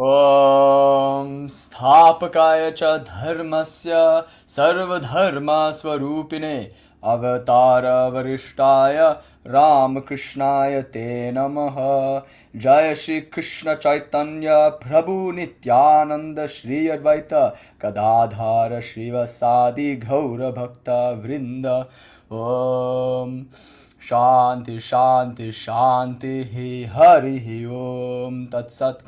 Om Sthapakaya cha dharmasya sarvadharma swarupine avatara varishtaya Ramakrishnaya te namaha. Jaya Shri Krishna Chaitanya Prabhu Nityananda Shri Advaita Gadadhara Shrivasadi Gaura Bhakta Vrinda. Om Shanti Shanti Shanti Hari Om Tat Sat.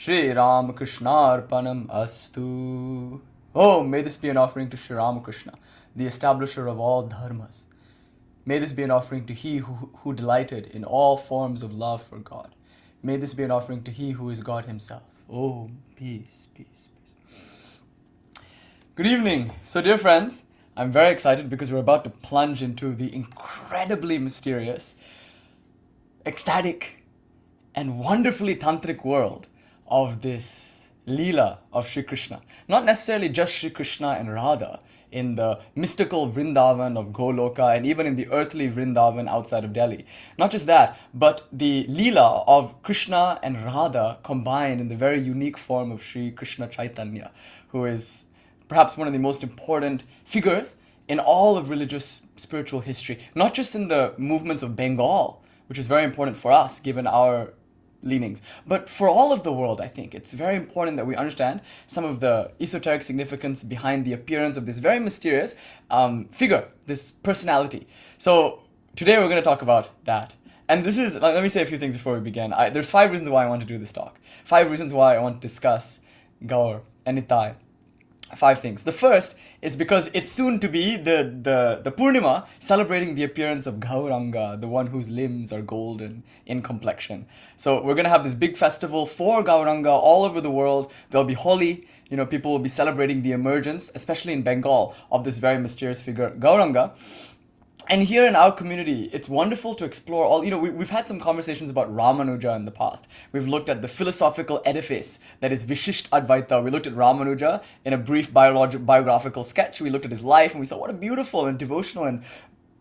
Sri Ramakrishna Arpanam Astu. Oh, may this be an offering to Sri Ramakrishna, the establisher of all dharmas. May this be an offering to He who delighted in all forms of love for God. May this be an offering to He who is God Himself. Oh, peace, peace, peace. Good evening. So, dear friends, I'm very excited because we're about to plunge into the incredibly mysterious, ecstatic, and wonderfully tantric world of this Leela of Sri Krishna. Not necessarily just Sri Krishna and Radha in the mystical Vrindavan of Goloka and even in the earthly Vrindavan outside of Delhi. Not just that, but the Leela of Krishna and Radha combined in the very unique form of Sri Krishna Chaitanya, who is perhaps one of the most important figures in all of religious spiritual history. Not just in the movements of Bengal, which is very important for us given our leanings. But for all of the world, I think it's very important that we understand some of the esoteric significance behind the appearance of this very mysterious figure, this personality. So today we're going to talk about that. And this is, let me say a few things before we begin. There's 5 reasons why I want to do this talk. 5 reasons why I want to discuss Gaur and Nitai. 5 things. The first is because it's soon to be the Purnima celebrating the appearance of Gauranga, the one whose limbs are golden in complexion. So we're going to have this big festival for Gauranga all over the world. There'll be Holi. People will be celebrating the emergence, especially in Bengal, of this very mysterious figure, Gauranga. And here in our community, it's wonderful to explore all, we've had some conversations about Ramanuja in the past. We've looked at the philosophical edifice that is Vishisht Advaita. We looked at Ramanuja in a brief biographical sketch. We looked at his life and we saw what a beautiful and devotional and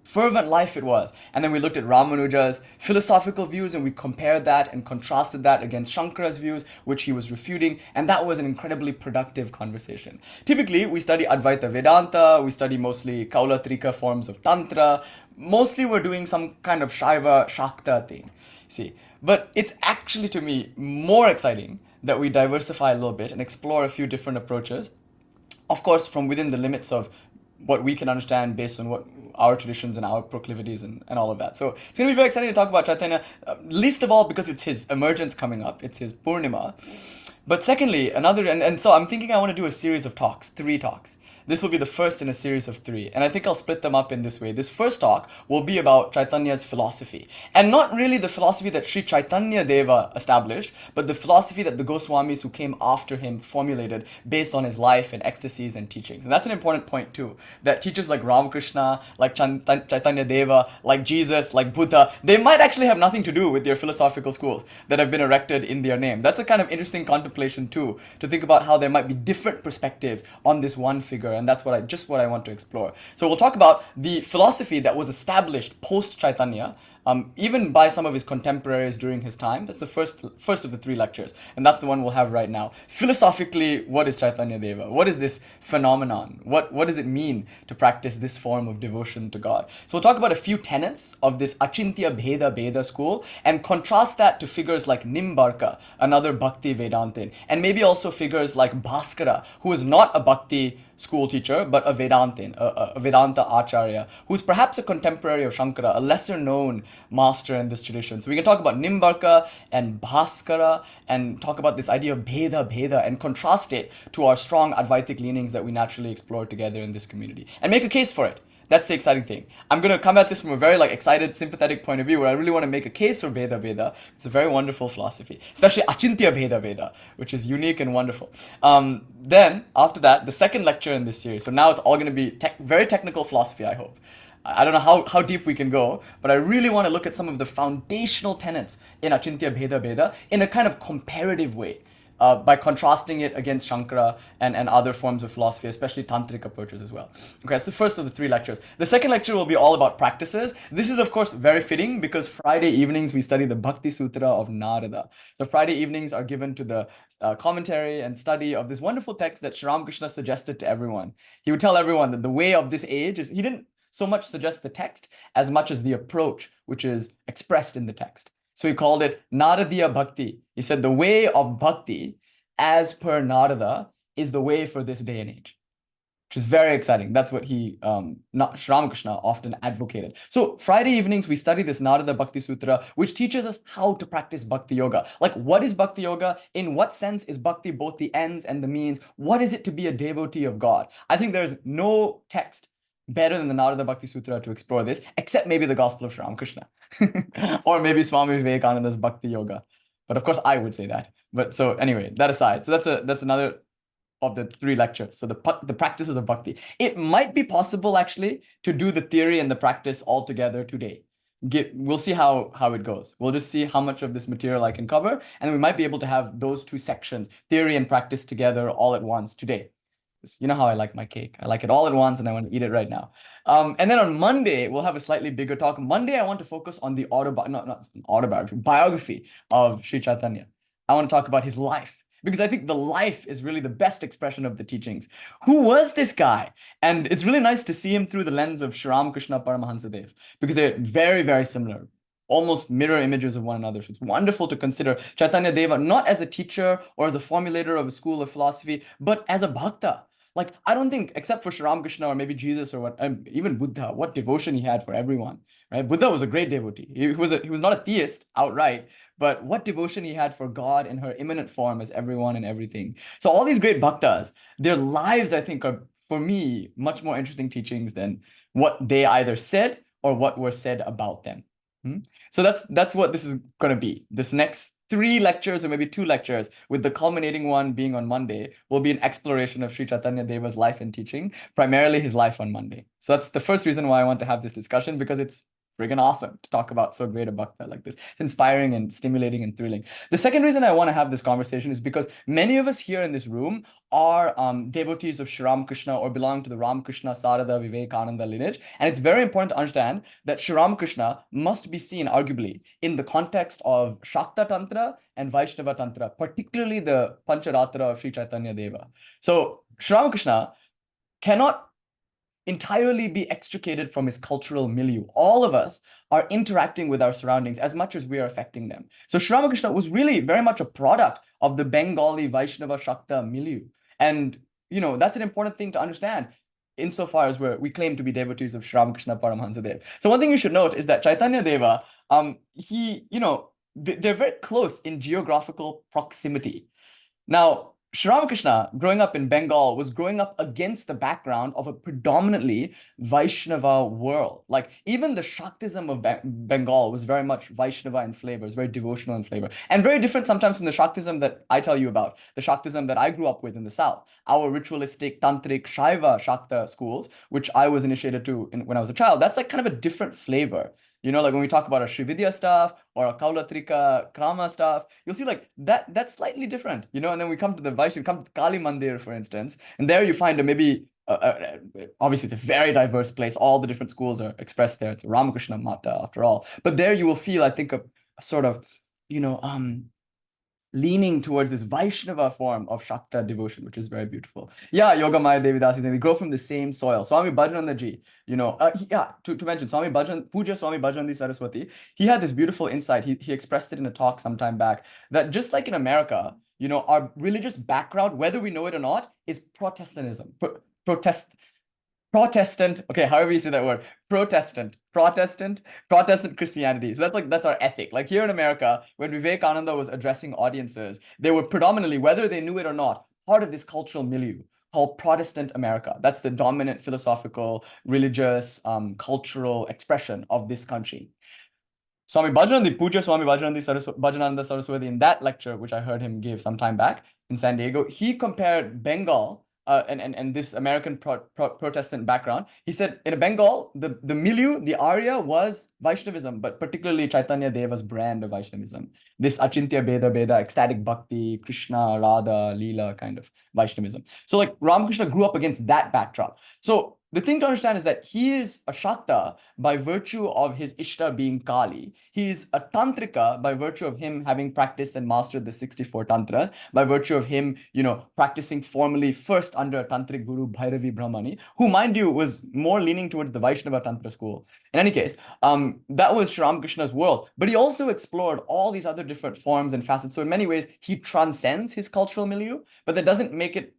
fervent life it was. And then we looked at Ramanuja's philosophical views and we compared that and contrasted that against Shankara's views, which he was refuting. And that was an incredibly productive conversation. Typically, we study Advaita Vedanta, we study mostly Kaulatrika forms of Tantra. Mostly we're doing some kind of Shaiva Shakta thing. See, but it's actually, to me, more exciting that we diversify a little bit and explore a few different approaches. Of course, from within the limits of what we can understand based on what our traditions and our proclivities and all of that. So it's going to be very exciting to talk about Chaitanya, least of all because it's his emergence coming up. It's his Purnima. But secondly, and so I'm thinking I want to do a series of talks, 3 talks. This will be the first in a series of 3. And I think I'll split them up in this way. This first talk will be about Chaitanya's philosophy. And not really the philosophy that Sri Chaitanya Deva established, but the philosophy that the Goswamis who came after him formulated based on his life and ecstasies and teachings. And that's an important point too. That teachers like Ramakrishna, like Chaitanya Deva, like Jesus, like Buddha, they might actually have nothing to do with their philosophical schools that have been erected in their name. That's a kind of interesting contemplation too, to think about how there might be different perspectives on this one figure. And that's what I want to explore. So we'll talk about the philosophy that was established post Chaitanya, even by some of his contemporaries during his time. That's the first of the 3 lectures, and that's the one we'll have right now. Philosophically, what is Chaitanya Deva? What is this phenomenon? What does it mean to practice this form of devotion to God? So we'll talk about a few tenets of this acintya bhedābheda school and contrast that to figures like Nimbarka, another Bhakti Vedantin, and maybe also figures like Bhaskara, who is not a Bhakti school teacher, but a Vedantin, a Vedanta Acharya, who's perhaps a contemporary of Shankara, a lesser known master in this tradition. So we can talk about Nimbarka and Bhaskara and talk about this idea of bhedābheda and contrast it to our strong Advaitic leanings that we naturally explore together in this community and make a case for it. That's the exciting thing. I'm going to come at this from a very excited, sympathetic point of view where I really want to make a case for bhedābheda. It's a very wonderful philosophy, especially acintya bhedābheda, which is unique and wonderful. Then, after that, the second lecture in this series. So now it's all going to be very technical philosophy, I hope. I don't know how deep we can go, but I really want to look at some of the foundational tenets in acintya bhedābheda in a kind of comparative way. by contrasting it against Shankara and other forms of philosophy, especially tantric approaches as well. Okay, that's the first of the 3 lectures. The second lecture will be all about practices. This is, of course, very fitting because Friday evenings we study the Bhakti Sutra of Narada. So Friday evenings are given to the commentary and study of this wonderful text that Sri Ramakrishna suggested to everyone. He would tell everyone that the way of this age is, he didn't so much suggest the text as much as the approach, which is expressed in the text. So he called it Naradiya Bhakti. He said the way of bhakti, as per Narada, is the way for this day and age, which is very exciting. That's what he, Sri Ramakrishna, often advocated. So Friday evenings, we study this Narada Bhakti Sutra, which teaches us how to practice Bhakti Yoga. Like, what is Bhakti Yoga? In what sense is Bhakti both the ends and the means? What is it to be a devotee of God? I think there's no text better than the Narada Bhakti Sutra to explore this, except maybe the Gospel of Sri Ramakrishna, or maybe Swami Vivekananda's Bhakti Yoga. But of course, I would say that. But so anyway, that aside, so that's another of the 3 lectures. So the practices of bhakti. It might be possible actually to do the theory and the practice all together today. We'll see how it goes. We'll just see how much of this material I can cover, and we might be able to have those 2 sections, theory and practice, together all at once today. You know how I like my cake. I like it all at once and I want to eat it right now. And then on Monday, we'll have a slightly bigger talk. Monday, I want to focus on the biography of Sri Chaitanya. I want to talk about his life, because I think the life is really the best expression of the teachings. Who was this guy? And it's really nice to see him through the lens of Sri Ramakrishna Paramahansadev, because they're very, very similar, almost mirror images of one another. So it's wonderful to consider Chaitanya Deva not as a teacher or as a formulator of a school of philosophy, but as a bhakta. Like, I don't think, except for Sri Ramakrishna or maybe Jesus or what, even Buddha, what devotion he had for everyone, right? Buddha was a great devotee. He was not a theist outright, but what devotion he had for God in her immanent form as everyone and everything. So all these great bhaktas, their lives, I think, are, for me, much more interesting teachings than what they either said or what were said about them. So that's what this is going to be. This next 3 lectures, or maybe 2 lectures, with the culminating one being on Monday, will be an exploration of Sri Chaitanya Deva's life and teaching, primarily his life on Monday. So that's the first reason why I want to have this discussion, because it's friggin' awesome to talk about so great a bhakta like this. It's inspiring and stimulating and thrilling. The second reason I want to have this conversation is because many of us here in this room are devotees of Sri Ramakrishna or belong to the Ramakrishna, Sarada, Vivekananda lineage. And it's very important to understand that Sri Ramakrishna must be seen, arguably, in the context of Shakta Tantra and Vaishnava Tantra, particularly the Pancharatra of Sri Chaitanya Deva. So Sri Ramakrishna cannot entirely be extricated from his cultural milieu. All of us are interacting with our surroundings as much as we are affecting them. So Sri Ramakrishna was really very much a product of the Bengali Vaishnava Shakta milieu. And, that's an important thing to understand insofar as we claim to be devotees of Sri Ramakrishna Paramahansadev. So one thing you should note is that Chaitanya Deva, they're very close in geographical proximity. Now, Sri Ramakrishna, growing up in Bengal, was growing up against the background of a predominantly Vaishnava world. Like, even the Shaktism of Bengal was very much Vaishnava in flavor, was very devotional in flavor, and very different sometimes from the Shaktism that I tell you about, the Shaktism that I grew up with in the South. Our ritualistic, tantric, Shaiva Shakta schools, which I was initiated to when I was a child, that's like kind of a different flavor. Like when we talk about our Srividya stuff or our Kaulatrika Krama stuff, you'll see like that's slightly different, and then we come to the Vaishnav, come to Kali Mandir, for instance, and there you find obviously it's a very diverse place. All the different schools are expressed there. It's a Ramakrishna Mata after all. But there you will feel, I think, a sort of, leaning towards this Vaishnava form of Shakta devotion, which is very beautiful. Yeah, Yogamaya Devidasi, they grow from the same soil. Swami Bhajanandaji, to mention, Puja Swami Bhajanandi Saraswati, he had this beautiful insight. He expressed it in a talk some time back, that just like in America, our religious background, whether we know it or not, is Protestantism. Protestant, okay, however you say that word, Protestant Christianity. So that's our ethic. Like here in America, when Vivekananda was addressing audiences, they were predominantly, whether they knew it or not, part of this cultural milieu called Protestant America. That's the dominant philosophical, religious, cultural expression of this country. Swami Bhajanandi, Puja Swami Bhajananda Saraswati, in that lecture, which I heard him give some time back in San Diego, he compared Bengal and this American Protestant background. He said in Bengal, the milieu, the area was Vaishnavism, but particularly Chaitanya Deva's brand of Vaishnavism. This acintya, bhedābheda, ecstatic bhakti, Krishna, Radha, Leela kind of Vaishnavism. So like Ramakrishna grew up against that backdrop. So the thing to understand is that he is a Shakta by virtue of his Ishta being Kali. He is a Tantrika by virtue of him having practiced and mastered the 64 Tantras, by virtue of him, practicing formally first under Tantric Guru Bhairavi Brahmani, who, mind you, was more leaning towards the Vaishnava Tantra school. In any case, that was Sri Ramakrishna's world. But he also explored all these other different forms and facets. So in many ways, he transcends his cultural milieu, but that doesn't make it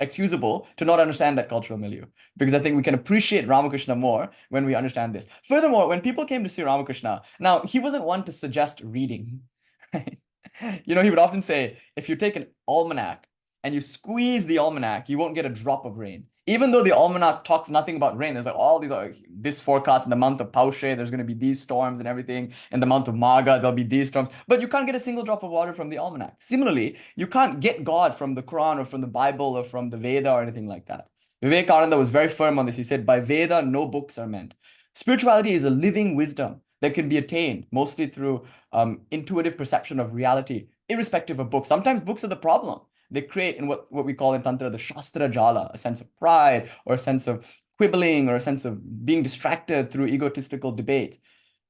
excusable to not understand that cultural milieu, because I think we can appreciate Ramakrishna more when we understand this. Furthermore, when people came to see Ramakrishna, now he wasn't one to suggest reading, right? He would often say, if you take an almanac and you squeeze the almanac, you won't get a drop of rain. Even though the almanac talks nothing about rain, there's like all these, this forecast in the month of Paushe, there's going to be these storms and everything. In the month of Magha, there'll be these storms, but you can't get a single drop of water from the almanac. Similarly, you can't get God from the Quran or from the Bible or from the Veda or anything like that. Vivekananda was very firm on this. He said, by Veda, no books are meant. Spirituality is a living wisdom that can be attained mostly through intuitive perception of reality, irrespective of books. Sometimes books are the problem. They create in what we call in Tantra the Shastra Jala, a sense of pride or a sense of quibbling or a sense of being distracted through egotistical debate,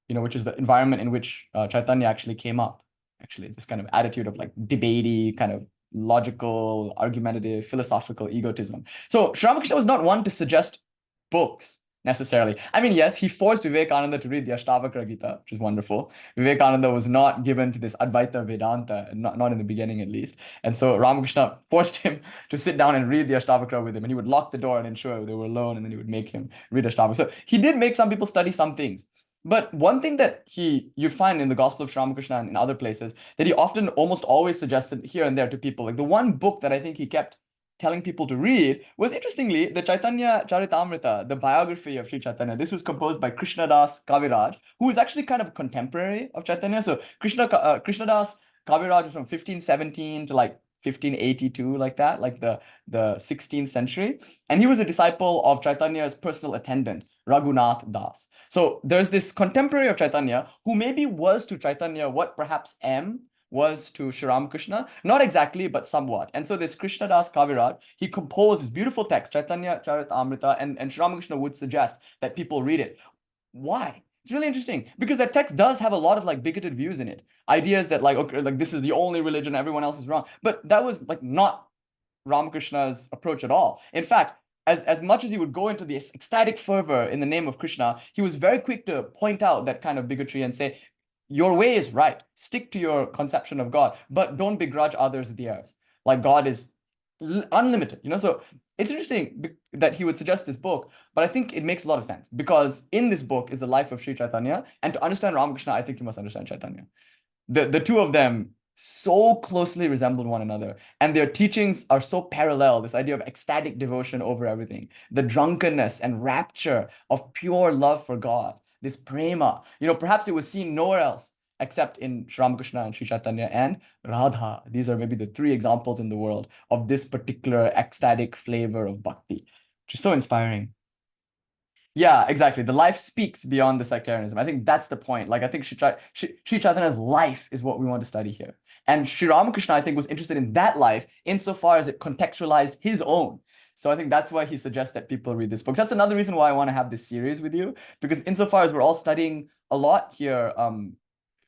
which is the environment in which Chaitanya actually came up. Actually, this kind of attitude of like debatey, kind of logical, argumentative, philosophical egotism. So Sri Ramakrishna was not one to suggest books necessarily. I mean, yes, he forced Vivekananda to read the Ashtavakra Gita, which is wonderful. Vivekananda was not given to this Advaita Vedanta, not in the beginning at least. And so Ramakrishna forced him to sit down and read the Ashtavakra with him. And he would lock the door and ensure they were alone, and then he would make him read Ashtavakra. So he did make some people study some things. But one thing that you find in the Gospel of Sri Ramakrishna and in other places, that he often almost always suggested here and there to people, like the one book that I think he kept telling people to read was, interestingly, the Chaitanya Charitamrita, the biography of Sri Chaitanya. This was composed by Krishnadas Kaviraj, who is actually kind of a contemporary of Chaitanya. So Krishnadas Kaviraj was from 1517 to like 1582, like that, like the 16th century. And he was a disciple of Chaitanya's personal attendant, Raghunath Das. So there's this contemporary of Chaitanya who maybe was to Chaitanya what perhaps M was to Sri Ramakrishna, not exactly, but somewhat. And so this Krishnadas Kaviraj, he composed this beautiful text, Chaitanya Charitamrita, and Sri Ramakrishna would suggest that people read it. Why? It's really interesting because that text does have a lot of like bigoted views in it. Ideas that like, okay, like this is the only religion, everyone else is wrong. But that was like not Ramakrishna's approach at all. In fact, as much as he would go into the ecstatic fervor in the name of Krishna, he was very quick to point out that kind of bigotry and say, your way is right. Stick to your conception of God, but don't begrudge others theirs. Like God is unlimited, So it's interesting that he would suggest this book, but I think it makes a lot of sense because in this book is the life of Sri Chaitanya, and to understand Ramakrishna, I think you must understand Chaitanya. The two of them so closely resembled one another, and their teachings are so parallel. This idea of ecstatic devotion over everything, the drunkenness and rapture of pure love for God. This prema, perhaps it was seen nowhere else except in Sri Ramakrishna and Sri Chaitanya and Radha. These are maybe the three examples in the world of this particular ecstatic flavor of bhakti, which is so inspiring. Yeah, exactly. The life speaks beyond the sectarianism. I think that's the point. Like, I think Sri Chaitanya's life is what we want to study here. And Sri Ramakrishna, I think, was interested in that life insofar as it contextualized his own. So I think that's why he suggests that people read this book. That's another reason why I want to have this series with you, because insofar as we're all studying a lot here,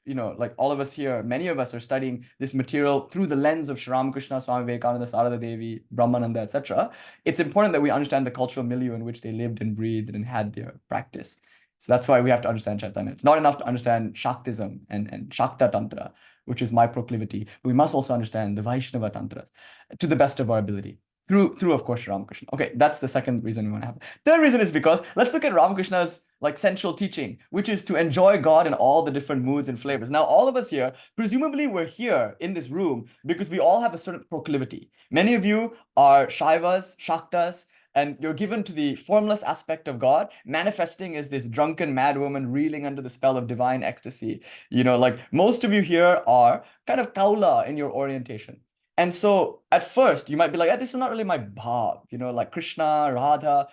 like all of us here, many of us are studying this material through the lens of Sri Ramakrishna, Swami Vivekananda, Sarada Devi, Brahmananda, etc. It's important that we understand the cultural milieu in which they lived and breathed and had their practice. So that's why we have to understand Chaitanya. It's not enough to understand Shaktism and Shakta Tantra, which is my proclivity. But we must also understand the Vaishnava Tantras to the best of our ability. Through of course, Ramakrishna. Okay, that's the second reason we want to have. Third reason is because let's look at Ramakrishna's like central teaching, which is to enjoy God in all the different moods and flavors. Now, all of us here, presumably we're here in this room because we all have a certain proclivity. Many of you are Shaivas, Shaktas, and you're given to the formless aspect of God, manifesting as this drunken madwoman reeling under the spell of divine ecstasy. Like most of you here are kind of kaula in your orientation. And so at first you might be like, this is not really my bhav, like Krishna, Radha.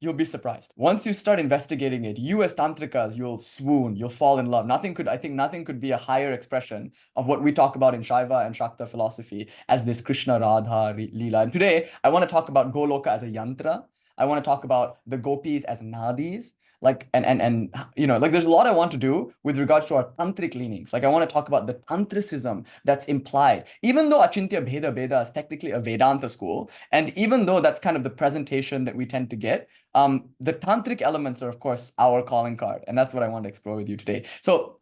You'll be surprised. Once you start investigating it, you as tantrikas, you'll swoon, you'll fall in love. I think nothing could be a higher expression of what we talk about in Shaiva and Shakta philosophy as this Krishna Radha Leela. And today, I want to talk about Goloka as a yantra. I want to talk about the gopis as nadis. Like, like there's a lot I want to do with regards to our tantric leanings. Like, I want to talk about the tantricism that's implied. Even though acintya bhedābheda is technically a Vedanta school, and even though that's kind of the presentation that we tend to get, the tantric elements are, of course, our calling card, and that's what I want to explore with you today. So,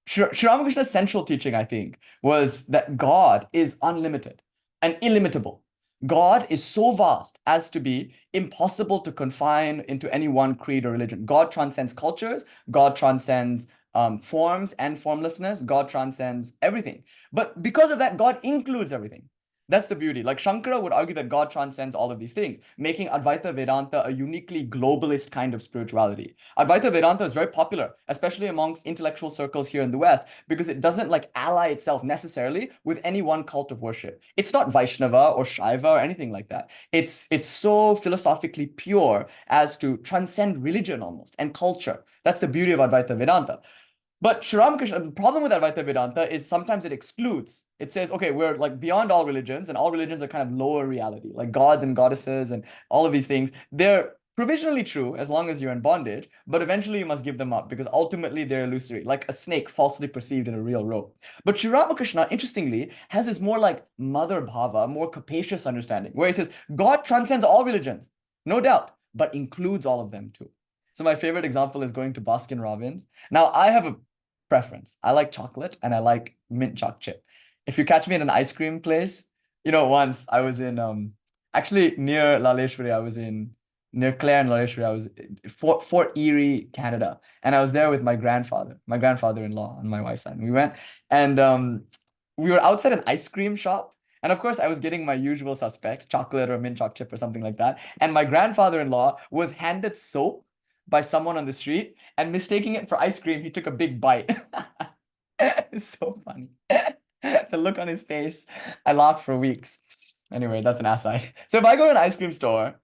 Sri Ramakrishna's central teaching, I think, was that God is unlimited and illimitable. God is so vast as to be impossible to confine into any one creed or religion. God transcends cultures, God transcends forms and formlessness, God transcends everything. But because of that, God includes everything. That's the beauty. Like Shankara would argue that God transcends all of these things, making Advaita Vedanta a uniquely globalist kind of spirituality. Advaita Vedanta is very popular, especially amongst intellectual circles here in the West, because it doesn't like ally itself necessarily with any one cult of worship. It's not Vaishnava or Shaiva or anything like that. It's so philosophically pure as to transcend religion almost and culture. That's the beauty of Advaita Vedanta. But Sri Ramakrishna, the problem with Advaita Vedanta is sometimes it excludes. It says, okay, we're like beyond all religions, and all religions are kind of lower reality, like gods and goddesses and all of these things. They're provisionally true as long as you're in bondage, but eventually you must give them up because ultimately they're illusory, like a snake falsely perceived in a real rope. But Sri Ramakrishna, interestingly, has this more like mother bhava, more capacious understanding, where he says, God transcends all religions, no doubt, but includes all of them too. So my favorite example is going to Baskin Robbins. Now, I have a preference. I like chocolate and I like mint choc chip. If you catch me at an ice cream place, once I was in actually near Laleshwari, I was in near Clare and Laleshwari, I was in Fort Erie, Canada, and I was there with my grandfather-in-law on my wife's side. And we went and we were outside an ice cream shop. And of course, I was getting my usual suspect, chocolate or mint choc chip or something like that. And my grandfather-in-law was handed soap by someone on the street, and mistaking it for ice cream, he took a big bite. It's so funny. The look on his face, I laughed for weeks. Anyway, that's an aside. So if I go to an ice cream store,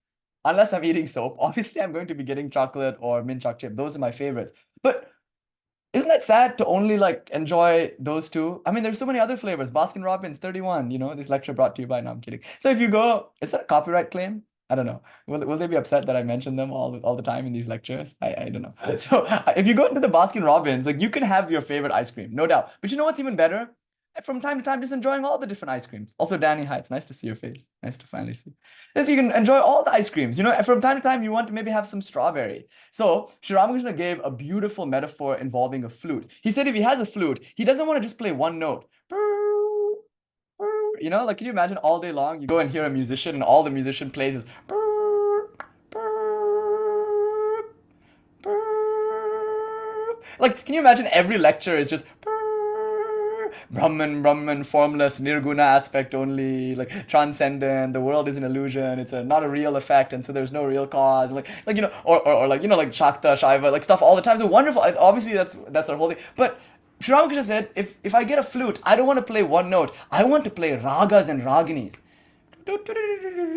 unless I'm eating soap, obviously I'm going to be getting chocolate or mint choc chip. Those are my favorites. But isn't that sad to only like enjoy those two? I mean, there's so many other flavors. Baskin Robbins, 31, this lecture brought to you by, no, I'm kidding. So if you go, is that a copyright claim? I don't know. Will they be upset that I mention them all the time in these lectures? I don't know. So if you go into the Baskin Robbins, like you can have your favorite ice cream, no doubt. But you know what's even better? From time to time, just enjoying all the different ice creams. Also, Danny, hi, it's nice to see your face. Nice to finally see. Yes, you can enjoy all the ice creams. From time to time, you want to maybe have some strawberry. So Sri Ramakrishna gave a beautiful metaphor involving a flute. He said if he has a flute, he doesn't want to just play one note. Like can you imagine all day long you go and hear a musician and all the musician plays is like can you imagine every lecture is just Brahman, formless, nirguna aspect only, like transcendent, the world is an illusion, it's not a real effect, and so there's no real cause, or like Shakta, Shaiva, like stuff all the time. So wonderful. Obviously that's our whole thing. But Sri Ramakrishna said, if I get a flute, I don't want to play one note. I want to play ragas and raginis.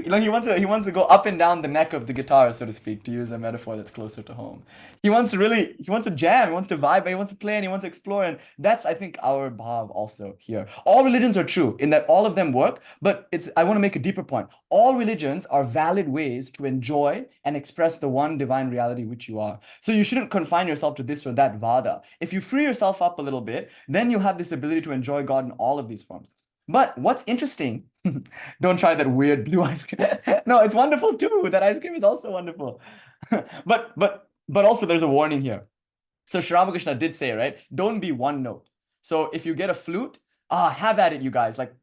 Like he wants to go up and down the neck of the guitar, so to speak, to use a metaphor that's closer to home. He wants to jam, he wants to vibe, he wants to play, and he wants to explore. And that's, I think, our bhav also here. All religions are true in that all of them work, but I want to make a deeper point. All religions are valid ways to enjoy and express the one divine reality which you are. So you shouldn't confine yourself to this or that vada. If you free yourself up a little bit, then you have this ability to enjoy God in all of these forms. But what's interesting, don't try that weird blue ice cream. No, it's wonderful too. That ice cream is also wonderful. But also there's a warning here. So Sri Ramakrishna did say, right? Don't be one note. So if you get a flute, have at it, you guys. Like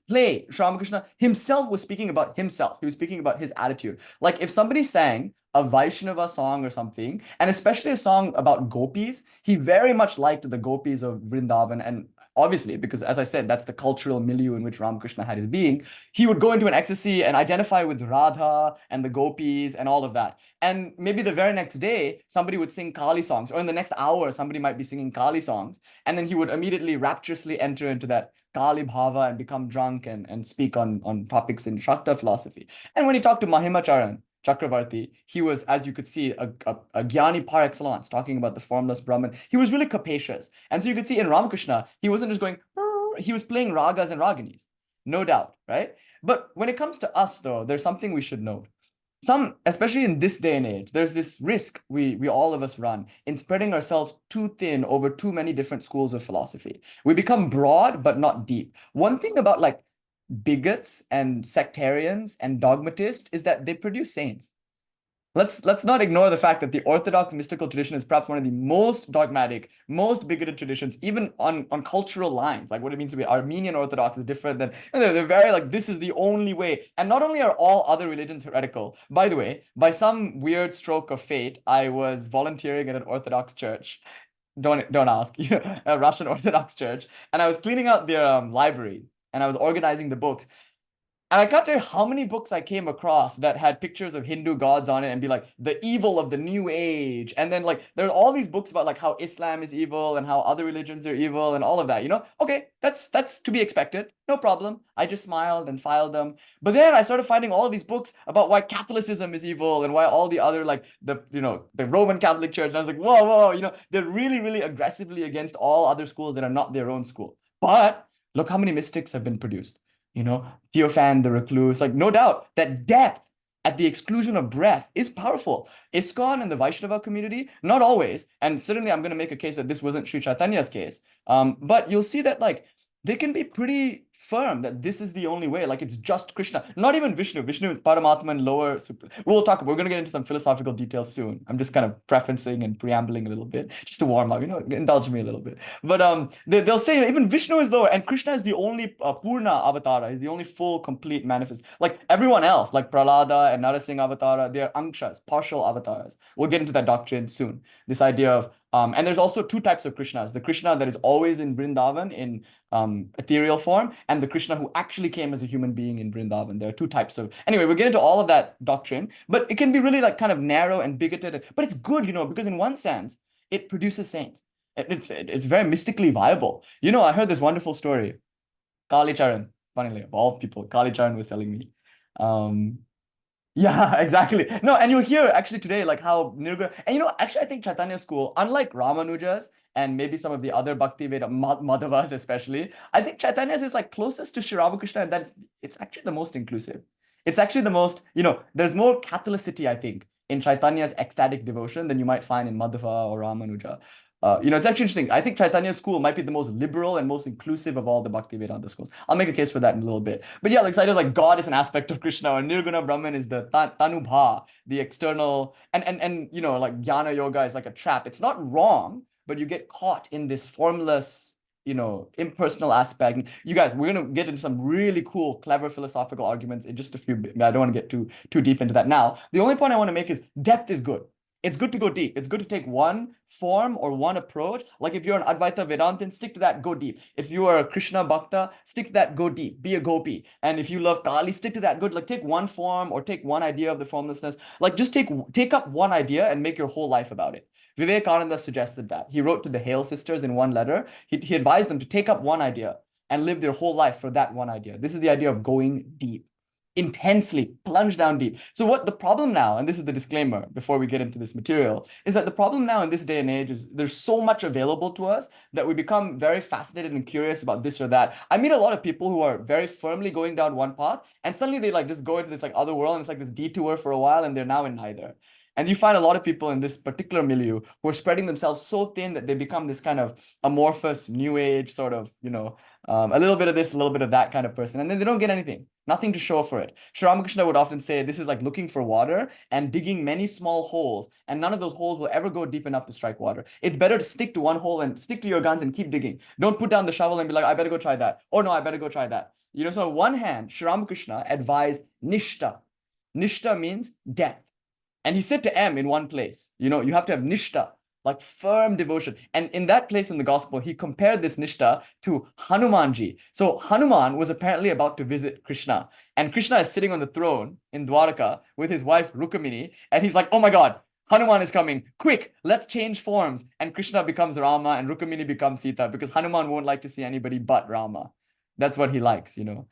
play. Sri Ramakrishna himself was speaking about himself. He was speaking about his attitude. Like if somebody sang a Vaishnava song or something, and especially a song about gopis, he very much liked the gopis of Vrindavan. And obviously, because as I said, that's the cultural milieu in which Ramakrishna had his being, he would go into an ecstasy and identify with Radha and the gopis and all of that. And maybe the very next day, somebody would sing Kali songs, or in the next hour, somebody might be singing Kali songs. And then he would immediately rapturously enter into that Kali Bhava and become drunk and speak on topics in Shakta philosophy. And when he talked to Mahimacharan Chakravarti, he was, as you could see, a Jnani par excellence, talking about the formless Brahman. He was really capacious. And so you could see in Ramakrishna, he wasn't just going, he was playing ragas and raginis, no doubt, right? But when it comes to us, though, there's something we should know. Especially in this day and age, there's this risk we all of us run in spreading ourselves too thin over too many different schools of philosophy. We become broad but not deep. One thing about like bigots and sectarians and dogmatists is that they produce saints. Let's not ignore the fact that the Orthodox mystical tradition is perhaps one of the most dogmatic, most bigoted traditions, even on cultural lines. Like what it means to be Armenian Orthodox is different than, they're very like, this is the only way. And not only are all other religions heretical, by the way, by some weird stroke of fate, I was volunteering at an Orthodox church. Don't ask, a Russian Orthodox church, and I was cleaning out their library and I was organizing the books. And I can't tell you how many books I came across that had pictures of Hindu gods on it and be like, the evil of the new age. And then like, there are all these books about like how Islam is evil and how other religions are evil and all of that, Okay, that's to be expected. No problem. I just smiled and filed them. But then I started finding all of these books about why Catholicism is evil and why all the other like the Roman Catholic Church. And I was like, whoa, they're really, really aggressively against all other schools that are not their own school. But look how many mystics have been produced. Theophan the recluse, like no doubt that depth at the exclusion of breadth is powerful. ISKCON and the Vaishnava community, not always, and certainly I'm going to make a case that this wasn't Sri Chaitanya's case, but you'll see that like they can be pretty firm that this is the only way, like it's just Krishna, not even Vishnu. Vishnu is Paramatma and lower super. We're going to get into some philosophical details soon. I'm just kind of prefacing and preambling a little bit just to warm up, indulge me a little bit. But they'll say even Vishnu is lower and Krishna is the only Purna avatara, is the only full, complete manifest. Like everyone else, like Prahlada and Narasingha avatara, they're angshas, partial avatars. We'll get into that doctrine soon. This idea of and there's also two types of Krishnas. The Krishna that is always in Vrindavan in ethereal form, and the Krishna who actually came as a human being in Vrindavan. There are two types of. Anyway, we'll get into all of that doctrine, but it can be really like kind of narrow and bigoted. But it's good, because in one sense, it produces saints. It's very mystically viable. I heard this wonderful story. Kali Charan, funnily, of all people, Kali Charan was telling me. Yeah, exactly. No, and you'll hear actually today like how Nirguna, and actually I think Chaitanya school, unlike Ramanuja's and maybe some of the other Bhakti-Veda Madhavas especially, I think Chaitanya's is like closest to Sri Ramakrishna and that it's actually the most inclusive. It's actually the most, there's more Catholicity, I think, in Chaitanya's ecstatic devotion than you might find in Madhava or Ramanuja. It's actually interesting. I think Chaitanya's school might be the most liberal and most inclusive of all the Bhakti Vedanta schools. I'll make a case for that in a little bit. But yeah, like like God is an aspect of Krishna, or Nirguna Brahman is the Tanubha, the external, and like Jnana Yoga is like a trap. It's not wrong, but you get caught in this formless, impersonal aspect. You guys, we're gonna get into some really cool, clever philosophical arguments in just a few bit. I don't want to get too deep into that now. The only point I want to make is depth is good. It's good to go deep. It's good to take one form or one approach. Like if you're an Advaita Vedantin, stick to that, go deep. If you are a Krishna Bhakta, stick to that, go deep. Be a gopi. And if you love Kali, stick to that, good. Like take one form or take one idea of the formlessness. Like just take up one idea and make your whole life about it. Vivekananda suggested that. He wrote to the Hale sisters in one letter. He advised them to take up one idea and live their whole life for that one idea. This is the idea of going deep. Intensely plunge down deep. So what the problem now, and this is the disclaimer before we get into this material, is that the problem now in this day and age is there's so much available to us that we become very fascinated and curious about this or that. I meet a lot of people who are very firmly going down one path and suddenly they like just go into this like other world and it's like this detour for a while and they're now in neither. And you find a lot of people in this particular milieu who are spreading themselves so thin that they become this kind of amorphous new age sort of, a little bit of this, a little bit of that kind of person. And then they don't get anything, nothing to show for it. Sri Ramakrishna would often say this is like looking for water and digging many small holes. And none of those holes will ever go deep enough to strike water. It's better to stick to one hole and stick to your guns and keep digging. Don't put down the shovel and be like, I better go try that. Or no, I better go try that. So on one hand, Sri Ramakrishna advised nishta. Nishta means depth. And he said to M in one place, you have to have nishta, like firm devotion. And in that place in the gospel, he compared this nishta to Hanumanji. So Hanuman was apparently about to visit Krishna. And Krishna is sitting on the throne in Dwaraka with his wife Rukamini. And he's like, oh my God, Hanuman is coming. Quick, let's change forms. And Krishna becomes Rama and Rukamini becomes Sita because Hanuman won't like to see anybody but Rama. That's what he likes, you know.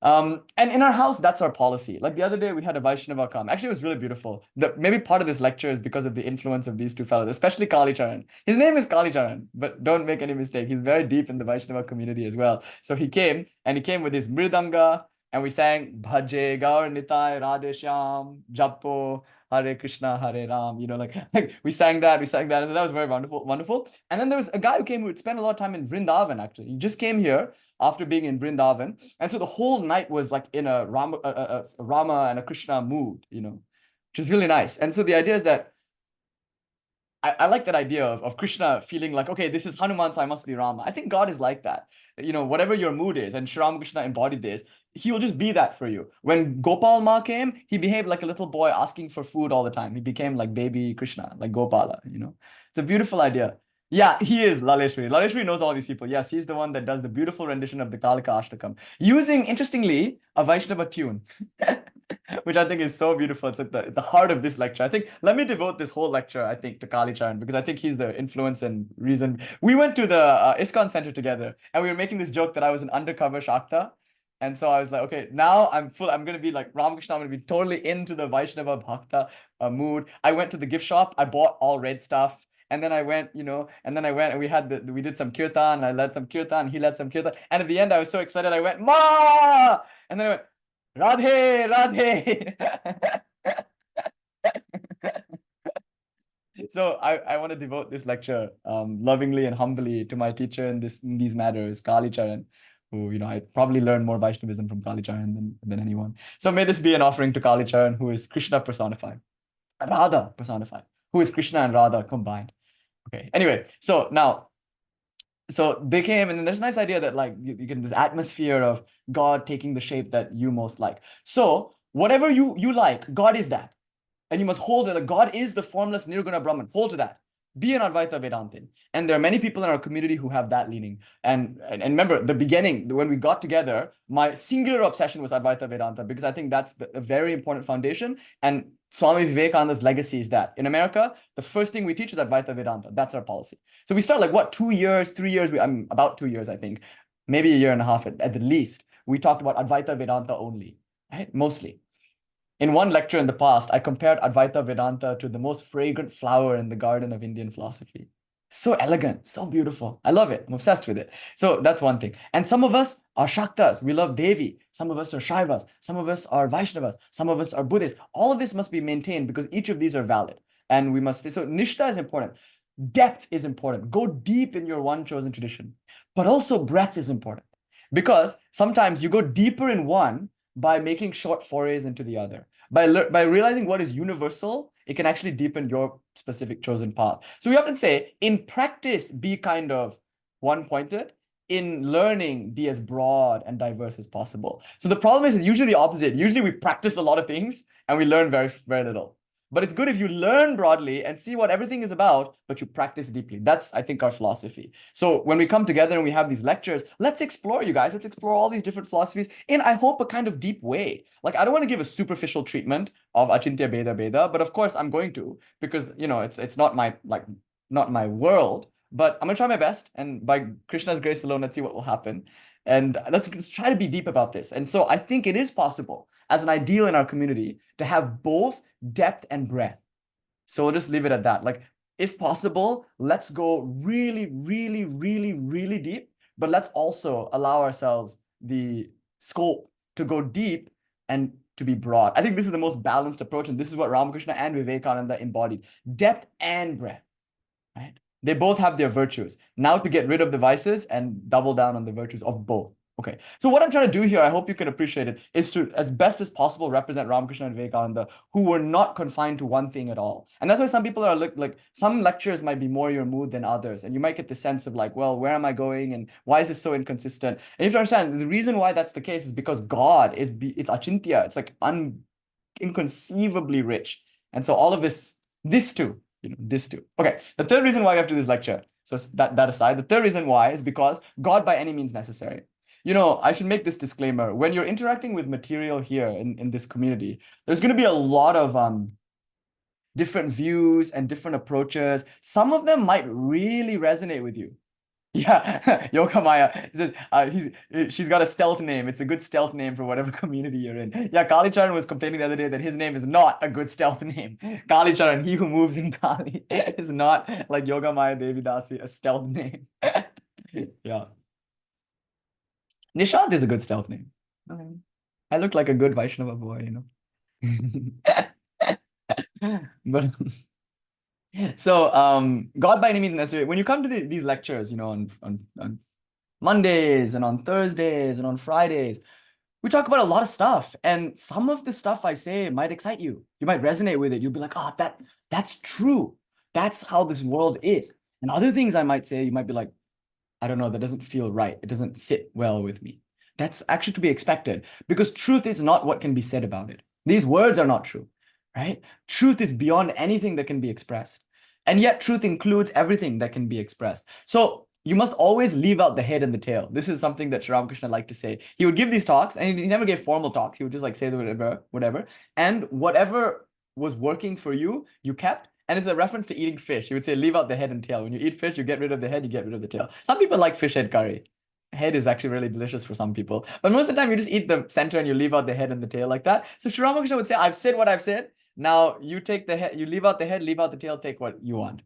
And in our house, that's our policy. Like the other day, we had a Vaishnava come. Actually, it was really beautiful. Maybe part of this lecture is because of the influence of these two fellows, especially Kali Charan. His name is Kali Charan, but don't make any mistake. He's very deep in the Vaishnava community as well. So he came, and he came with his mridanga, and we sang Bhaje Gaur Nitai Radhe Shyam Japo Hare Krishna Hare Ram. You know, like we sang that, and that was very wonderful, wonderful. And then there was a guy who came who would spend a lot of time in Vrindavan. Actually, he just came here after being in Vrindavan. And so the whole night was like in a Rama and a Krishna mood, you know, which is really nice. And so the idea is that I like that idea of Krishna feeling like, okay, this is Hanuman, so I must be Rama. I think God is like that. You know, whatever your mood is, and Sri Ramakrishna embodied this, he will just be that for you. When Gopal Ma came, he behaved like a little boy asking for food all the time. He became like baby Krishna, like Gopala, you know. It's a beautiful idea. Yeah, he is Laleshwari. Laleshwari knows all these people. Yes, he's the one that does the beautiful rendition of the Kalika Ashtakam, using, interestingly, a Vaishnava tune. Which I think is so beautiful. It's at the heart of this lecture. I think, let me devote this whole lecture, I think, to Kali Charan, because I think he's the influence and reason. We went to the ISKCON Center together, and we were making this joke that I was an undercover Shakta. And so I was like, okay, now I'm going to be like Ramakrishna. I'm going to be totally into the Vaishnava Bhakta mood. I went to the gift shop. I bought all red stuff. And then I went, you know, and we did some kirtan. I led some kirtan. He led some kirtan. And at the end, I was so excited. I went, Ma! And then I went, Radhe, Radhe. So I want to devote this lecture lovingly and humbly to my teacher in these matters, Kali Charan, who, you know, I probably learned more Vaishnavism from Kali Charan than anyone. So may this be an offering to Kali Charan, who is Krishna personified, Radha personified, who is Krishna and Radha combined. Okay, anyway, so now, so they came, and then there's a nice idea that like you can this atmosphere of God taking the shape that you most like. So whatever you like, God is that. And you must hold it. That God is the formless Nirguna Brahman. Hold to that. Be an Advaita Vedantin. And there are many people in our community who have that leaning. And remember, the beginning, when we got together, my singular obsession was Advaita Vedanta, because I think that's a very important foundation. And Swami Vivekananda's legacy is that. In America, the first thing we teach is Advaita Vedanta. That's our policy. So we start like, what, 2 years, 3 years? I'm about 2 years, I think. Maybe a year and a half at the least. We talked about Advaita Vedanta only, right? Mostly. In one lecture in the past, I compared Advaita Vedanta to the most fragrant flower in the garden of Indian philosophy. So elegant, so beautiful. I love it. I'm obsessed with it. So that's one thing. And some of us are Shaktas. We love Devi. Some of us are Shaivas. Some of us are Vaishnavas. Some of us are Buddhists. All of this must be maintained because each of these are valid. And we must, so Nishtha is important. Depth is important. Go deep in your one chosen tradition. But also breadth is important. Because sometimes you go deeper in one by making short forays into the other. By realizing what is universal, it can actually deepen your specific chosen path. So we often say, in practice, be kind of one-pointed. In learning, be as broad and diverse as possible. So the problem is usually the opposite. Usually we practice a lot of things and we learn very, very little. But it's good if you learn broadly and see what everything is about, but you practice deeply. That's, I think, our philosophy. So when we come together and we have these lectures, let's explore, you guys. Let's explore all these different philosophies in, I hope, a kind of deep way. Like, I don't want to give a superficial treatment of acintya, bhedābheda, but of course I'm going to, because, you know, it's not my, like, not my world, but I'm going to try my best. And by Krishna's grace alone, let's see what will happen. And let's try to be deep about this. And so I think it is possible as an ideal in our community to have both depth and breadth. So we'll just leave it at that. Like, if possible, let's go really, really, really, really deep, but let's also allow ourselves the scope to go deep and to be broad. I think this is the most balanced approach, and this is what Ramakrishna and Vivekananda embodied. Depth and breadth, right? They both have their virtues. Now to get rid of the vices and double down on the virtues of both. Okay, so what I'm trying to do here, I hope you can appreciate it, is to, as best as possible, represent Ramakrishna and Vivekananda, who were not confined to one thing at all. And that's why some people are like some lectures might be more your mood than others. And you might get the sense of like, well, where am I going? And why is this so inconsistent? And you have to understand, the reason why that's the case is because God, it's acintya. It's like inconceivably rich. And so all of this too. This too. Okay, the third reason why we have to do this lecture, so that aside, the third reason why is because God by any means necessary. You know, I should make this disclaimer. When you're interacting with material here in this community, there's going to be a lot of different views and different approaches. Some of them might really resonate with you. Yeah, Yoga Maya says she's got a stealth name. It's a good stealth name for whatever community you're in. Yeah, Kali Charan was complaining the other day that his name is not a good stealth name. Kali Charan, he who moves in Kali, is not like Yoga Maya Devi Dasi, a stealth name. Yeah. Nishant is a good stealth name. Okay. I look like a good Vaishnava boy, you know. But so God by any means necessary. When you come to these lectures, you know, on Mondays and on Thursdays and on Fridays, we talk about a lot of stuff. And some of the stuff I say might excite you. You might resonate with it. You'll be like, oh, that's true. That's how this world is. And other things I might say, you might be like, I don't know, that doesn't feel right. It doesn't sit well with me. That's actually to be expected because truth is not what can be said about it. These words are not true, right? Truth is beyond anything that can be expressed. And yet truth includes everything that can be expressed. So you must always leave out the head and the tail. This is something that Sri Ramakrishna liked to say. He would give these talks and he never gave formal talks. He would just like say whatever. And whatever was working for you, you kept. And it's a reference to eating fish. He would say, leave out the head and tail. When you eat fish, you get rid of the head, you get rid of the tail. Some people like fish head curry. Head is actually really delicious for some people. But most of the time, you just eat the center and you leave out the head and the tail like that. So Sri Ramakrishna would say, I've said what I've said. Now you take the head, you leave out the head, leave out the tail, take what you want.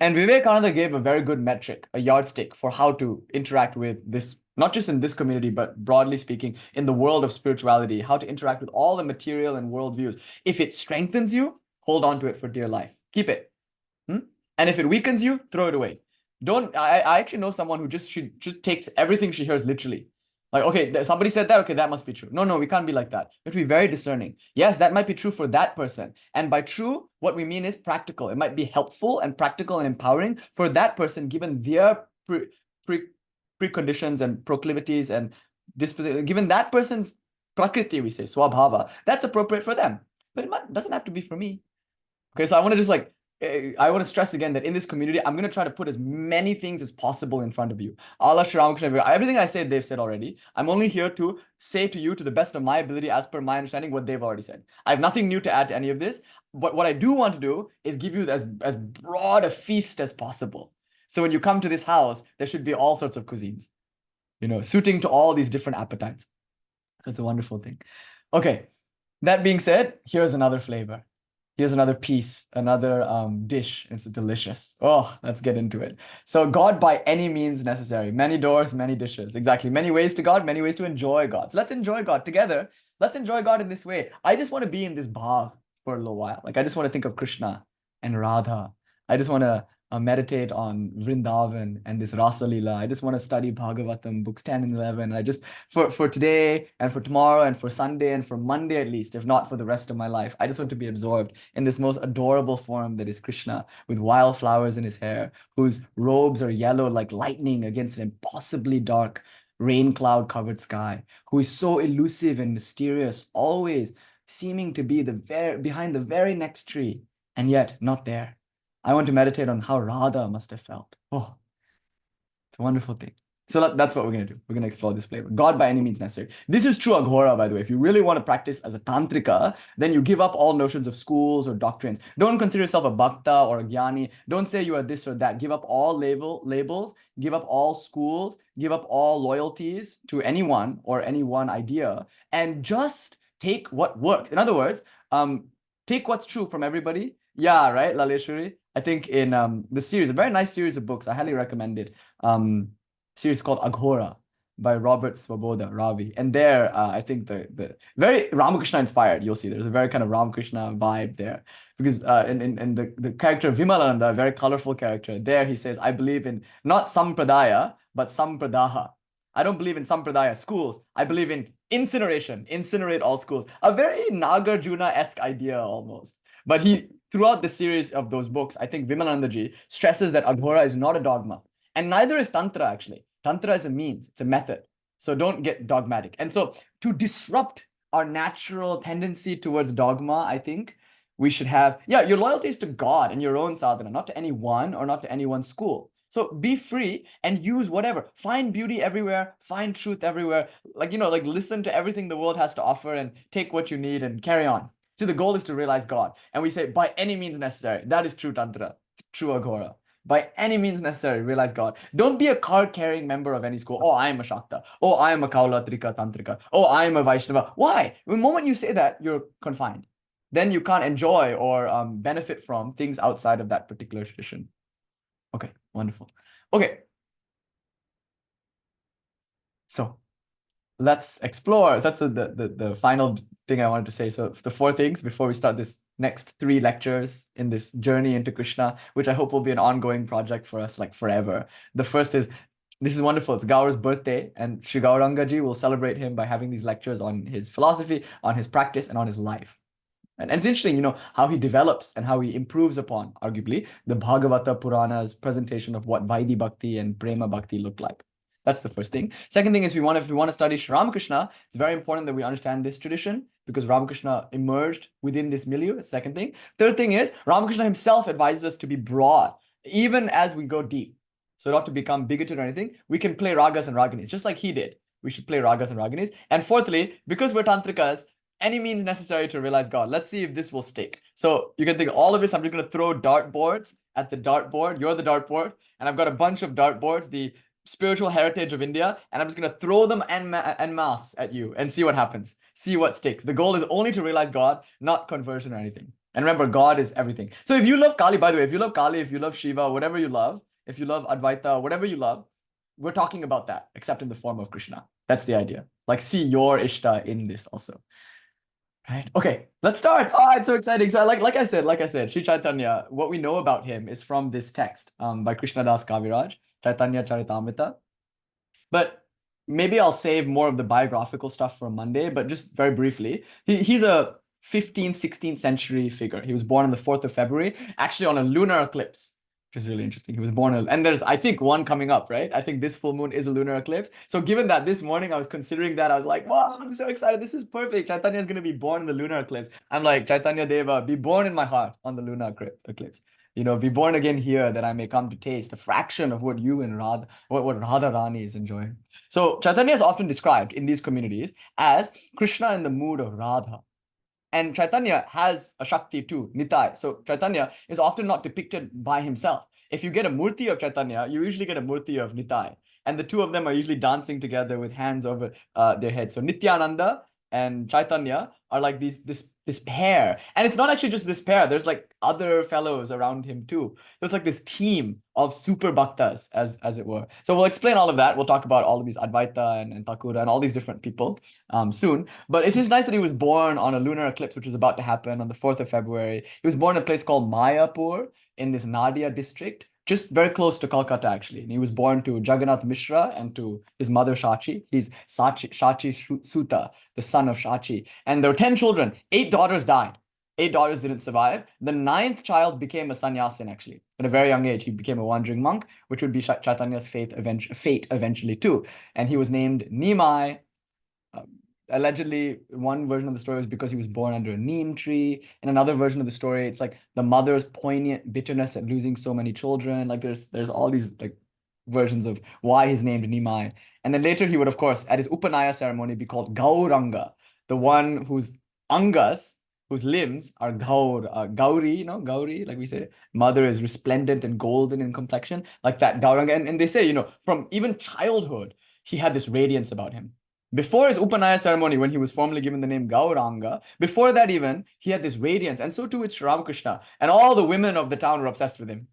And Vivekananda gave a very good metric, a yardstick for how to interact with this, not just in this community, but broadly speaking, in the world of spirituality, how to interact with all the material and worldviews. If it strengthens you, hold on to it for dear life. Keep it. And if it weakens you, throw it away. Don't, I actually know someone who she just takes everything she hears literally. Like, okay, somebody said that, okay, that must be true. No, we can't be like that. We have to be very discerning. Yes, that might be true for that person. And by true, what we mean is practical. It might be helpful and practical and empowering for that person, given their preconditions and proclivities and disposition, given that person's prakriti, we say, swabhava, that's appropriate for them. But it doesn't have to be for me. Okay, so I want to just like, I want to stress again that in this community, I'm going to try to put as many things as possible in front of you. Allah Sri Ramakrishna, everything I said, they've said already. I'm only here to say to you, to the best of my ability, as per my understanding, what they've already said. I have nothing new to add to any of this. But what I do want to do is give you as broad a feast as possible. So when you come to this house, there should be all sorts of cuisines, you know, suiting to all these different appetites. That's a wonderful thing. Okay, that being said, here's another flavor. Here's another piece, another dish. It's delicious. Oh, let's get into it. So God by any means necessary. Many doors, many dishes. Exactly. Many ways to God, many ways to enjoy God. So let's enjoy God together. Let's enjoy God in this way. I just want to be in this bar for a little while. Like I just want to think of Krishna and Radha. I just want to meditate on Vrindavan and this Rasa Leela. I just want to study Bhagavatam, books 10 and 11. I just, for today and for tomorrow and for Sunday and for Monday at least, if not for the rest of my life, I just want to be absorbed in this most adorable form that is Krishna with wildflowers in his hair, whose robes are yellow like lightning against an impossibly dark rain cloud covered sky, who is so elusive and mysterious, always seeming to be behind the very next tree, and yet not there. I want to meditate on how Radha must have felt. Oh, it's a wonderful thing. So that's what we're going to do. We're going to explore this flavor. God by any means necessary. This is true Aghora, by the way. If you really want to practice as a tantrika, then you give up all notions of schools or doctrines. Don't consider yourself a bhakta or a jnani. Don't say you are this or that. Give up all labels. Give up all schools. Give up all loyalties to anyone or any one idea. And just take what works. In other words, take what's true from everybody. Yeah, right, Laleshwari? I think in the series, a very nice series of books, I highly recommend it. Series called Aghora by Robert Svoboda, Ravi. And there, I think the very Ramakrishna inspired, you'll see there's a very kind of Ramakrishna vibe there. Because in the character Vimalananda, a very colorful character, there he says, I believe in not sampradaya, but sampradaha. I don't believe in sampradaya schools. I believe in incineration, incinerate all schools. A very Nagarjuna-esque idea almost. But throughout the series of those books, I think Vimalanandaji stresses that Aghora is not a dogma. And neither is Tantra, actually. Tantra is a means, it's a method. So don't get dogmatic. And so to disrupt our natural tendency towards dogma, I think we should have, your loyalty is to God and your own sadhana, not to anyone or not to any one school. So be free and use whatever. Find beauty everywhere, find truth everywhere. Like listen to everything the world has to offer and take what you need and carry on. See, the goal is to realize God. And we say, by any means necessary. That is true Tantra, true Aghora. by any means necessary, realize God. Don't be a card-carrying member of any school. Oh, I am a Shakta. Oh, I am a Kaulatrika Tantrika. Oh, I am a Vaishnava. Why? The moment you say that, you're confined. Then you can't enjoy or benefit from things outside of that particular tradition. Okay, wonderful. Okay, so let's explore. That's the final thing I wanted to say. So the four things before we start this next 3 lectures in this journey into Krishna, which I hope will be an ongoing project for us like forever. The first is, this is wonderful. It's Gaur's birthday, and Sri Gauranga Ji will celebrate him by having these lectures on his philosophy, on his practice, and on his life. And it's interesting, how he develops and how he improves upon, arguably, the Bhagavata Purana's presentation of what Vaidhi Bhakti and Prema Bhakti look like. That's the first thing. Second thing is, if we want to study Sri Ramakrishna, it's very important that we understand this tradition because Ramakrishna emerged within this milieu. That's the second thing. Third thing is, Ramakrishna himself advises us to be broad, even as we go deep. So not to become bigoted or anything, we can play ragas and raginis, just like he did. We should play ragas and raginis. And fourthly, because we're tantrikas, any means necessary to realize God. Let's see if this will stick. So you can think all of this, I'm just going to throw dartboards at the dartboard. You're the dartboard. And I've got a bunch of dartboards, the spiritual heritage of India. And I'm just going to throw them en masse at you and see what happens. See what sticks. The goal is only to realize God, not conversion or anything. And remember, God is everything. So if you love Kali, by the way, if you love Kali, if you love Shiva, whatever you love, if you love Advaita, whatever you love, we're talking about that, except in the form of Krishna. That's the idea. Like, see your Ishta in this also. Right. Okay, let's start. Oh, it's so exciting. So like I said, Sri Chaitanya, what we know about him is from this text by Krishnadas Kaviraj, Chaitanya Charitamrita. But maybe I'll save more of the biographical stuff for Monday, but just very briefly, he's a 15th, 16th century figure. He was born on the 4th of February, actually on a lunar eclipse, which is really interesting. He was born, and there's, I think, one coming up, right? I think this full moon is a lunar eclipse. So given that this morning I was considering that, I was like, wow, I'm so excited. This is perfect. Chaitanya is going to be born in the lunar eclipse. I'm like, Chaitanya Deva, be born in my heart on the lunar eclipse. Be born again here that I may come to taste a fraction of what you and Radha, what Radha Rani is enjoying. So Chaitanya is often described in these communities as Krishna in the mood of Radha. And Chaitanya has a Shakti too, Nitai. So Chaitanya is often not depicted by himself. If you get a murti of Chaitanya, you usually get a murti of Nitai. And the two of them are usually dancing together with hands over their heads. So Nityananda and Chaitanya are like this pair. And it's not actually just this pair. There's like other fellows around him too. There's like this team of super bhaktas, as it were. So we'll explain all of that. We'll talk about all of these Advaita and Thakura and all these different people soon. But it's just nice that he was born on a lunar eclipse, which is about to happen on the 4th of February. He was born in a place called Mayapur in this Nadia district, just very close to Kolkata, actually. And he was born to Jagannath Mishra and to his mother Shachi. He's Shachi Suta, the son of Shachi. And there were 10 children. 8 daughters died. 8 daughters didn't survive. The 9th child became a sannyasin, actually. At a very young age, he became a wandering monk, which would be Chaitanya's fate eventually too. And he was named Nimai. Allegedly, one version of the story was because he was born under a neem tree. In another version of the story, it's like the mother's poignant bitterness at losing so many children. Like there's all these like versions of why he's named Nimai. And then later he would, of course, at his Upanaya ceremony, be called Gauranga, the one whose angas, whose limbs are Gauri, Gauri, like we say, mother is resplendent and golden in complexion, like that Gauranga. And they say, from even childhood, he had this radiance about him. Before his Upanaya ceremony, when he was formally given the name Gauranga, before that even, he had this radiance. And so too with Sri Ramakrishna. And all the women of the town were obsessed with him.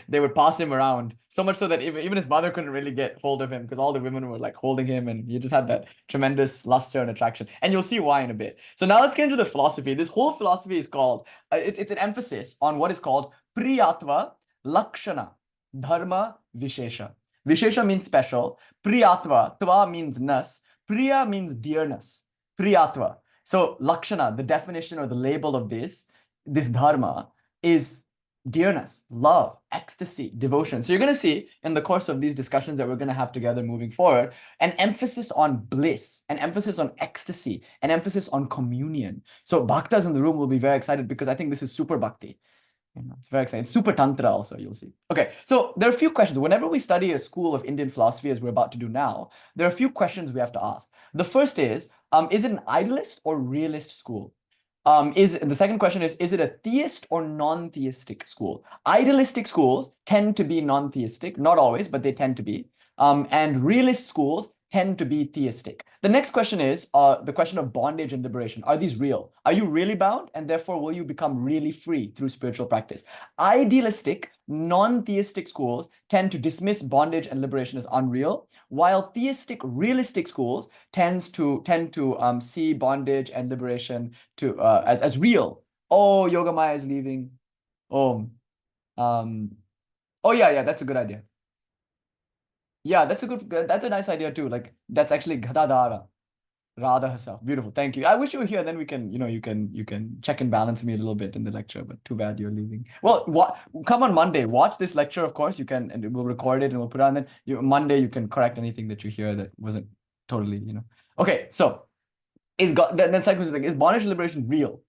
They would pass him around, so much so that even his mother couldn't really get hold of him because all the women were like holding him, and he just had that tremendous luster and attraction. And you'll see why in a bit. So now let's get into the philosophy. This whole philosophy is called, it's an emphasis on what is called Priyatva Lakshana Dharma Vishesha. Vishesha means special. Priyatva, Tva means ness. Priya means dearness. Priyatva. So Lakshana, the definition or the label of this dharma is dearness, love, ecstasy, devotion. So you're going to see in the course of these discussions that we're going to have together moving forward, an emphasis on bliss, an emphasis on ecstasy, an emphasis on communion. So bhaktas in the room will be very excited because I think this is super bhakti. It's very exciting. It's super tantra also, you'll see. Okay, so there are a few questions. Whenever we study a school of Indian philosophy, as we're about to do now, there are a few questions we have to ask. The first is it an idealist or realist school? The second question is it a theist or non-theistic school? Idealistic schools tend to be non-theistic, not always, but they tend to be. And realist schools tend to be theistic. The next question is the question of bondage and liberation. Are these real? Are you really bound? And therefore, will you become really free through spiritual practice? Idealistic, non-theistic schools tend to dismiss bondage and liberation as unreal, while theistic, realistic schools tend to see bondage and liberation as real. Oh, Yoga Maya is leaving. Oh, um, oh yeah, that's a good idea. Yeah, that's a nice idea too. Like that's actually Gadadara, Radha herself. Beautiful. Thank you. I wish you were here. Then we can, you can check and balance me a little bit in the lecture. But too bad you're leaving. Well, come on Monday. Watch this lecture, of course. You can, and we'll record it and we'll put it on. Then Monday you can correct anything that you hear that wasn't totally. Okay, so then second question is bondage and liberation real?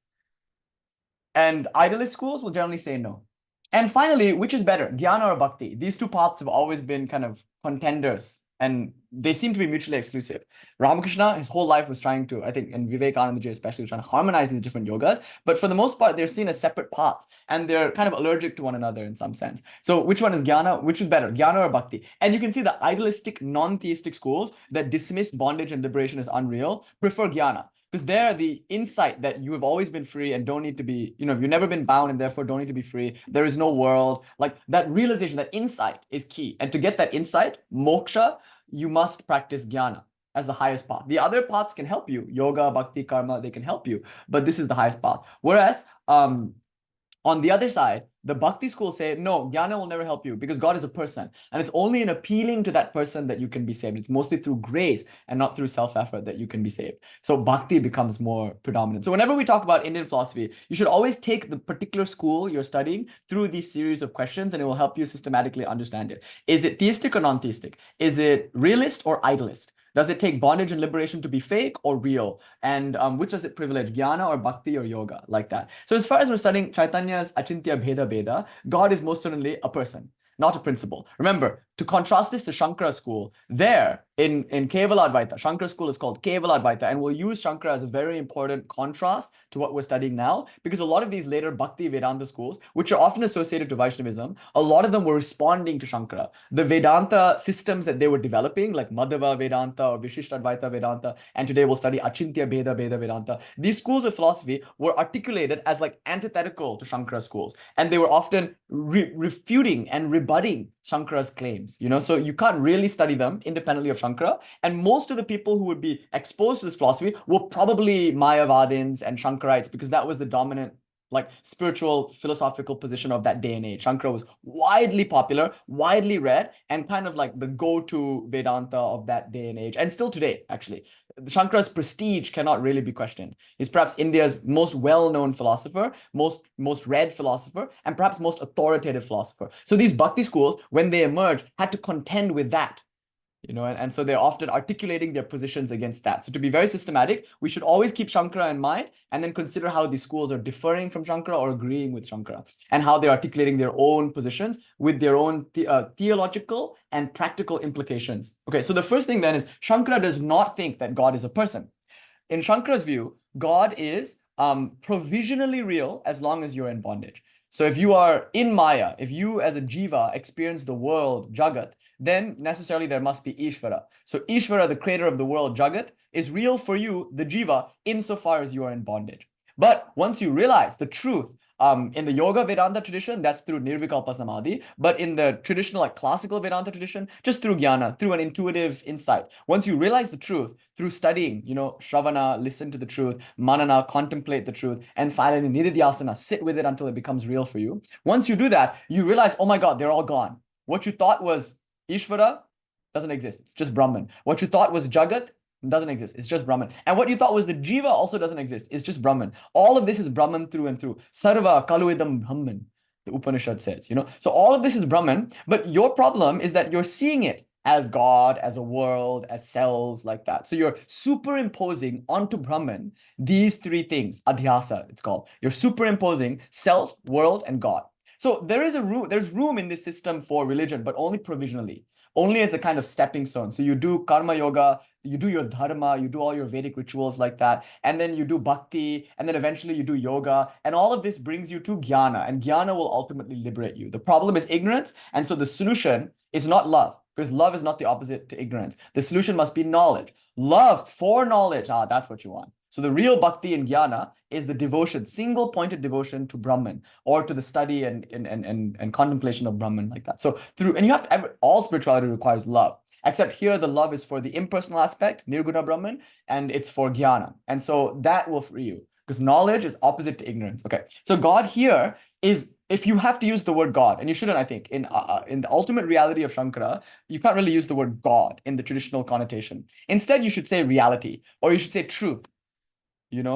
And idealist schools will generally say no. And finally, which is better, jnana or bhakti? These two paths have always been kind of contenders, and they seem to be mutually exclusive. Ramakrishna, his whole life was trying to, I think, and Vivekananda Ji especially, was trying to harmonize these different yogas. But for the most part, they're seen as separate paths, and they're kind of allergic to one another in some sense. So which one is jnana? Which is better, jnana or bhakti? And you can see the idealistic, non-theistic schools that dismiss bondage and liberation as unreal prefer jnana. Because they're the insight that you have always been free and don't need to be, you've never been bound and therefore don't need to be free. There is no world. Like that realization, that insight is key. And to get that insight, moksha, you must practice jnana as the highest path. The other paths can help you. Yoga, bhakti, karma, they can help you. But this is the highest path. Whereas, on the other side, the bhakti schools say, no, jnana will never help you because God is a person. And it's only in appealing to that person that you can be saved. It's mostly through grace and not through self-effort that you can be saved. So bhakti becomes more predominant. So whenever we talk about Indian philosophy, you should always take the particular school you're studying through these series of questions, and it will help you systematically understand it. Is it theistic or non-theistic? Is it realist or idealist? Does it take bondage and liberation to be fake or real? And which does it privilege, jnana or bhakti or yoga, like that? So as far as we're studying Chaitanya's acintya bhedābheda, God is most certainly a person, not a principle. Remember, to contrast this to Shankara school, there in Kevala Advaita, Shankara school is called Kevala Advaita, and we'll use Shankara as a very important contrast to what we're studying now, because a lot of these later Bhakti Vedanta schools, which are often associated to Vaishnavism, a lot of them were responding to Shankara. The Vedanta systems that they were developing, like Madhava Vedanta or Vishishta Advaita Vedanta, and today we'll study Achintya Bheda Vedanta, these schools of philosophy were articulated as like antithetical to Shankara schools, and they were often refuting and rebutting Shankara's claims, so you can't really study them independently of Shankara. And most of the people who would be exposed to this philosophy were probably Mayavadins and Shankarites, because that was the dominant like spiritual philosophical position of that day and age. Shankara was widely popular, widely read, and kind of like the go-to Vedanta of that day and age, and still today, actually. Shankara's prestige cannot really be questioned. He's perhaps India's most well-known philosopher, most read philosopher, and perhaps most authoritative philosopher. So these Bhakti schools, when they emerged, had to contend with that. And so they're often articulating their positions against that. So to be very systematic, we should always keep Shankara in mind and then consider how these schools are differing from Shankara or agreeing with Shankara, and how they're articulating their own positions with their own theological and practical implications. Okay, so the first thing then is Shankara does not think that God is a person. In Shankara's view, God is provisionally real as long as you're in bondage. So if you are in Maya, if you as a jiva experience the world, Jagat, then necessarily there must be Ishvara. So Ishvara, the creator of the world, Jagat, is real for you, the jiva, insofar as you are in bondage. But once you realize the truth, in the Yoga Vedanta tradition, that's through Nirvikalpa Samadhi. But in the traditional, like classical Vedanta tradition, just through jnana, through an intuitive insight. Once you realize the truth through studying, Shravana, listen to the truth, Manana, contemplate the truth, and finally Nididhyasana, sit with it until it becomes real for you. Once you do that, you realize, oh my God, they're all gone. What you thought was Ishvara doesn't exist. It's just Brahman. What you thought was Jagat doesn't exist. It's just Brahman. And what you thought was the Jiva also doesn't exist. It's just Brahman. All of this is Brahman through and through. Sarva Kaluidam Brahman, the Upanishad says, So all of this is Brahman, but your problem is that you're seeing it as God, as a world, as selves, like that. So you're superimposing onto Brahman these three things, adhyasa, it's called. You're superimposing self, world, and God. So there's room in this system for religion, but only provisionally. only as a kind of stepping stone. So you do karma yoga, you do your dharma, you do all your Vedic rituals like that, and then you do bhakti, and then eventually you do yoga, and all of this brings you to jnana, and jnana will ultimately liberate you. The problem is ignorance, and so the solution is not love, because love is not the opposite to ignorance. The solution must be knowledge. Love for knowledge, that's what you want. So the real bhakti in jnana is the devotion, single-pointed devotion to Brahman, or to the study and contemplation of Brahman, like that. So and you have to, all spirituality requires love. Except here, the love is for the impersonal aspect, nirguna Brahman, and it's for jnana. And so that will free you, because knowledge is opposite to ignorance. Okay, so God here is, if you have to use the word God, and you shouldn't, I think, in the ultimate reality of Shankara, you can't really use the word God in the traditional connotation. Instead, you should say reality, or you should say truth.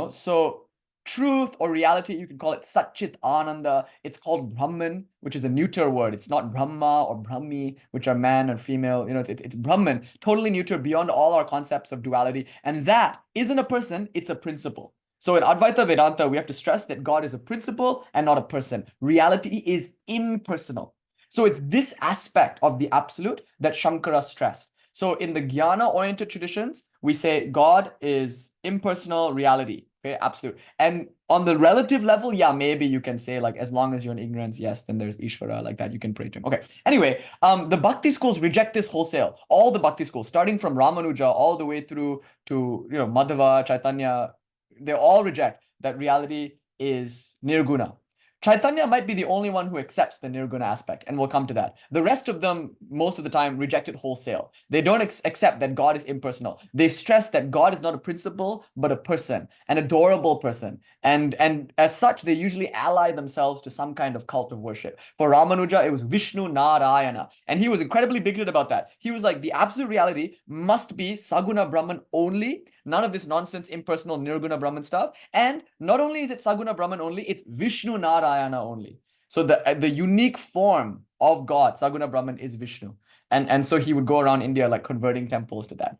So truth or reality, you can call it Satchit Ananda. It's called Brahman, which is a neuter word. It's not Brahma or Brahmi, which are man or female. It's Brahman, totally neuter, beyond all our concepts of duality. And that isn't a person, it's a principle. So in Advaita Vedanta, we have to stress that God is a principle and not a person. Reality is impersonal. So it's this aspect of the absolute that Shankara stressed. So in the jnana-oriented traditions, we say God is impersonal reality, okay, absolute. And on the relative level, yeah, maybe you can say, like, as long as you're in ignorance, yes, then there's Ishvara, like that, you can pray to him. Okay, anyway, the Bhakti schools reject this wholesale. All the Bhakti schools, starting from Ramanuja all the way through to, Madhava, Chaitanya, they all reject that reality is nirguna. Chaitanya might be the only one who accepts the nirguna aspect, and we'll come to that. The rest of them, most of the time, reject it wholesale. They don't accept that God is impersonal. They stress that God is not a principle, but a person, an adorable person. And as such, they usually ally themselves to some kind of cult of worship. For Ramanuja, it was Vishnu Narayana, and he was incredibly bigoted about that. He was like, the absolute reality must be Saguna Brahman only, none of this nonsense impersonal nirguna Brahman stuff. And not only is it Saguna Brahman only, it's Vishnu Narayana only. So the unique form of God, Saguna Brahman, is Vishnu. And so he would go around India like converting temples to that.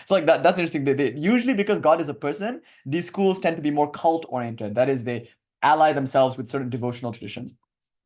So like that's interesting. They usually, because God is a person, these schools tend to be more cult oriented. That is, they ally themselves with certain devotional traditions.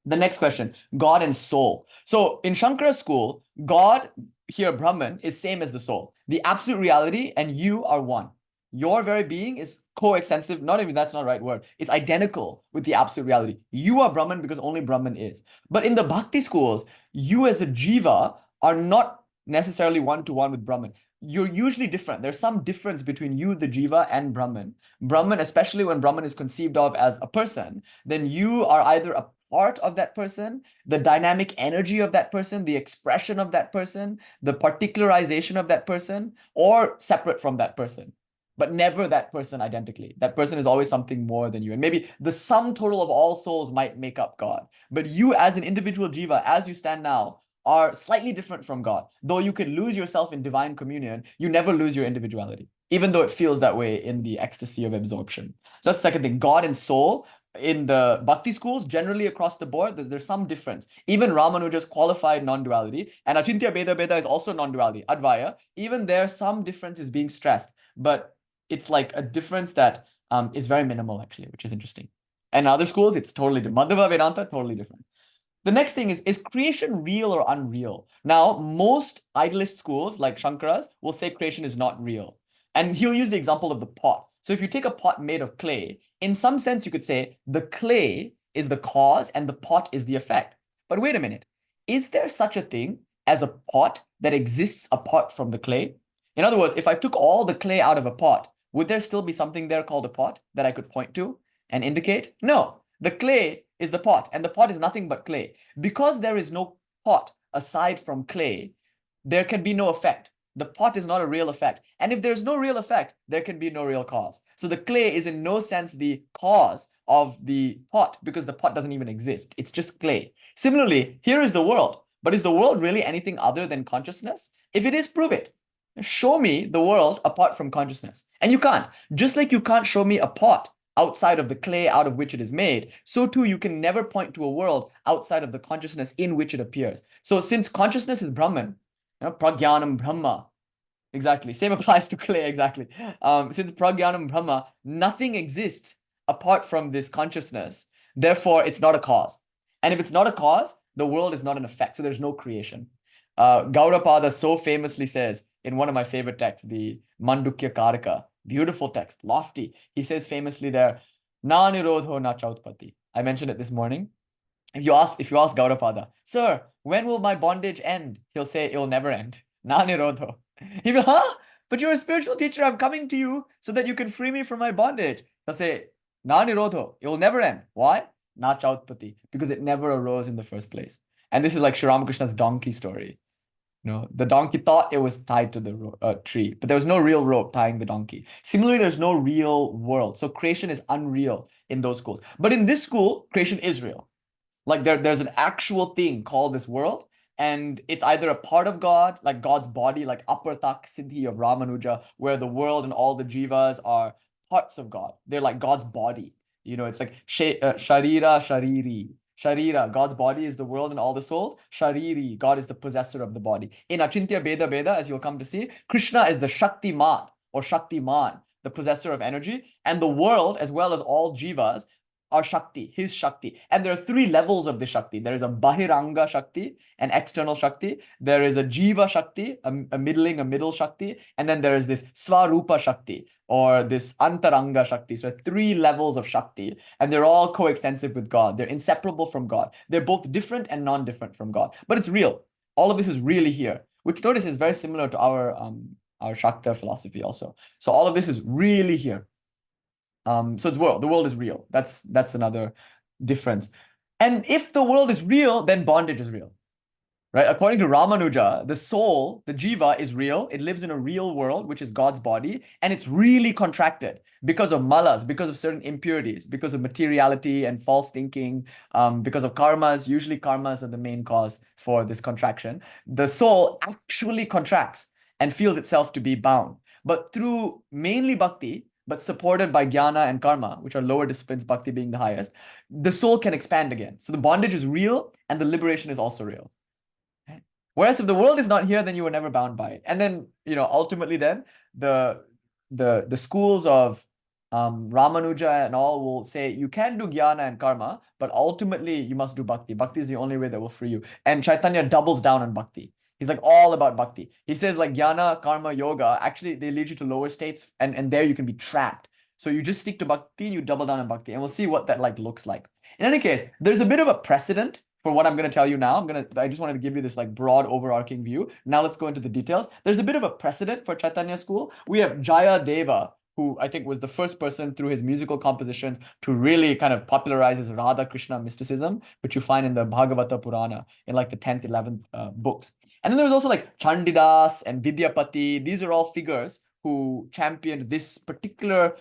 The next question, God and soul. So in Shankara's school, God, here Brahman, is same as the soul. The absolute reality and you are one. Your very being is coextensive, not even, that's not the right word. It's identical with the absolute reality. You are Brahman because only Brahman is. But in the Bhakti schools, you as a jiva are not necessarily one-to-one with Brahman. You're usually different. There's some difference between you, the jiva, and Brahman. Brahman, especially when Brahman is conceived of as a person, then you are either a part of that person, the dynamic energy of that person, the expression of that person, the particularization of that person, or separate from that person, but never that person identically. That person is always something more than you. And maybe the sum total of all souls might make up God. But you as an individual jiva, as you stand now, are slightly different from God. Though you can lose yourself in divine communion, you never lose your individuality, even though it feels that way in the ecstasy of absorption. So that's the second thing, God and soul. In the Bhakti schools, generally across the board, there's some difference. Even Ramanuja's qualified non-duality, and acintya bhedābheda is also non-duality, Advaya. Even there, some difference is being stressed, but it's like a difference that is very minimal, actually, which is interesting. And in other schools, it's totally different. Madhava Vedanta, totally different. The next thing is creation real or unreal? Now, most idealist schools, like Shankara's, will say creation is not real. And he'll use the example of the pot. So if you take a pot made of clay, in some sense, you could say the clay is the cause and the pot is the effect. But wait a minute. Is there such a thing as a pot that exists apart from the clay? In other words, if I took all the clay out of a pot, would there still be something there called a pot that I could point to and indicate? No, the clay is the pot, and the pot is nothing but clay. Because there is no pot aside from clay, there can be no effect. The pot is not a real effect. And if there's no real effect, there can be no real cause. So the clay is in no sense the cause of the pot, because the pot doesn't even exist. It's just clay. Similarly, here is the world. But is the world really anything other than consciousness? If it is, prove it. Show me the world apart from consciousness. And you can't. Just like you can't show me a pot outside of the clay out of which it is made, so too you can never point to a world outside of the consciousness in which it appears. So since consciousness is Brahman, pragyanam Brahma, exactly, same applies to clay, exactly. Since pragyanam Brahma, nothing exists apart from this consciousness. Therefore, it's not a cause. And if it's not a cause, the world is not an effect. So there's no creation. Gaudapada so famously says in one of my favorite texts, the Mandukya Karaka, beautiful text, lofty. He says famously there, Na nirodho na chautpati. I mentioned it this morning. If you ask Gaudapada, sir, when will my bondage end? He'll say it'll never end. Na nirodho. He'll be, huh? But you're a spiritual teacher. I'm coming to you so that you can free me from my bondage. He'll say, Na nirodho. It will never end. Why? Na chautpati. Because it never arose in the first place. And this is like Sri Ramakrishna's donkey story. The donkey thought it was tied to the tree, but there was no real rope tying the donkey. Similarly, there's no real world. So creation is unreal in those schools. But in this school, creation is real. Like there's an actual thing called this world, and it's either a part of God, like God's body, like upper tak siddhi of Ramanuja, where the world and all the jivas are parts of God. They're like God's body. It's like sharira, shariri. Sharira, God's body is the world and all the souls. Shariri, God is the possessor of the body. In acintya bhedābheda, as you'll come to see, Krishna is the Shakti Mat or Shakti Man, the possessor of energy, and the world, as well as all jivas, are Shakti, his Shakti. And there are three levels of the Shakti. There is a Bahiranga Shakti, an external Shakti. There is a Jiva Shakti, a middle Shakti. And then there is this Svarupa Shakti, or this Antaranga Shakti. So three levels of Shakti, and they're all coextensive with God. They're inseparable from God. They're both different and non-different from God. But it's real. All of this is really here, which notice is very similar to our Shakta philosophy also. So all of this is really here. So the world is real. That's another difference. And if the world is real, then bondage is real, right? According to Ramanuja, the soul, the jiva, is real. It lives in a real world, which is God's body, and it's really contracted because of malas, because of certain impurities, because of materiality and false thinking, because of karmas. Usually karmas are the main cause for this contraction. The soul actually contracts and feels itself to be bound. But through mainly bhakti, but supported by jnana and karma, which are lower disciplines, bhakti being the highest, the soul can expand again. So the bondage is real and the liberation is also real. Whereas if the world is not here, then you were never bound by it. And then, ultimately then the schools of Ramanuja and all will say you can do jnana and karma, but ultimately you must do bhakti. Bhakti is the only way that will free you. And Chaitanya doubles down on bhakti. He's like all about bhakti. He says like jnana, karma, yoga, actually they lead you to lower states, and there you can be trapped. So you just stick to bhakti and you double down on bhakti, and we'll see what that like looks like. In any case, there's a bit of a precedent for what I'm going to tell you now. I just wanted to give you this like broad overarching view. Now let's go into the details. There's a bit of a precedent for Chaitanya school. We have Jaya Deva, who I think was the first person through his musical compositions to really kind of popularize his Radha Krishna mysticism, which you find in the Bhagavata Purana in like the 10th, 11th books. And then there was also like Chandidas and Vidyapati. These are all figures who championed this particular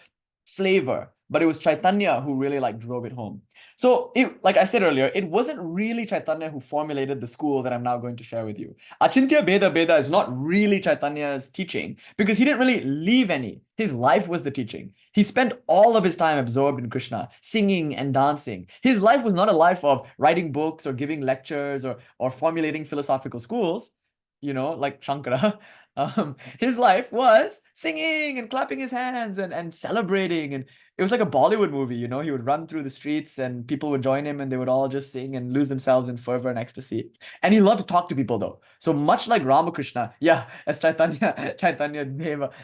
flavor, but it was Chaitanya who really like drove it home. So like I said earlier, it wasn't really Chaitanya who formulated the school that I'm now going to share with you. Acintya bhedābheda is not really Chaitanya's teaching because he didn't really leave any. His life was the teaching. He spent all of his time absorbed in Krishna, singing and dancing. His life was not a life of writing books or giving lectures or formulating philosophical schools, like Shankara. His life was singing and clapping his hands and celebrating, and it was like a Bollywood movie. He would run through the streets and people would join him and they would all just sing and lose themselves in fervor and ecstasy. And he loved to talk to people though. So much like Ramakrishna, yeah, as Chaitanya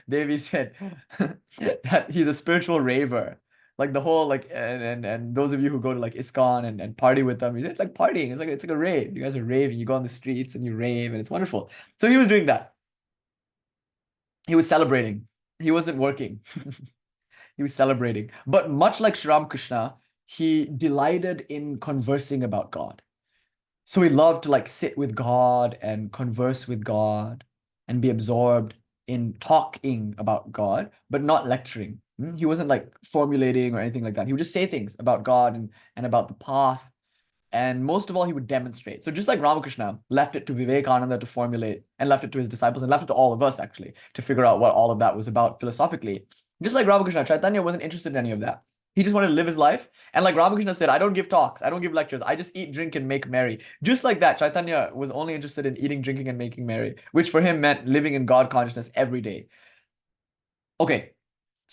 Devi said, that he's a spiritual raver. Like the whole like and those of you who go to like ISKCON and party with them, it's like partying. It's like a rave. You guys are raving. You go on the streets and you rave and it's wonderful. So he was doing that. He was celebrating. He wasn't working. He was celebrating. But much like Sri Ramakrishna, he delighted in conversing about God. So he loved to like sit with God and converse with God and be absorbed in talking about God, but not lecturing. He wasn't like formulating or anything like that. He would just say things about God and about the path. And most of all, he would demonstrate. So just like Ramakrishna left it to Vivekananda to formulate and left it to his disciples and left it to all of us actually to figure out what all of that was about philosophically. Just like Ramakrishna, Chaitanya wasn't interested in any of that. He just wanted to live his life. And like Ramakrishna said, I don't give talks, I don't give lectures, I just eat, drink, and make merry. Just like that, Chaitanya was only interested in eating, drinking, and making merry, which for him meant living in God consciousness every day. Okay,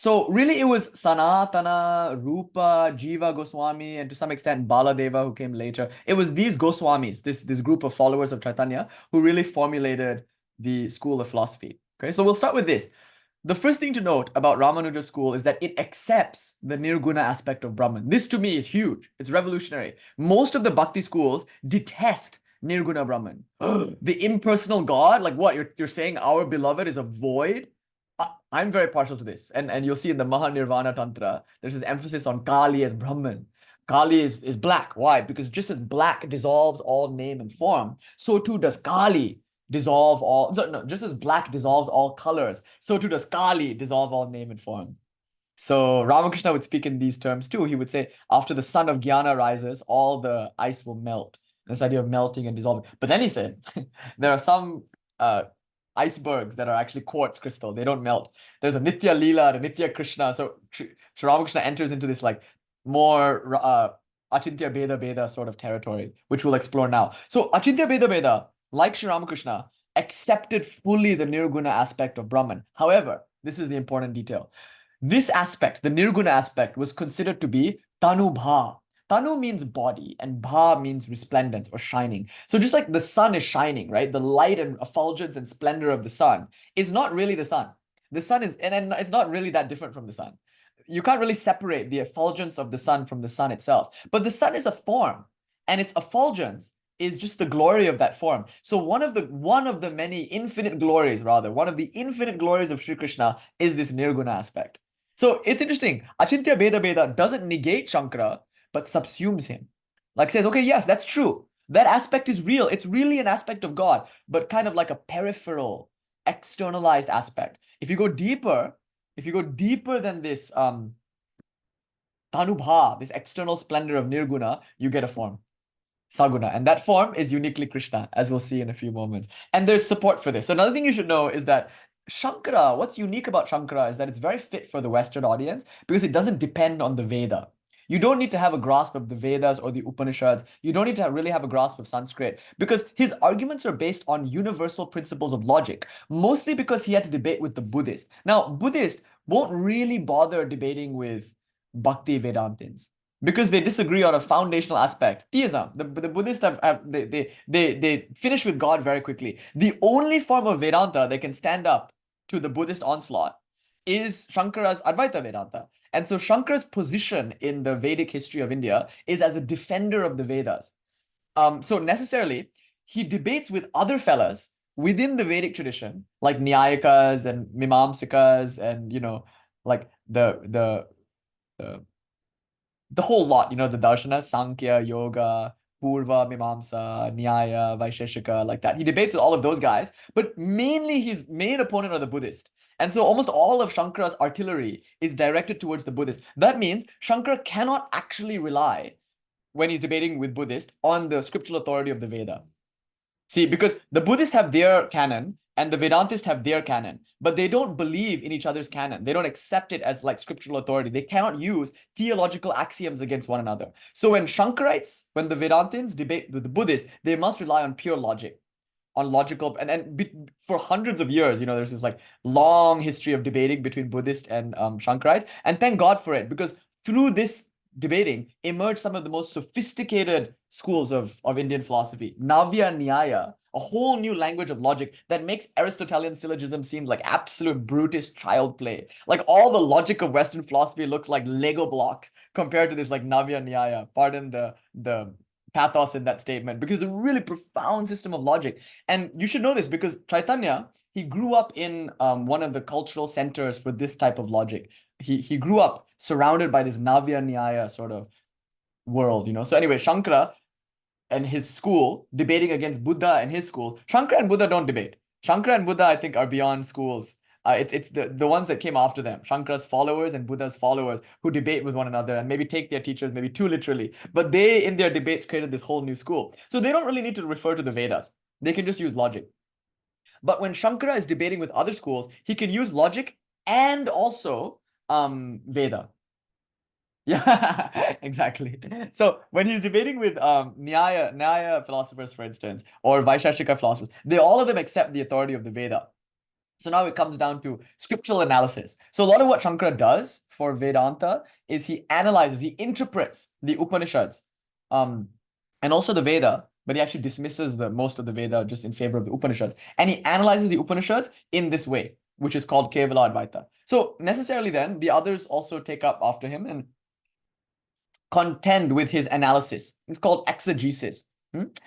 So really it was Sanatana, Rupa, Jiva Goswami, and to some extent Baladeva who came later. It was these Goswamis, this group of followers of Chaitanya, who really formulated the school of philosophy. Okay, so we'll start with this. The first thing to note about Ramanuja's school is that it accepts the nirguna aspect of Brahman. This to me is huge. It's revolutionary. Most of the Bhakti schools detest nirguna Brahman. The impersonal God, like what? You're saying our beloved is a void? I'm very partial to this. And you'll see in the Mahanirvana Tantra, there's this emphasis on Kali as Brahman. Kali is black. Why? Because just as black dissolves all name and form, so too does Kali dissolve all, so, no, just as black dissolves all colors, so too does Kali dissolve all name and form. So Ramakrishna would speak in these terms too. He would say, after the sun of Jnana rises, all the ice will melt. This idea of melting and dissolving. But then he said, there are some icebergs that are actually quartz crystal. They don't melt. There's a Nitya Leela and a Nitya Krishna. So Sri Ramakrishna enters into this like more acintya bhedābheda sort of territory, which we'll explore now. So acintya bhedābheda, like Sri Ramakrishna, accepted fully the nirguna aspect of Brahman. However, this is the important detail. This aspect, the nirguna aspect, was considered to be tanubha. Tanu means body, and bha means resplendence or shining. So just like the sun is shining, right? The light and effulgence and splendor of the sun is not really the sun. The sun is, and it's not really that different from the sun. You can't really separate the effulgence of the sun from the sun itself. But the sun is a form, and its effulgence is just the glory of that form. So one of the many infinite glories, rather, one of the infinite glories of Sri Krishna is this nirguna aspect. So it's interesting. Achintya bhedābheda doesn't negate Shankara, but subsumes him. Like says, okay, yes, that's true. That aspect is real. It's really an aspect of God, but kind of like a peripheral, externalized aspect. If you go deeper than this tanubha, this external splendor of nirguna, you get a form. Saguna. And that form is uniquely Krishna, as we'll see in a few moments. And there's support for this. So another thing you should know is that Shankara, what's unique about Shankara is that it's very fit for the Western audience because it doesn't depend on the Veda. You don't need to have a grasp of the Vedas or the Upanishads. You don't need to really have a grasp of Sanskrit because his arguments are based on universal principles of logic, mostly because he had to debate with the Buddhists. Now, Buddhists won't really bother debating with Bhakti Vedantins because they disagree on a foundational aspect, theism. The Buddhists they finish with God very quickly. The only form of Vedanta that can stand up to the Buddhist onslaught is Shankara's Advaita Vedanta. And so Shankara's position in the Vedic history of India is as a defender of the Vedas. So necessarily, he debates with other fellas within the Vedic tradition, like Nyayikas and Mimamsikas and, like the whole lot, the darshanas, Sankhya, Yoga, Purva, Mimamsa, Nyaya, Vaisheshika, like that. He debates with all of those guys, but mainly his main opponent are the Buddhist. And so almost all of Shankara's artillery is directed towards the Buddhist. That means Shankara cannot actually rely, when he's debating with Buddhist, on the scriptural authority of the Veda. See, because the Buddhists have their canon and the Vedantists have their canon, but they don't believe in each other's canon. They don't accept it as like scriptural authority. They cannot use theological axioms against one another. So when the Vedantins debate with the Buddhists, they must rely on pure logic, on logical, and for hundreds of years, there's this like long history of debating between Buddhist and Shankarites, and thank God for it, because through this debating emerged some of the most sophisticated schools of Indian philosophy. Navya Nyaya, a whole new language of logic that makes Aristotelian syllogism seem like absolute brutish child play. Like all the logic of Western philosophy looks like Lego blocks compared to this like Navya Nyaya. Pardon the pathos in that statement, because it's a really profound system of logic. And you should know this because Chaitanya, he grew up in one of the cultural centers for this type of logic. He grew up surrounded by this Navya Nyaya sort of world, So anyway, Shankara and his school debating against Buddha and his school. Shankara and Buddha don't debate. Shankara and Buddha, I think, are beyond schools. It's the ones that came after them, Shankara's followers and Buddha's followers, who debate with one another and maybe take their teachers maybe too literally. But they, in their debates, created this whole new school. So they don't really need to refer to the Vedas. They can just use logic. But when Shankara is debating with other schools, he can use logic and also Veda. Yeah, exactly. So when he's debating with Nyaya philosophers, for instance, or Vaisheshika philosophers, all of them accept the authority of the Veda. So now it comes down to scriptural analysis. So a lot of what Shankara does for Vedanta is he analyzes, he interprets the Upanishads, and also the Veda, but he actually dismisses the most of the Veda just in favor of the Upanishads. And he analyzes the Upanishads in this way, which is called Kevala Advaita. So necessarily then, the others also take up after him and contend with his analysis. It's called exegesis.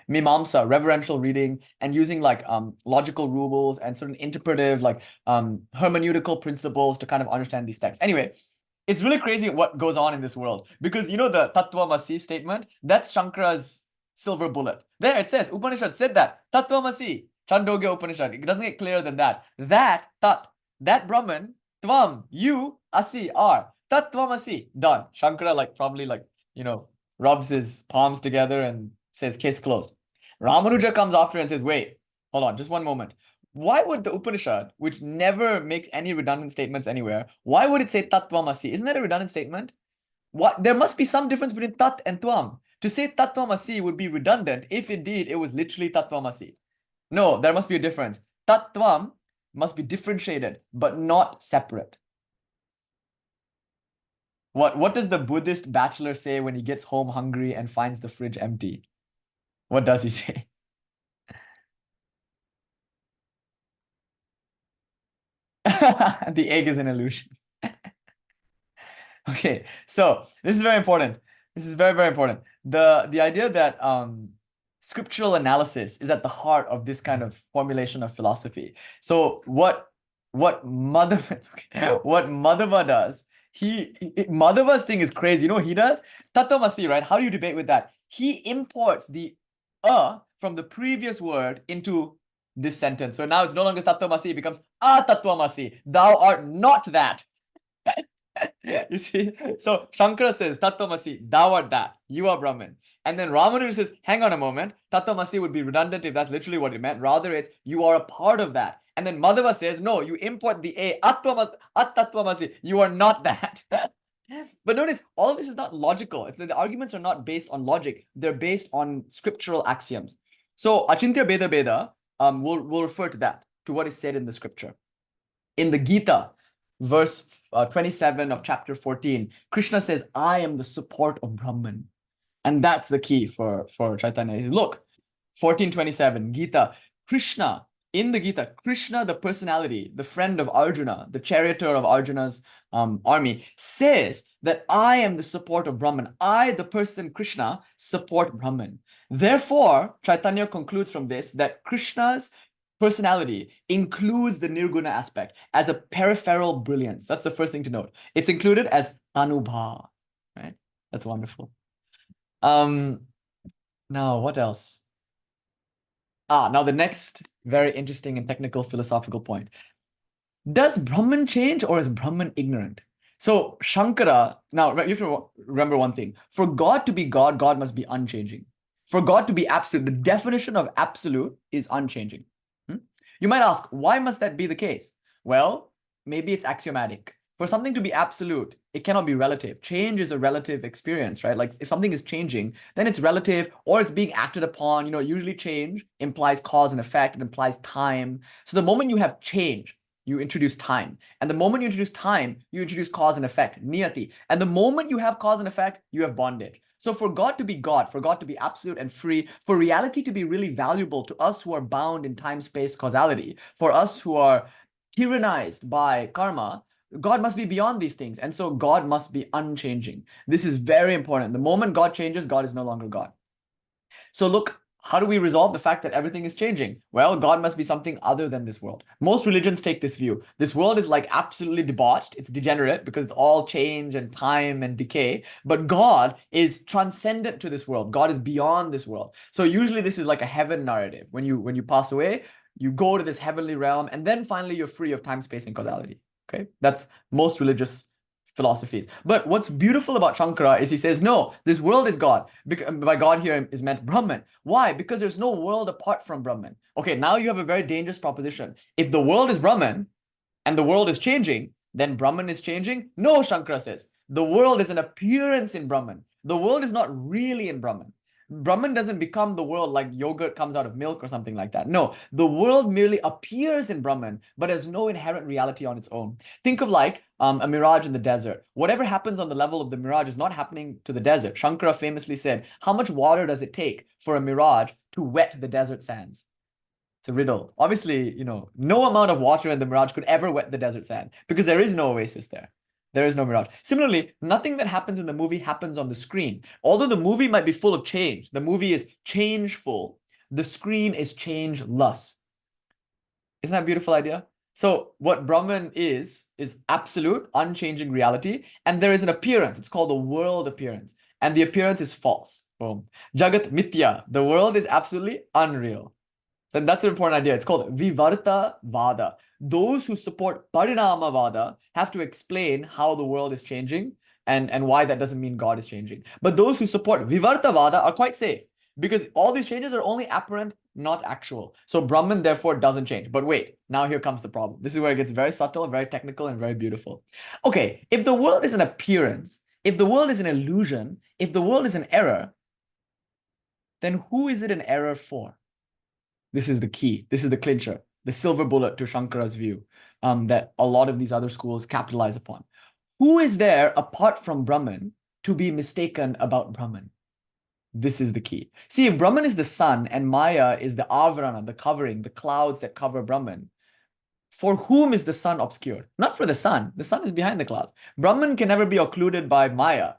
Mimamsa, reverential reading, and using like logical rules and certain interpretive like hermeneutical principles to kind of understand these texts. Anyway, it's really crazy what goes on in this world, because you know the Tattvamasi statement, that's Shankara's silver bullet. There it says, Upanishad said that, Tattvamasi, Chandogya Upanishad. It doesn't get clearer than that. That, Tat, that Brahman, Tvam, you, Asi, are. Tattvamasi, done. Shankara like probably like, you know, rubs his palms together and says, case closed. Ramanuja comes after and says, wait, hold on, just one moment. Why would the Upanishad, which never makes any redundant statements anywhere, why would it say Tattvamasi? Isn't that a redundant statement? What? There must be some difference between Tat and Tvam. To say Tattvamasi would be redundant if indeed it was literally Tattvamasi. No, there must be a difference. Tattvam must be differentiated, but not separate. What does the Buddhist bachelor say when he gets home hungry and finds the fridge empty? What does he say? The egg is an illusion. Okay, so this is very important. This is very, very important. The idea that scriptural analysis is at the heart of this kind of formulation of philosophy. So what Madhava what Madhava does, Madhava's thing is crazy. You know what he does? Tattvamasi, right? How do you debate with that? He imports the from the previous word into this sentence. So now it's no longer Tattvamasi, it becomes Tattwamasi. Thou art not that. You see? So Shankara says, Tattvamasi, thou art that. You are Brahman. And then Ramanuja says, hang on a moment. Tattvamasi would be redundant if that's literally what it meant. Rather, it's you are a part of that. And then Madhava says, no, you import the A, Tattvamasi. You are not that. But notice, all of this is not logical. The arguments are not based on logic. They're based on scriptural axioms. So acintya bhedābheda will refer to that, to what is said in the scripture. In the Gita, verse 27 of chapter 14, Krishna says, I am the support of Brahman. And that's the key for Chaitanya. Look, 14:27, Gita, Krishna, in the Gita, Krishna, the personality, the friend of Arjuna, the charioteer of Arjuna's army, says that I am the support of Brahman. I, the person Krishna, support Brahman. Therefore, Chaitanya concludes from this that Krishna's personality includes the nirguna aspect as a peripheral brilliance. That's the first thing to note. It's included as anubha, right? That's wonderful. Now what else? Now the next very interesting and technical philosophical point. Does Brahman change or is Brahman ignorant? So Shankara, now you have to remember one thing. For God to be God, God must be unchanging. For God to be absolute, the definition of absolute is unchanging. You might ask, why must that be the case? Well, maybe it's axiomatic. For something to be absolute, it cannot be relative. Change is a relative experience, right? Like if something is changing, then it's relative or it's being acted upon. You know, usually change implies cause and effect. It implies time. So the moment you have change, you introduce time. And the moment you introduce time, you introduce cause and effect, niyati. And the moment you have cause and effect, you have bondage. So for God to be God, for God to be absolute and free, for reality to be really valuable to us who are bound in time, space, causality, for us who are tyrannized by karma, God must be beyond these things. And so God must be unchanging. This is very important. The moment God changes, God is no longer God. So look, how do we resolve the fact that everything is changing? Well, God must be something other than this world. Most religions take this view. This world is like absolutely debauched. It's degenerate because it's all change and time and decay. But God is transcendent to this world. God is beyond this world. So usually this is like a heaven narrative. When you pass away, you go to this heavenly realm, and then finally you're free of time, space, and causality. Okay, that's most religious philosophies. But what's beautiful about Shankara is he says, no, this world is God. By God here is meant Brahman. Why? Because there's no world apart from Brahman. Okay, now you have a very dangerous proposition. If the world is Brahman and the world is changing, then Brahman is changing? No, Shankara says. The world is an appearance in Brahman. The world is not really in Brahman. Brahman doesn't become the world like yogurt comes out of milk or something like that. No, the world merely appears in Brahman, but has no inherent reality on its own. Think of like a mirage in the desert. Whatever happens on the level of the mirage is not happening to the desert. Shankara famously said, how much water does it take for a mirage to wet the desert sands? It's a riddle. Obviously, no amount of water in the mirage could ever wet the desert sand because there is no oasis there. There is no mirage. Similarly, nothing that happens in the movie happens on the screen. Although the movie might be full of change, the movie is changeful. The screen is changeless. Isn't that a beautiful idea? So what Brahman is absolute, unchanging reality. And there is an appearance. It's called the world appearance. And the appearance is false. Boom. Jagat Mithya. The world is absolutely unreal. And that's an important idea. It's called Vivarta Vada. Those who support Parinama Vada have to explain how the world is changing and why that doesn't mean God is changing. But those who support Vivarta Vada are quite safe because all these changes are only apparent, not actual. So Brahman therefore doesn't change. But wait, now here comes the problem. This is where it gets very subtle, very technical, and very beautiful. Okay, if the world is an appearance, if the world is an illusion, if the world is an error, then who is it an error for? This is the key. This is the clincher, the silver bullet to Shankara's view that a lot of these other schools capitalize upon. Who is there apart from Brahman to be mistaken about Brahman? This is the key. See, if Brahman is the sun and Maya is the avarana, the covering, the clouds that cover Brahman, for whom is the sun obscured? Not for the sun. The sun is behind the clouds. Brahman can never be occluded by Maya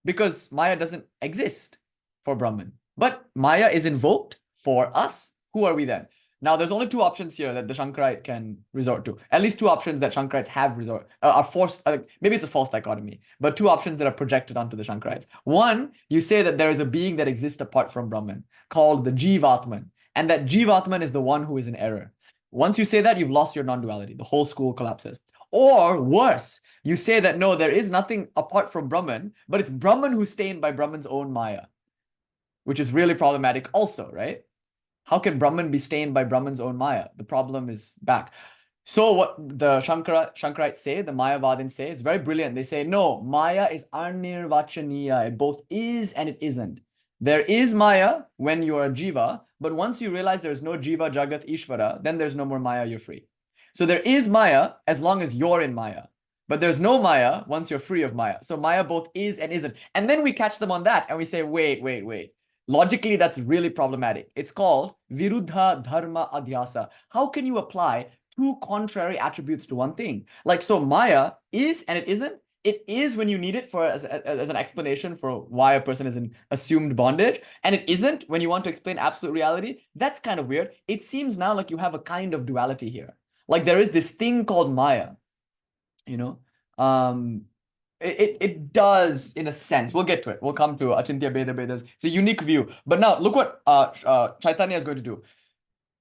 because Maya doesn't exist for Brahman. But Maya is invoked for us. Who are we then? Now, there's only two options here that the Shankarite can resort to. At least two options that Shankarites have are forced. Maybe it's a false dichotomy, but two options that are projected onto the Shankarites. One, you say that there is a being that exists apart from Brahman called the Jivatman, and that Jivatman is the one who is in error. Once you say that, you've lost your non-duality. The whole school collapses. Or worse, you say that no, there is nothing apart from Brahman, but it's Brahman who's stained by Brahman's own Maya, which is really problematic also, right? How can Brahman be stained by Brahman's own Maya? The problem is back. So what the Shankarites say, the Mayavadins say, it's very brilliant. They say, no, Maya is anirvachaniya. It both is and it isn't. There is Maya when you are a Jiva, but once you realize there's no Jiva, Jagat, Ishvara, then there's no more Maya, you're free. So there is Maya as long as you're in Maya, but there's no Maya once you're free of Maya. So Maya both is and isn't. And then we catch them on that and we say, wait. Logically, that's really problematic. It's called Viruddha Dharma Adhyasa. How can you apply two contrary attributes to one thing? Like, so Maya is and it isn't. It is when you need it as an explanation for why a person is in assumed bondage. And it isn't when you want to explain absolute reality. That's kind of weird. It seems now like you have a kind of duality here. Like there is this thing called Maya, It does, in a sense. We'll get to it. We'll come to acintya, bhedābhedas. It's a unique view. But now, look what Chaitanya is going to do.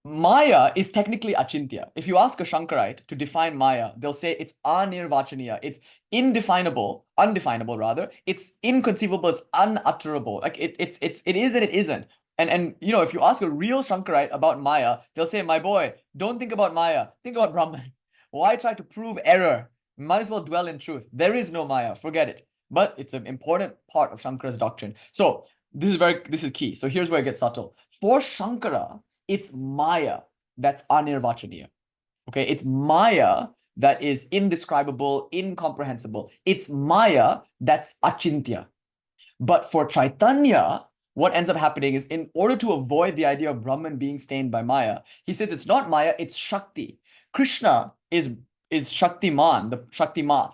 Maya is technically acintya. If you ask a Shankarite to define Maya, they'll say it's anirvachaniya. It's undefinable rather. It's inconceivable. It's unutterable. Like it is and it isn't. And if you ask a real Shankarite about Maya, they'll say, my boy, don't think about Maya. Think about Brahman. Why try to prove error? Might as well dwell in truth. There is no Maya, forget it. But it's an important part of Shankara's doctrine. So this is key. So here's where it gets subtle. For Shankara, it's Maya that's anirvachaniya. Okay, it's Maya that is indescribable, incomprehensible. It's Maya that's acintya. But for Chaitanya, what ends up happening is in order to avoid the idea of Brahman being stained by Maya, he says it's not Maya, it's Shakti. Krishna is Shaktiman, the Shaktimat,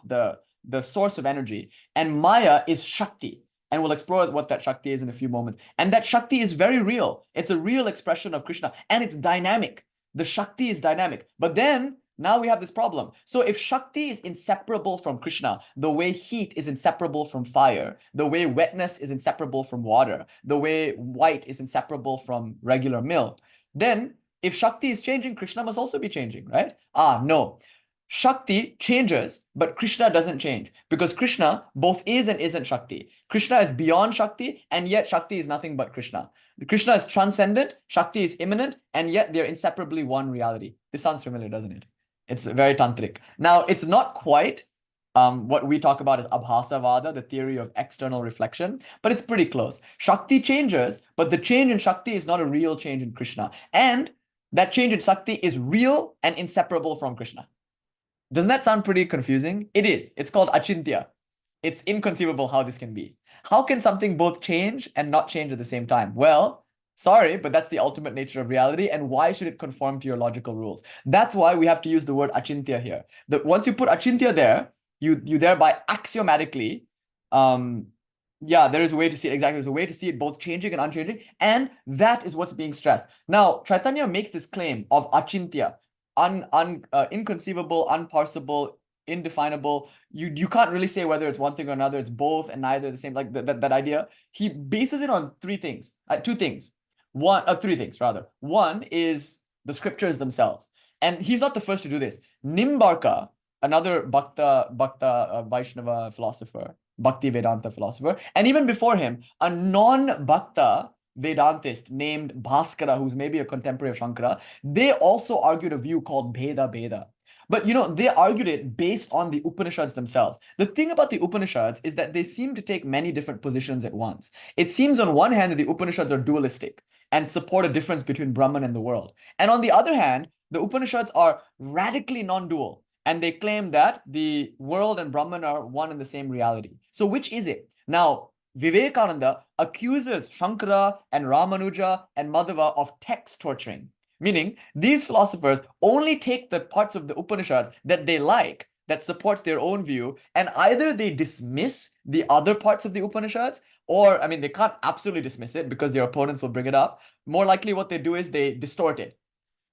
the source of energy. And Maya is Shakti. And we'll explore what that Shakti is in a few moments. And that Shakti is very real. It's a real expression of Krishna. And it's dynamic. The Shakti is dynamic. But then, now we have this problem. So if Shakti is inseparable from Krishna, the way heat is inseparable from fire, the way wetness is inseparable from water, the way white is inseparable from regular milk, then if Shakti is changing, Krishna must also be changing, right? No. Shakti changes, but Krishna doesn't change because Krishna both is and isn't Shakti. Krishna is beyond Shakti, and yet Shakti is nothing but Krishna. Krishna is transcendent, Shakti is immanent, and yet they're inseparably one reality. This sounds familiar, doesn't it? It's very tantric. Now, it's not quite What we talk about is Abhasavada, the theory of external reflection, but it's pretty close. Shakti changes, but the change in Shakti is not a real change in Krishna. And that change in Shakti is real and inseparable from Krishna. Doesn't that sound pretty confusing? It is. It's called acintya. It's inconceivable how this can be. How can something both change and not change at the same time? Well, sorry, but that's the ultimate nature of reality. And why should it conform to your logical rules? That's why we have to use the word acintya here. Once you put acintya there, you thereby axiomatically, yeah, there is a way to see it. Exactly. There's a way to see it both changing and unchanging. And that is what's being stressed. Now, Chaitanya makes this claim of acintya, inconceivable, unparsable, indefinable. You can't really say whether it's one thing or another. It's both and neither the same. Like that idea. He bases it on two things. Three things rather. One is the scriptures themselves, and he's not the first to do this. Nimbarka, another Bhakta Vaishnava philosopher, Bhakti Vedanta philosopher, and even before him, a non-Bhakta Vedantist named Bhaskara, who's maybe a contemporary of Shankara, they also argued a view called bhedābheda. But they argued it based on the Upanishads themselves. The thing about the Upanishads is that they seem to take many different positions at once. It seems on one hand that the Upanishads are dualistic and support a difference between Brahman and the world. And on the other hand, the Upanishads are radically non-dual. And they claim that the world and Brahman are one and the same reality. So which is it? Now, Vivekananda accuses Shankara and Ramanuja and Madhava of text torturing, meaning these philosophers only take the parts of the Upanishads that they like, that supports their own view, and either they dismiss the other parts of the Upanishads, or, I mean, they can't absolutely dismiss it because their opponents will bring it up. More likely what they do is they distort it.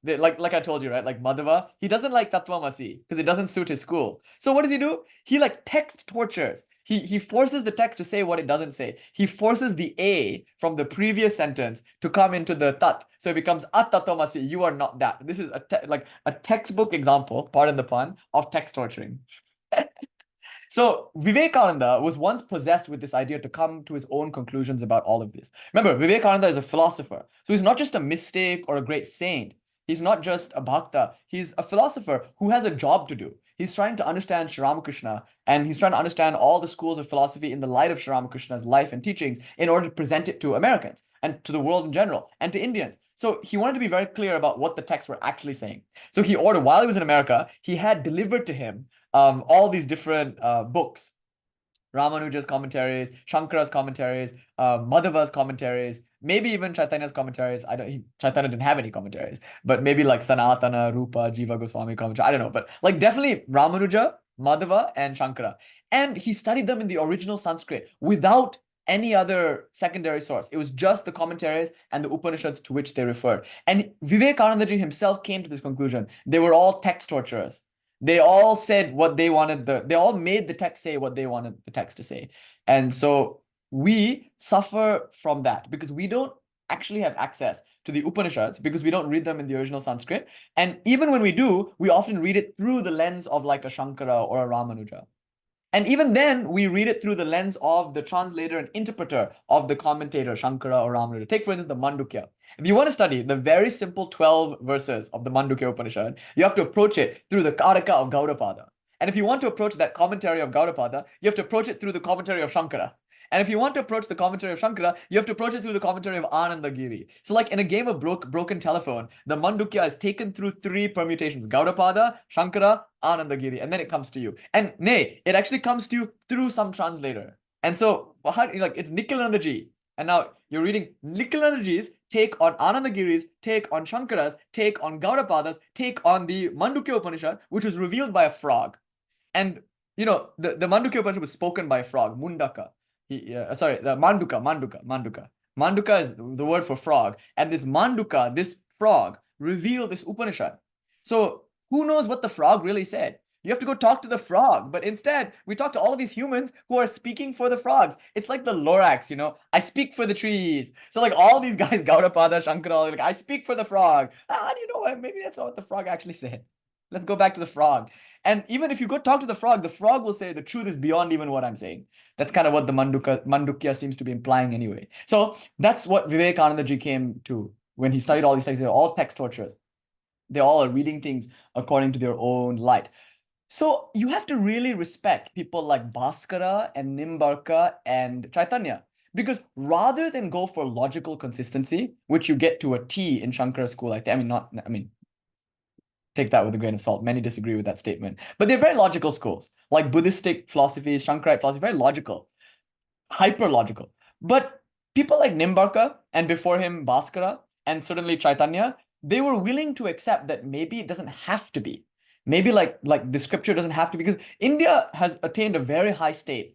Like I told you, right? Like Madhava, he doesn't like Tattvamasi because it doesn't suit his school. So what does he do? He like text tortures. He forces the text to say what it doesn't say. He forces the A from the previous sentence to come into the tat. So it becomes at-tattvamasi, you are not that. This is like a textbook example, pardon the pun, of text torturing. So Vivekananda was once possessed with this idea to come to his own conclusions about all of this. Remember, Vivekananda is a philosopher. So he's not just a mystic or a great saint. He's not just a bhakta. He's a philosopher who has a job to do. He's trying to understand Sri Ramakrishna, and he's trying to understand all the schools of philosophy in the light of Sri Ramakrishna's life and teachings in order to present it to Americans and to the world in general and to Indians. So he wanted to be very clear about what the texts were actually saying. So he ordered, while he was in America, he had delivered to him all these different books. Ramanuja's commentaries, Shankara's commentaries, Madhava's commentaries, maybe even Chaitanya's commentaries. Chaitanya didn't have any commentaries, but maybe like Sanatana, Rupa, Jiva Goswami commentary. I don't know, but like definitely Ramanuja, Madhava, and Shankara. And he studied them in the original Sanskrit without any other secondary source. It was just the commentaries and the Upanishads to which they referred. And Vivekanandaji himself came to this conclusion. They were all text torturers. They all said what they wanted, they all made the text say what they wanted the text to say. And so we suffer from that because we don't actually have access to the Upanishads because we don't read them in the original Sanskrit. And even when we do, we often read it through the lens of like a Shankara or a Ramanuja. And even then, we read it through the lens of the translator and interpreter of the commentator, Shankara or Ramanuja. Take, for instance, the Mandukya. If you want to study the very simple 12 verses of the Mandukya Upanishad, you have to approach it through the Karaka of Gaudapada. And if you want to approach that commentary of Gaudapada, you have to approach it through the commentary of Shankara. And if you want to approach the commentary of Shankara, you have to approach it through the commentary of Anandagiri. So like in a game of broken telephone, the Mandukya is taken through three permutations: Gaudapada, Shankara, Anandagiri, and then it comes to you. And nay, it actually comes to you through some translator. And so it's Nikhilanandaji. And now you're reading Nikhilanandaji's take on Anandagiri's, take on Shankara's, take on Gaudapada's, take on the Mandukya Upanishad, which was revealed by a frog. And the Mandukya Upanishad was spoken by a frog, Mundaka. The Manduka. Manduka is the word for frog. And this Manduka, this frog, revealed this Upanishad. So who knows what the frog really said? You have to go talk to the frog. But instead, we talk to all of these humans who are speaking for the frogs. It's like the Lorax, I speak for the trees. So like all these guys, Gaudapada, Shankara, like I speak for the frog. You know what? Maybe that's not what the frog actually said. Let's go back to the frog. And even if you go talk to the frog will say the truth is beyond even what I'm saying. That's kind of what the Mandukya seems to be implying anyway. So that's what Vivekanandaji came to when he studied all these texts. They're all text torturers. They all are reading things according to their own light. So you have to really respect people like Bhaskara and Nimbarka and Chaitanya. Because rather than go for logical consistency, which you get to a T in Shankara school, I mean, take that with a grain of salt. Many disagree with that statement. But they're very logical schools, like Buddhistic philosophy, Shankarite philosophy, very logical, hyper logical. But people like Nimbarka and before him Bhaskara and certainly Chaitanya, they were willing to accept that maybe it doesn't have to be. Maybe like the scripture doesn't have to be, because India has attained a very high state,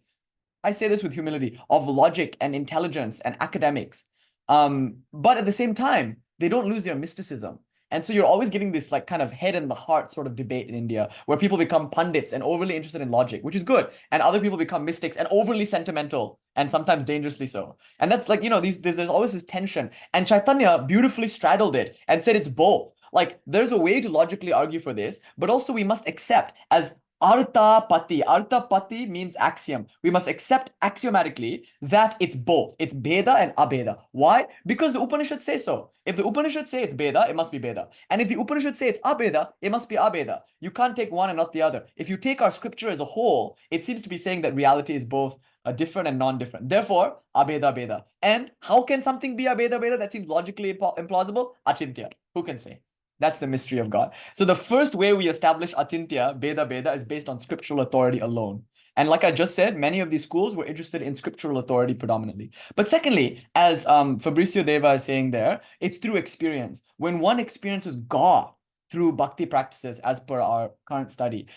I say this with humility, of logic and intelligence and academics. But at the same time, they don't lose their mysticism. And so you're always getting this like kind of head and the heart sort of debate in India, where people become pundits and overly interested in logic, which is good. And other people become mystics and overly sentimental and sometimes dangerously so. And that's like, there's always this tension. And Chaitanya beautifully straddled it and said it's both. Like there's a way to logically argue for this, but also we must accept as Artha Pati. Artha Pati means axiom. We must accept axiomatically that it's both. It's Bheda and Abheda. Why? Because the Upanishads say so. If the Upanishads say it's Bheda, it must be Bheda. And if the Upanishads say it's Abheda, it must be Abheda. You can't take one and not the other. If you take our scripture as a whole, it seems to be saying that reality is both different and non-different. Therefore, Abheda Bheda. And how can something be Abheda Bheda? That seems logically implausible. Acintya. Who can say? That's the mystery of God. So the first way we establish acintya, bhedābheda, is based on scriptural authority alone. And like I just said, many of these schools were interested in scriptural authority predominantly. But secondly, as Fabrizio Deva is saying there, it's through experience. When one experiences God through bhakti practices, as per our current study,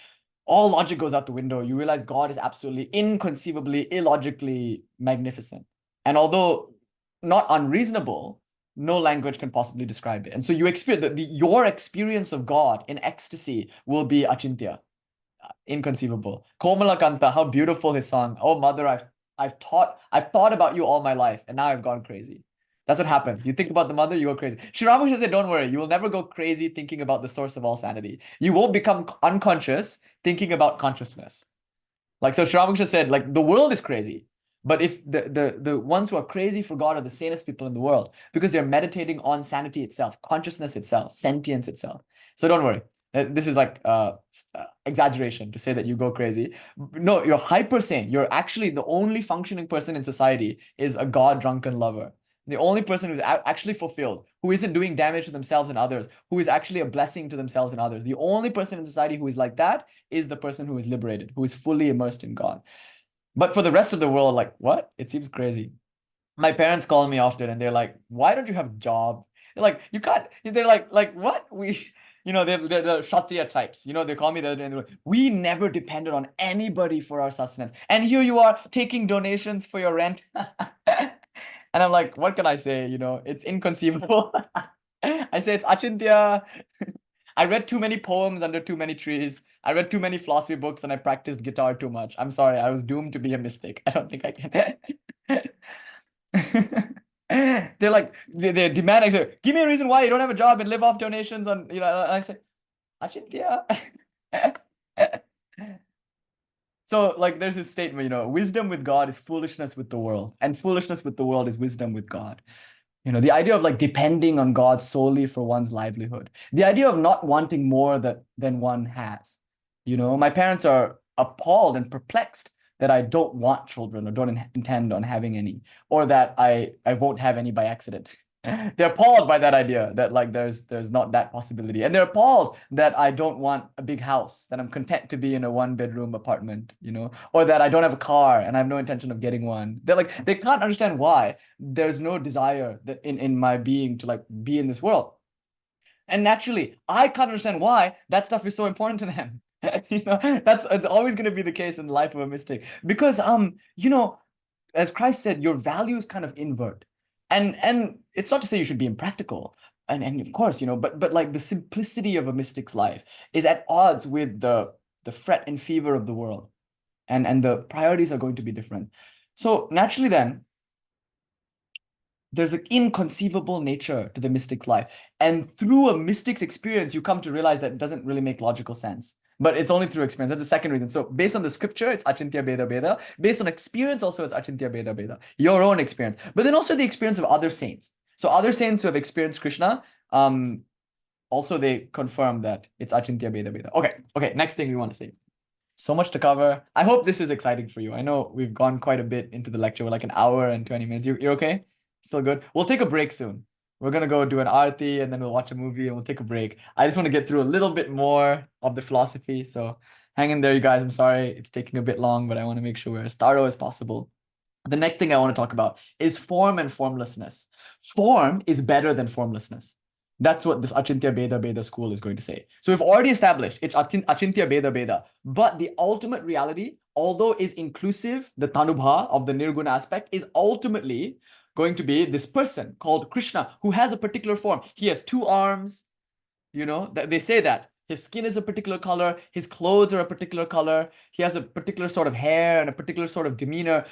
all logic goes out the window. You realize God is absolutely inconceivably, illogically magnificent. And although not unreasonable, no language can possibly describe it. And so you experience your experience of God in ecstasy will be acintya, inconceivable. Komala Kanta, how beautiful his song. Oh mother, I've thought about you all my life, and now I've gone crazy. That's what happens. You think about the mother, you go crazy. Sri Ramakrishna said, don't worry, you will never go crazy thinking about the source of all sanity. You won't become unconscious thinking about consciousness. Like, so Sri Ramakrishna said, like, the world is crazy. But if the ones who are crazy for God are the sanest people in the world, because they're meditating on sanity itself, consciousness itself, sentience itself. So don't worry. This is like exaggeration to say that you go crazy. No, you're hyper sane. You're actually the only functioning person in society is a God-drunken lover. The only person who's actually fulfilled, who isn't doing damage to themselves and others, who is actually a blessing to themselves and others. The only person in society who is like that is the person who is liberated, who is fully immersed in God. But for the rest of the world, like, what? It seems crazy. My parents call me often and they're like, why don't you have a job? They're like, you can't, they're like, what? They're the Kshatriya types. They call me and they're like, we never depended on anybody for our sustenance. And here you are taking donations for your rent. And I'm like, what can I say? It's inconceivable. I say it's acintya. I read too many poems under too many trees. I read too many philosophy books and I practiced guitar too much. I'm sorry, I was doomed to be a mystic. I don't think I can. They're like, they demand, I say, give me a reason why you don't have a job and live off donations on, and I say, Achintya. So like there's this statement, wisdom with God is foolishness with the world, and foolishness with the world is wisdom with God. The idea of like depending on God solely for one's livelihood, the idea of not wanting more than one has. My parents are appalled and perplexed that I don't want children or don't intend on having any, or that I won't have any by accident. They're appalled by that idea that like there's not that possibility. And they're appalled that I don't want a big house, that I'm content to be in a 1-bedroom apartment, or that I don't have a car and I have no intention of getting one. They're like, they can't understand why there's no desire that in my being to like be in this world. And naturally, I can't understand why that stuff is so important to them. It's always going to be the case in the life of a mystic. Because as Christ said, your values kind of invert. And it's not to say you should be impractical. And of course, but like the simplicity of a mystic's life is at odds with the fret and fever of the world. And the priorities are going to be different. So naturally then, there's an inconceivable nature to the mystic's life. And through a mystic's experience, you come to realize that it doesn't really make logical sense. But it's only through experience. That's the second reason. So based on the scripture, it's acintya bhedābheda. Based on experience, also it's acintya bhedābheda. Your own experience. But then also the experience of other saints. So other saints who have experienced Krishna, also they confirm that it's acintya bhedābheda. Okay, next thing we want to say. So much to cover. I hope this is exciting for you. I know we've gone quite a bit into the lecture. We're like an hour and 20 minutes. You're okay? Still good? We'll take a break soon. We're gonna go do an arti and then we'll watch a movie and we'll take a break. I just want to get through a little bit more of the philosophy. So hang in there, you guys. I'm sorry it's taking a bit long, but I want to make sure we're as thorough as possible. The next thing I want to talk about is form and formlessness. Form is better than formlessness. That's what this acintya bhedābheda school is going to say. So we've already established it's acintya bhedābheda, but the ultimate reality, although is inclusive, the tanubha of the nirguna aspect is ultimately going to be this person called Krishna who has a particular form. He has two arms, they say that. His skin is a particular color, his clothes are a particular color, he has a particular sort of hair and a particular sort of demeanor.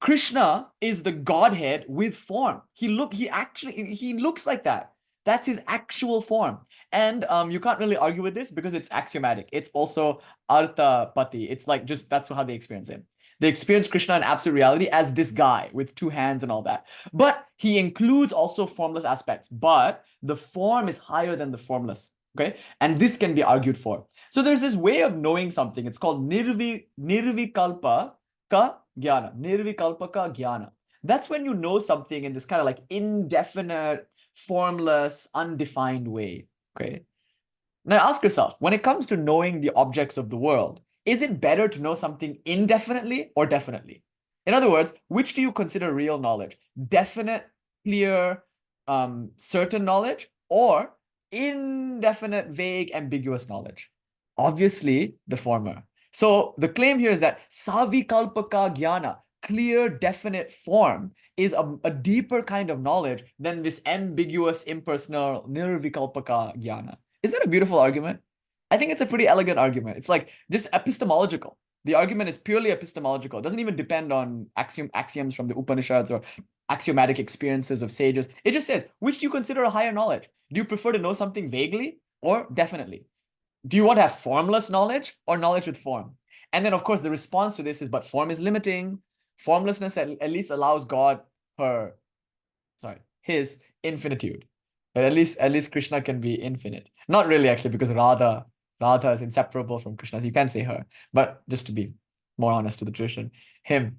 Krishna is the Godhead with form. He looks like that. That's his actual form. And you can't really argue with this because it's axiomatic. It's also artha pati. It's like just that's how they experience him. They experience Krishna in absolute reality as this guy with two hands and all that. But he includes also formless aspects. But the form is higher than the formless. Okay. And this can be argued for. So there's this way of knowing something. It's called nirvikalpa ka jnana. Nirvikalpaka jnana. That's when you know something in this kind of like indefinite, formless, undefined way. Okay. Now ask yourself, when it comes to knowing the objects of the world, is it better to know something indefinitely or definitely? In other words, which do you consider real knowledge? Definite, clear, certain knowledge, or indefinite, vague, ambiguous knowledge? Obviously, the former. So the claim here is that savikalpaka jnana, clear, definite form, is a deeper kind of knowledge than this ambiguous, impersonal, nirvikalpaka jnana. Is that a beautiful argument? I think it's a pretty elegant argument. It's like just epistemological. The argument is purely epistemological. It doesn't even depend on axioms from the Upanishads or axiomatic experiences of sages. It just says, which do you consider a higher knowledge? Do you prefer to know something vaguely or definitely? Do you want to have formless knowledge or knowledge with form? And then, of course, the response to this is, but form is limiting. Formlessness at least allows God his infinitude. But at least Krishna can be infinite. Not really, actually, because Radha is inseparable from Krishna. So you can say her. But just to be more honest to the tradition, him.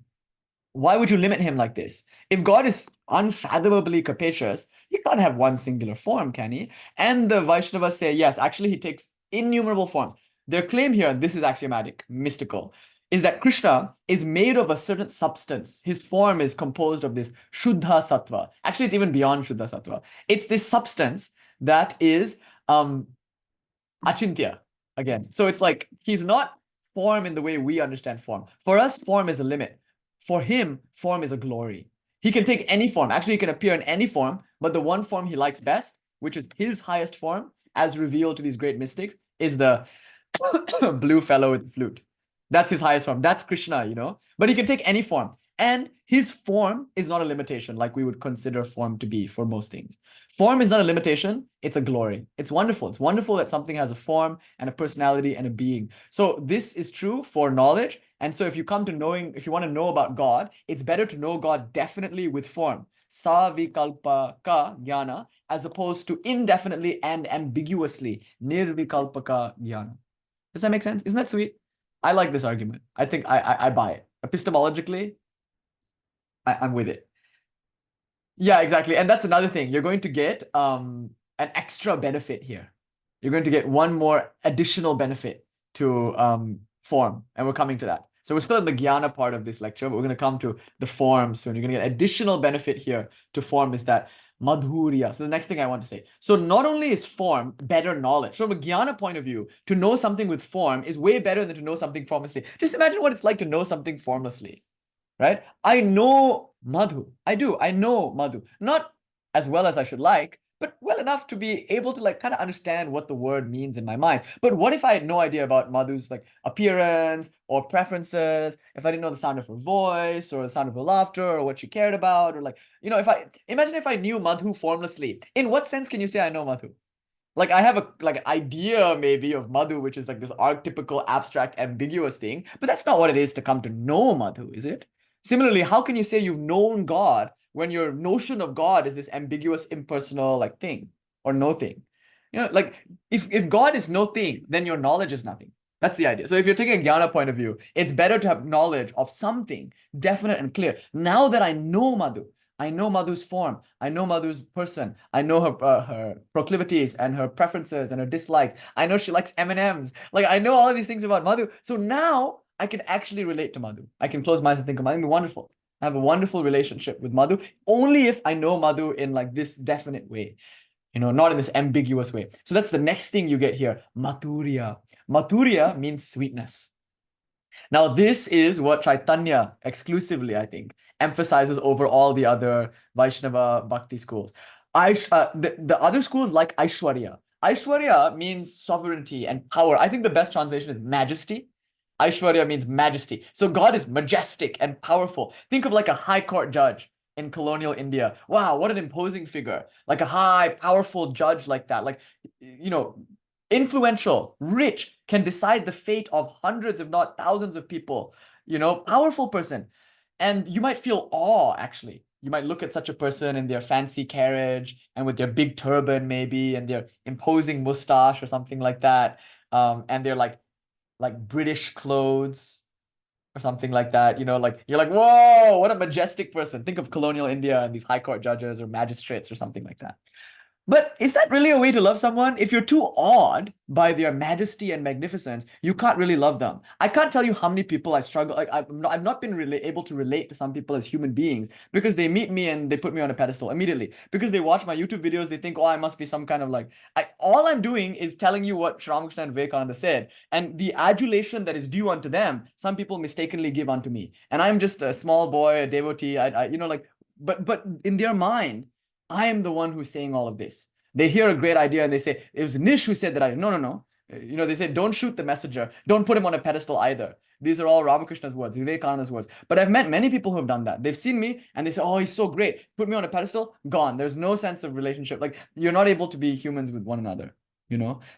Why would you limit him like this? If God is unfathomably capacious, he can't have one singular form, can he? And the Vaishnavas say, yes, actually, he takes innumerable forms. Their claim here, and this is axiomatic, mystical, is that Krishna is made of a certain substance. His form is composed of this Shuddha Sattva. Actually, it's even beyond Shuddha Sattva. It's this substance that is acintya, again. So it's like he's not form in the way we understand form. For us, form is a limit. For him, form is a glory. He can take any form. Actually, he can appear in any form, but the one form he likes best, which is his highest form, as revealed to these great mystics, is the blue fellow with the flute. That's his highest form. That's Krishna, But he can take any form. And his form is not a limitation like we would consider form to be for most things. Form is not a limitation. It's a glory. It's wonderful. It's wonderful that something has a form and a personality and a being. So this is true for knowledge. And so if you want to know about God, it's better to know God definitely with form. Savikalpaka jnana, as opposed to indefinitely and ambiguously nirvikalpaka jnana. Does that make sense? Isn't that sweet? I like this argument. I think I buy it. Epistemologically, I'm with it. Yeah, exactly. And that's another thing. You're going to get an extra benefit here. You're going to get one more additional benefit to form. And we're coming to that. So we're still in the jnana part of this lecture, but we're going to come to the form soon. You're going to get additional benefit here to form is that madhurya. So the next thing I want to say. So not only is form better knowledge, from a jnana point of view, to know something with form is way better than to know something formlessly. Just imagine what it's like to know something formlessly, right? I know madhu. I do. I know madhu. Not as well as I should like, but well enough to be able to like kind of understand what the word means in my mind. But what if I had no idea about Madhu's like appearance or preferences? If I didn't know the sound of her voice or the sound of her laughter or what she cared about, or like, imagine if I knew Madhu formlessly. In what sense can you say I know Madhu? Like I have an idea maybe of Madhu, which is like this archetypical, abstract, ambiguous thing, but that's not what it is to come to know Madhu, is it? Similarly, how can you say you've known God when your notion of God is this ambiguous, impersonal like thing or no thing? Like if God is no thing, then your knowledge is nothing. That's the idea. So if you're taking a jnana point of view, it's better to have knowledge of something definite and clear. Now that I know Madhu, I know Madhu's form, I know Madhu's person, I know her proclivities and her preferences and her dislikes. I know she likes M&Ms. Like I know all of these things about Madhu. So now I can actually relate to Madhu. I can close my eyes and think of Madhu. It'll be wonderful. I have a wonderful relationship with Madhu only if I know Madhu in like this definite way, not in this ambiguous way. So that's the next thing you get here. Maturya. Maturya means sweetness. Now, this is what Chaitanya exclusively, I think, emphasizes over all the other Vaishnava Bhakti schools. The other schools like Aishwarya. Aishwarya means sovereignty and power. I think the best translation is majesty. Aishwarya means majesty. So God is majestic and powerful. Think of like a high court judge in colonial India. Wow, what an imposing figure. Like a high, powerful judge like that. Like, influential, rich, can decide the fate of hundreds, if not thousands of people, powerful person. And you might feel awe, actually. You might look at such a person in their fancy carriage and with their big turban, maybe, and their imposing mustache or something like that. And they're like British clothes or something like that. Like you're like, whoa, what a majestic person. Think of colonial India and these high court judges or magistrates or something like that. But is that really a way to love someone? If you're too awed by their majesty and magnificence, you can't really love them. I can't tell you how many people I struggle. Like I've not been really able to relate to some people as human beings because they meet me and they put me on a pedestal immediately. Because they watch my YouTube videos, they think, oh, I must be some kind of like. All I'm doing is telling you what Sri Ramakrishna and Vivekananda said, and the adulation that is due unto them, some people mistakenly give unto me, and I'm just a small boy, a devotee. But in their mind, I am the one who's saying all of this. They hear a great idea and they say, it was Nish who said that idea. No, no, no. They say, don't shoot the messenger. Don't put him on a pedestal either. These are all Ramakrishna's words, Vivekananda's words. But I've met many people who have done that. They've seen me and they say, oh, he's so great. Put me on a pedestal, gone. There's no sense of relationship. Like you're not able to be humans with one another,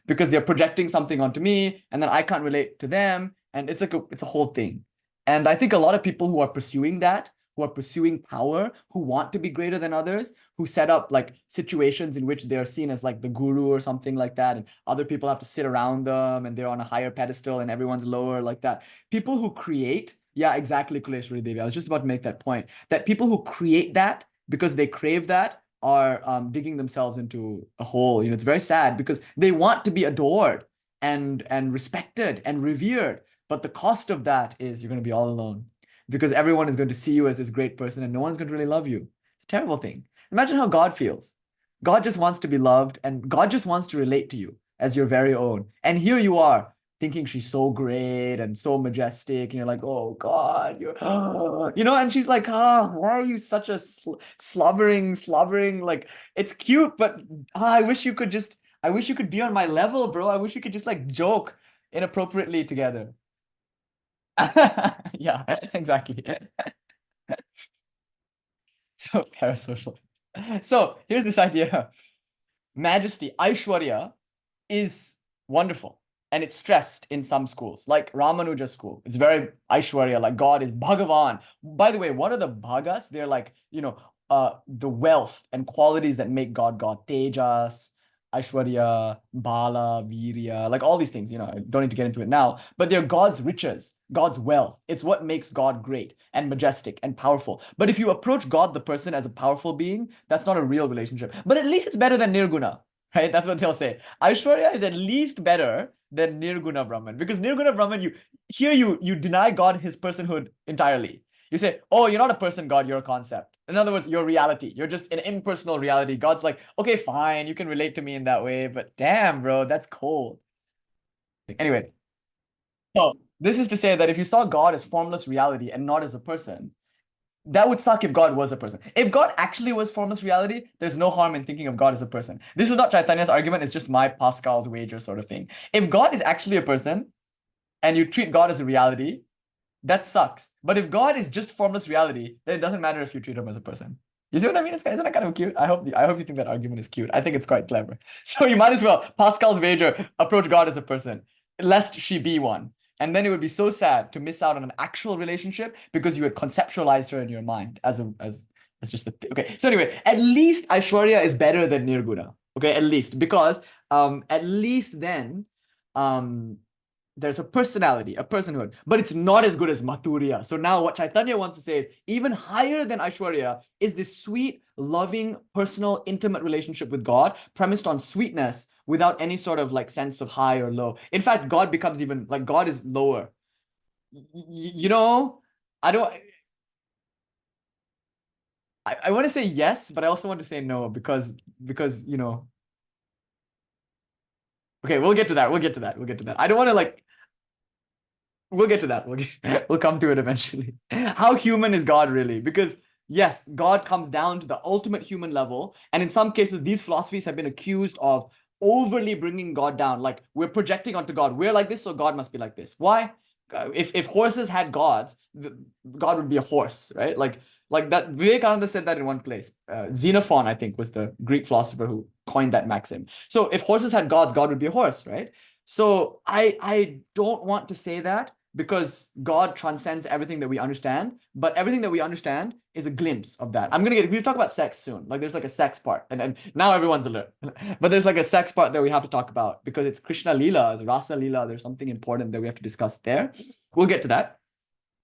because they're projecting something onto me and then I can't relate to them. And it's like it's a whole thing. And I think a lot of people who are pursuing that, who are pursuing power, who want to be greater than others, who set up like situations in which they're seen as like the guru or something like that, and other people have to sit around them and they're on a higher pedestal and everyone's lower like that. People who create, yeah, exactly, Kuleshwari Devi. I was just about to make that point, that people who create that because they crave that are digging themselves into a hole. It's very sad because they want to be adored and respected and revered, but the cost of that is you're going to be all alone, because everyone is going to see you as this great person and no one's going to really love you. It's a terrible thing. Imagine how God feels. God just wants to be loved and God just wants to relate to you as your very own. And here you are thinking she's so great and so majestic. And you're like, oh God, and she's like, why are you such a slobbering, like, it's cute, but I wish you could be on my level, bro. I wish you could just like joke inappropriately together. Yeah, exactly. So parasocial. So here's this idea. Majesty, Aishwarya, is wonderful. And it's stressed in some schools, like Ramanuja school. It's very Aishwarya, like God is Bhagavan. By the way, what are the Bhagas? They're like, the wealth and qualities that make God God. Tejas, Aishwarya, Bala, Virya, like all these things, I don't need to get into it now, but they're God's riches, God's wealth. It's what makes God great and majestic and powerful. But if you approach God, the person, as a powerful being, that's not a real relationship. But at least it's better than Nirguna, right? That's what they'll say. Aishwarya is at least better than Nirguna Brahman, because Nirguna Brahman, you deny God his personhood entirely. You say, oh, you're not a person, God, you're a concept. In other words, you're reality. You're just an impersonal reality. God's like, okay, fine, you can relate to me in that way, but damn, bro, that's cold. Anyway, so this is to say that if you saw God as formless reality and not as a person, that would suck if God was a person. If God actually was formless reality, there's no harm in thinking of God as a person. This is not Chaitanya's argument, it's just my Pascal's wager sort of thing. If God is actually a person and you treat God as a reality, that sucks. But if God is just formless reality, then it doesn't matter if you treat him as a person. You see what I mean? Isn't that kind of cute? I hope you think that argument is cute. I think it's quite clever. So you might as well, Pascal's wager, approach God as a person, lest she be one. And then it would be so sad to miss out on an actual relationship because you had conceptualized her in your mind as just a okay. So anyway, at least Aishwarya is better than Nirguna. Okay, at least, because at least then there's a personality, a personhood, but it's not as good as Mathurya. So now what Chaitanya wants to say is even higher than Aishwarya is this sweet, loving, personal, intimate relationship with God premised on sweetness without any sort of like sense of high or low. In fact, God becomes even like God is lower. You know, I don't, I want to say yes, but I also want to say no because, okay, we'll get to that. We'll get to that. We'll get to that. I don't want to like we'll get to that. We'll come to it eventually. How human is God really? Because yes, God comes down to the ultimate human level, and in some cases, these philosophies have been accused of overly bringing God down. Like we're projecting onto God. We're like this, so God must be like this. Why? If horses had gods, God would be a horse, right? Like that. Vivekananda said that in one place. Xenophon, I think, was the Greek philosopher who coined that maxim. So if horses had gods, God would be a horse, right? So I don't want to say that because God transcends everything that we understand, but everything that we understand is a glimpse of that. We'll talk about sex soon. Like there's like a sex part, and now everyone's alert. But there's like a sex part that we have to talk about because it's Krishna Leela, it's Rasa Leela. There's something important that we have to discuss there. We'll get to that.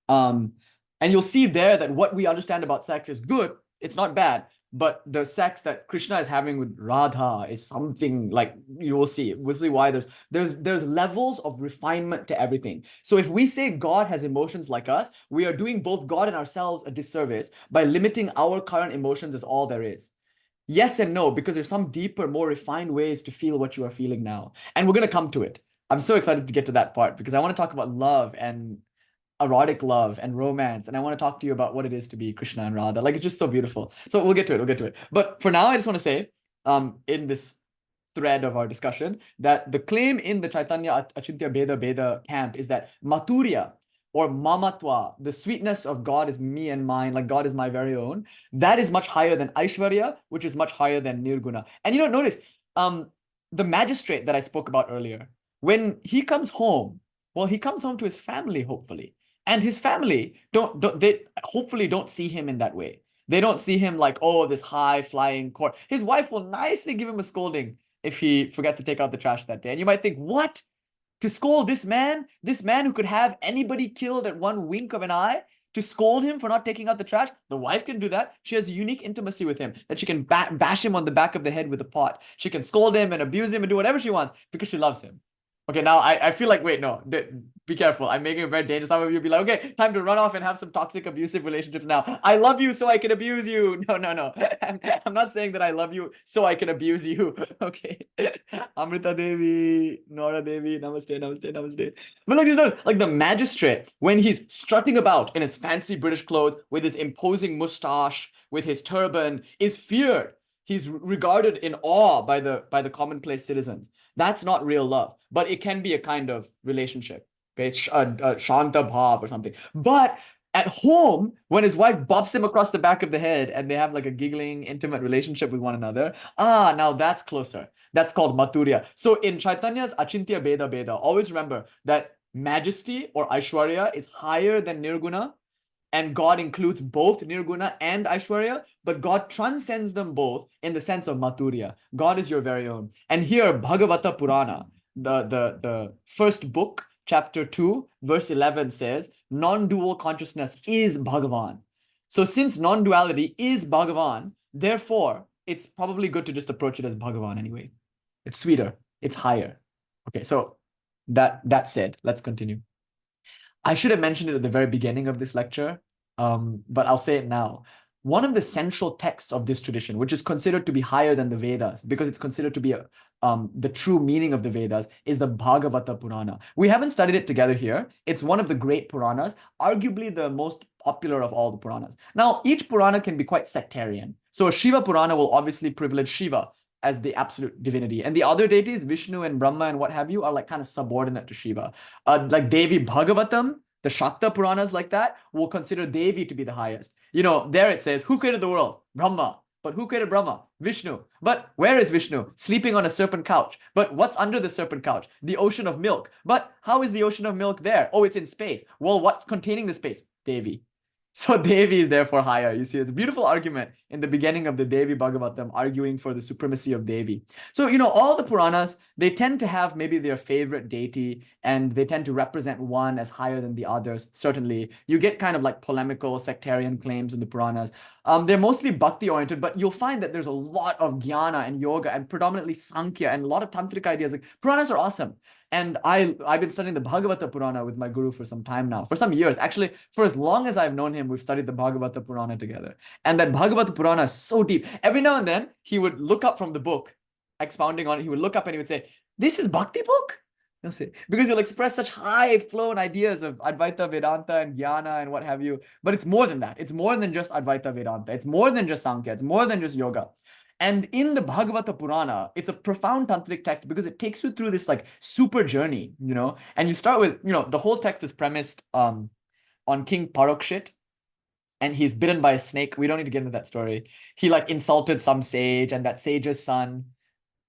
And you'll see there that what we understand about sex is good. It's not bad. But the sex that Krishna is having with Radha is something like you will see. We'll see why there's levels of refinement to everything. So if we say God has emotions like us, we are doing both God and ourselves a disservice by limiting our current emotions as all there is. Yes and no, because there's some deeper, more refined ways to feel what you are feeling now. And we're going to come to it. I'm so excited to get to that part because I want to talk about love and erotic love and romance, and I want to talk to you about what it is to be Krishna and Radha. Like it's just so beautiful. So we'll get to it. We'll get to it. But for now, I just want to say, in this thread of our discussion, that the claim in the Chaitanya Acintya bhedābheda camp is that Mathurya or Mamatva, the sweetness of God is me and mine, like God is my very own, that is much higher than Aishwarya, which is much higher than Nirguna. And notice, the magistrate that I spoke about earlier, when he comes home, well, he comes home to his family, hopefully. And his family they hopefully don't see him in that way. They don't see him like, oh, this high flying court. His wife will nicely give him a scolding if he forgets to take out the trash that day. And you might think, what? To scold this man who could have anybody killed at one wink of an eye, to scold him for not taking out the trash? The wife can do that. She has a unique intimacy with him that she can bash him on the back of the head with a pot. She can scold him and abuse him and do whatever she wants because she loves him. Okay, now I feel like, wait, no, be careful. I'm making it very dangerous. Some of you will be like, okay, time to run off and have some toxic, abusive relationships now. I love you so I can abuse you. No. I'm not saying that I love you so I can abuse you. Okay. Amrita Devi, Nora Devi, namaste. But look, notice, like the magistrate, when he's strutting about in his fancy British clothes with his imposing mustache, with his turban, is feared. He's regarded in awe by the commonplace citizens. That's not real love, but it can be a kind of relationship. Okay, it's a shanta bhav or something. But at home, when his wife bops him across the back of the head and they have like a giggling, intimate relationship with one another, now that's closer. That's called Mathurya. So in Chaitanya's Achintya bhedābheda, always remember that majesty or Aishwarya is higher than Nirguna, and God includes both Nirguna and Aishwarya, but God transcends them both in the sense of Mathurya. God is your very own. And here, Bhagavata Purana, the first book, chapter 2, verse 11 says, non-dual consciousness is Bhagavan. So since non-duality is Bhagavan, therefore, it's probably good to just approach it as Bhagavan anyway. It's sweeter. It's higher. Okay, so that said, let's continue. I should have mentioned it at the very beginning of this lecture, but I'll say it now. One of the central texts of this tradition, which is considered to be higher than the Vedas, because it's considered to be the true meaning of the Vedas, is the Bhagavata Purana. We haven't studied it together here. It's one of the great Puranas, arguably the most popular of all the Puranas. Now, each Purana can be quite sectarian. So a Shiva Purana will obviously privilege Shiva as the absolute divinity. And the other deities, Vishnu and Brahma and what have you, are like kind of subordinate to Shiva. Like Devi Bhagavatam, the Shakta Puranas like that, will consider Devi to be the highest. There it says, who created the world? Brahma. But who created Brahma? Vishnu. But where is Vishnu? Sleeping on a serpent couch. But what's under the serpent couch? The ocean of milk. But how is the ocean of milk there? Oh, it's in space. Well, what's containing the space? Devi. So Devi is therefore higher. You see, it's a beautiful argument in the beginning of the Devi Bhagavatam, arguing for the supremacy of Devi. So, all the Puranas, they tend to have maybe their favorite deity, and they tend to represent one as higher than the others. Certainly, you get kind of like polemical sectarian claims in the Puranas. They're mostly bhakti oriented, but you'll find that there's a lot of jnana and yoga and predominantly Sankhya and a lot of tantric ideas. Like Puranas are awesome. And I've been studying the Bhagavata Purana with my guru for some time now, for some years. Actually, for as long as I've known him, we've studied the Bhagavata Purana together. And that Bhagavata Purana is so deep. Every now and then, he would look up from the book, expounding on it. He would look up and he would say, "This is Bhakti book?" He'll say, because he'll express such high flown ideas of Advaita Vedanta and Jnana and what have you. But it's more than that. It's more than just Advaita Vedanta. It's more than just Sankhya. It's more than just yoga. And in the Bhagavata Purana, it's a profound tantric text because it takes you through this like super journey, and you start with, the whole text is premised on King Parokshit, and he's bitten by a snake. We don't need to get into that story. He like insulted some sage, and that sage's son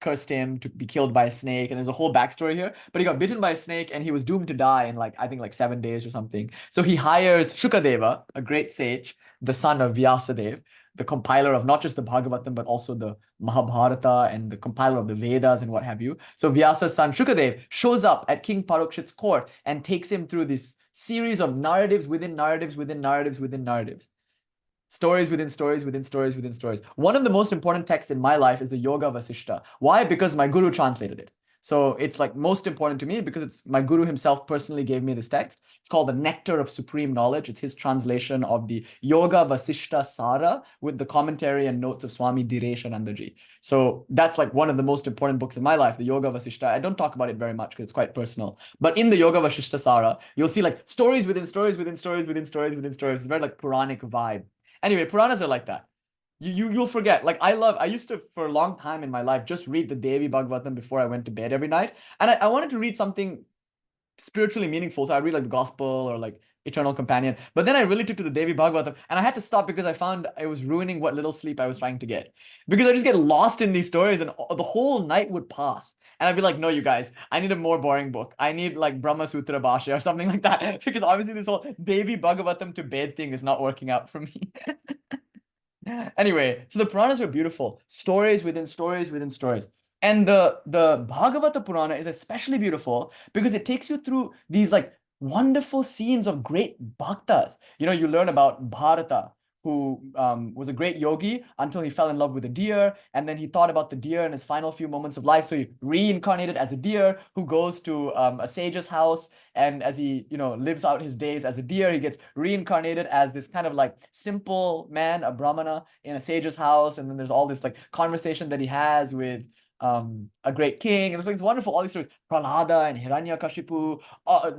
cursed him to be killed by a snake, and there's a whole backstory here. But he got bitten by a snake and he was doomed to die in I think 7 days or something. So he hires Shukadeva, a great sage, the son of Vyasadeva, the compiler of not just the Bhagavatam, but also the Mahabharata and the compiler of the Vedas and what have you. So Vyasa's son Shukadev shows up at King Parokshit's court and takes him through this series of narratives within narratives within narratives within narratives. Stories within stories within stories within stories. One of the most important texts in my life is the Yoga Vasishta. Why? Because my guru translated it. So it's like most important to me because it's my guru himself personally gave me this text. It's called the Nectar of Supreme Knowledge. It's his translation of the Yoga Vasishta Sara with the commentary and notes of Swami Direshanandaji. So that's like one of the most important books in my life, the Yoga Vasishta. I don't talk about it very much because it's quite personal. But in the Yoga Vasishta Sara, you'll see like stories within stories within stories within stories within stories. It's very like Puranic vibe. Anyway, Puranas are like that. You'll forget. Like I used to, for a long time in my life, just read the Devi Bhagavatam before I went to bed every night. And I wanted to read something spiritually meaningful. So I read like the gospel or like Eternal Companion. But then I really took to the Devi Bhagavatam and I had to stop because I found I was ruining what little sleep I was trying to get. Because I just get lost in these stories and the whole night would pass. And I'd be like, no, you guys, I need a more boring book. I need like Brahma Sutra Bhashya or something like that. Because obviously this whole Devi Bhagavatam to bed thing is not working out for me. Anyway, so the Puranas are beautiful. Stories within stories within stories. And the Bhagavata Purana is especially beautiful because it takes you through these like wonderful scenes of great bhaktas. You learn about Bharata, who was a great yogi until he fell in love with a deer. And then he thought about the deer in his final few moments of life. So he reincarnated as a deer who goes to a sage's house. And as he, lives out his days as a deer, he gets reincarnated as this kind of like simple man, a brahmana in a sage's house. And then there's all this like conversation that he has with a great king, and it's wonderful, all these stories. Prahlada and Hiranyakashipu,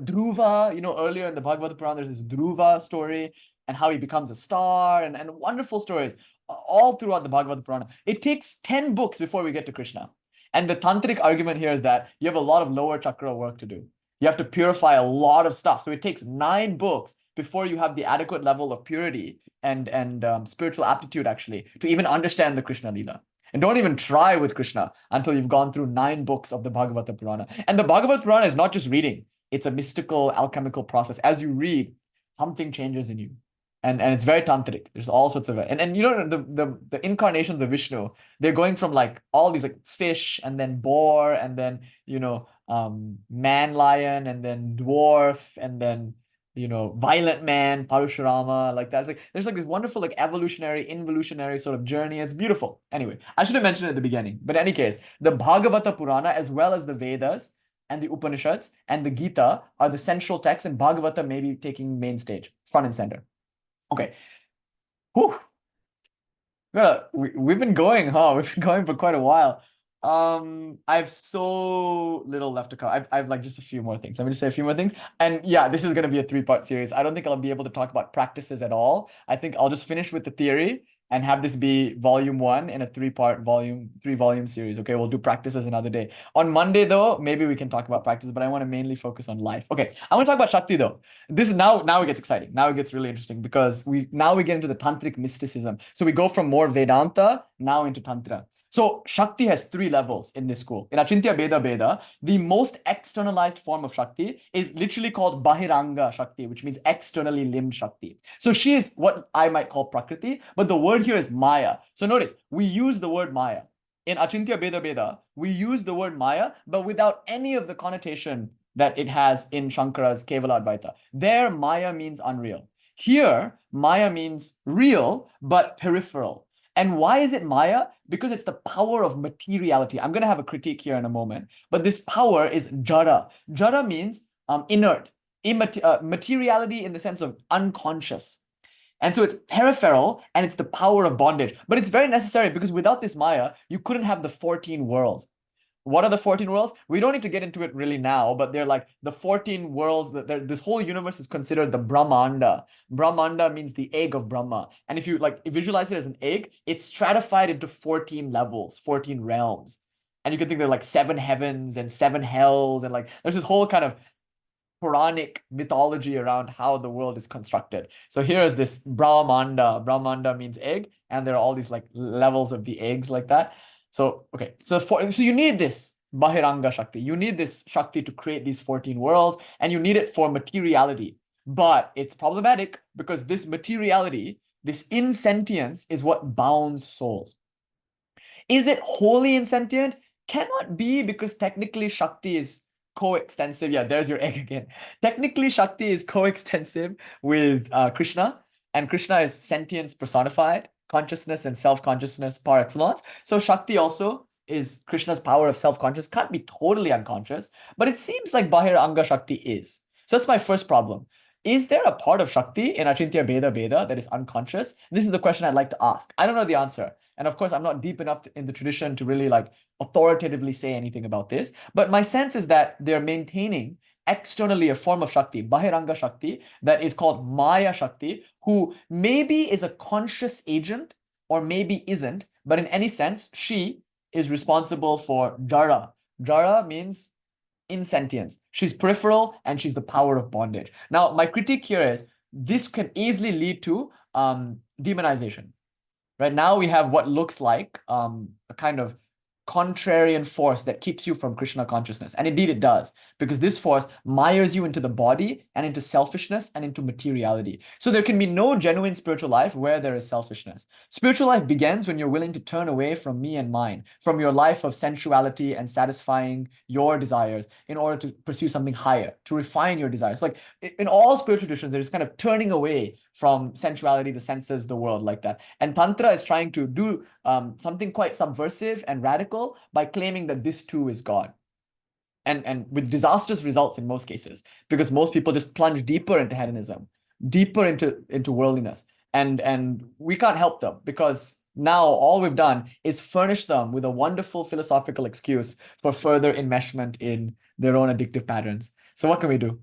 Dhruva, earlier in the Bhagavata Purana, there's this Dhruva story and how he becomes a star and wonderful stories all throughout the Bhagavata Purana. It takes 10 books before we get to Krishna. And the tantric argument here is that you have a lot of lower chakra work to do. You have to purify a lot of stuff. So it takes 9 books before you have the adequate level of purity and spiritual aptitude actually to even understand the Krishna Leela. And don't even try with Krishna until you've gone through 9 books of the Bhagavata Purana. And the Bhagavata Purana is not just reading. It's a mystical, alchemical process. As you read, something changes in you. And it's very tantric. There's all sorts of it. And the incarnations of Vishnu, they're going from like all these like fish and then boar and then, man lion and then dwarf and then violent man, Parashurama, like that. It's like there's like this wonderful like evolutionary, involutionary sort of journey. It's beautiful. Anyway, I should have mentioned it at the beginning. But in any case, the Bhagavata Purana, as well as the Vedas and the Upanishads and the Gita are the central texts, and Bhagavata may be taking main stage, front and center. Okay. Whew. We've been going, huh? We've been going for quite a while. I have so little left to cover. I've like just a few more things. Let me just say a few more things. And yeah, this is going to be a 3-part series. I don't think I'll be able to talk about practices at all. I think I'll just finish with the theory and have this be volume 1 in a 3-volume series. Okay, we'll do practices another day. On Monday, though, maybe we can talk about practice, but I want to mainly focus on life. Okay, I want to talk about Shakti, though. This is now it gets exciting. Now it gets really interesting because we get into the tantric mysticism. So we go from more Vedanta now into Tantra. So Shakti has 3 levels in this school. In acintya, bhedābheda, the most externalized form of Shakti is literally called Bahiranga Shakti, which means externally limbed Shakti. So she is what I might call Prakriti, but the word here is Maya. So notice, we use the word Maya. in acintya bhedābheda, we use the word Maya, but without any of the connotation that it has in Shankara's Kevala Advaita. There, Maya means unreal. Here, Maya means real, but peripheral. And why is it Maya? Because it's the power of materiality. I'm going to have a critique here in a moment, but this power is jara. Jara means inert, materiality in the sense of unconscious. And so it's peripheral and it's the power of bondage. But it's very necessary because without this Maya, you couldn't have the 14 worlds. What are the 14 worlds? We don't need to get into it really now, but they're like the 14 worlds that this whole universe is considered the Brahmanda. Brahmanda means the egg of Brahma. And if you like visualize it as an egg, it's stratified into 14 levels, 14 realms. And you can think they're like 7 heavens and 7 hells. And like there's this whole kind of Puranic mythology around how the world is constructed. So here is this Brahmanda. Brahmanda means egg, and there are all these like levels of the eggs like that. So, okay, so you need this Bahiranga Shakti. You need this Shakti to create these 14 worlds, and you need it for materiality. But it's problematic because this materiality, this insentience, is what bounds souls. Is it wholly insentient? Cannot be, because technically Shakti is coextensive. Yeah, there's your egg again. Technically, Shakti is coextensive with Krishna, and Krishna is sentience personified, consciousness and self-consciousness par excellence. So Shakti also is Krishna's power of self-conscious, can't be totally unconscious, but it seems like Bahiranga Shakti is. So that's my first problem. Is there a part of Shakti in Achintya Bhedābheda that is unconscious? This is the question I'd like to ask. I don't know the answer. And of course, I'm not deep enough in the tradition to really like authoritatively say anything about this. But my sense is that they're maintaining externally a form of Shakti, Bahiranga Shakti, that is called Maya Shakti, who maybe is a conscious agent or maybe isn't. But in any sense, she is responsible for Jara. Jara means insentience. She's peripheral and she's the power of bondage. Now, my critique here is this can easily lead to demonization. Right now, we have what looks like a kind of contrarian force that keeps you from Krishna consciousness. And indeed it does, because this force mires you into the body and into selfishness and into materiality. So there can be no genuine spiritual life where there is selfishness. Spiritual life begins when you're willing to turn away from me and mine, from your life of sensuality and satisfying your desires in order to pursue something higher, to refine your desires. Like in all spiritual traditions, there's kind of turning away from sensuality, the senses, the world, like that. And Tantra is trying to do something quite subversive and radical by claiming that this too is God. And with disastrous results in most cases, because most people just plunge deeper into hedonism, deeper into worldliness. And we can't help them, because now all we've done is furnish them with a wonderful philosophical excuse for further enmeshment in their own addictive patterns. So what can we do?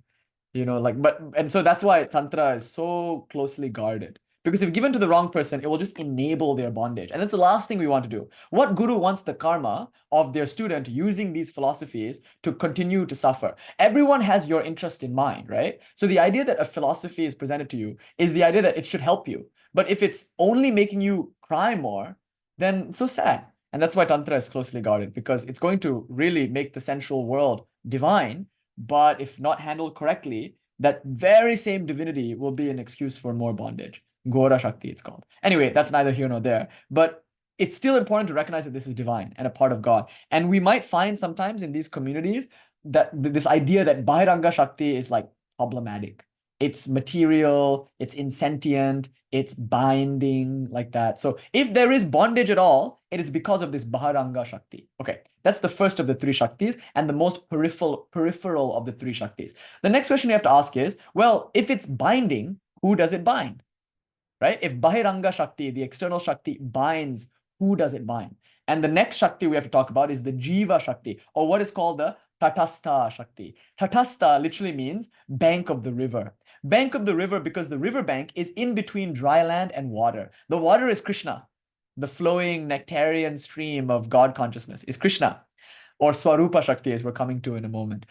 And so that's why Tantra is so closely guarded. Because if given to the wrong person, it will just enable their bondage. And that's the last thing we want to do. What guru wants the karma of their student using these philosophies to continue to suffer? Everyone has your interest in mind, right? So the idea that a philosophy is presented to you is the idea that it should help you. But if it's only making you cry more, then so sad. And that's why Tantra is closely guarded, because it's going to really make the sensual world divine. But if not handled correctly, that very same divinity will be an excuse for more bondage. Gora Shakti, it's called. Anyway, that's neither here nor there. But it's still important to recognize that this is divine and a part of God. And we might find sometimes in these communities that this idea that Bahiranga Shakti is like problematic. It's material, it's insentient, it's binding, like that. So if there is bondage at all, it is because of this Bahiranga Shakti. Okay, that's the first of the 3 Shaktis and the most peripheral of the 3 Shaktis. The next question we have to ask is, well, if it's binding, who does it bind? Right? If Bahiranga Shakti, the external Shakti, binds, who does it bind? And the next Shakti we have to talk about is the Jiva Shakti, or what is called the Tatastha Shakti. Tatastha literally means bank of the river. Bank of the river because the river bank is in between dry land and water. The water is Krishna. The flowing nectarian stream of God consciousness is Krishna, or Swarupa Shakti, as we're coming to in a moment.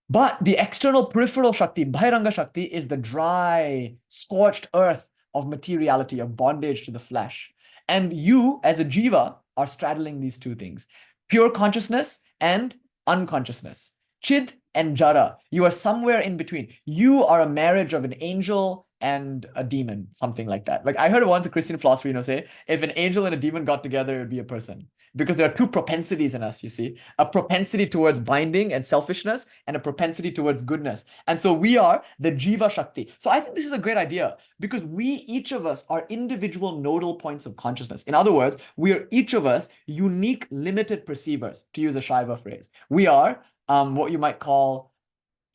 But the external peripheral Shakti, Bahiranga Shakti, is the dry, scorched earth of materiality, of bondage to the flesh. And you, as a jiva, are straddling these 2 things, pure consciousness and unconsciousness. Chid and Jara, you are somewhere in between. You are a marriage of an angel and a demon, something like that. Like I heard once a Christian philosopher, say, if an angel and a demon got together, it would be a person. Because there are two propensities in us, you see, a propensity towards binding and selfishness and a propensity towards goodness. And so we are the Jiva Shakti. So I think this is a great idea because each of us are individual nodal points of consciousness. In other words, we are each of us unique, limited perceivers, to use a Shaiva phrase. We are what you might call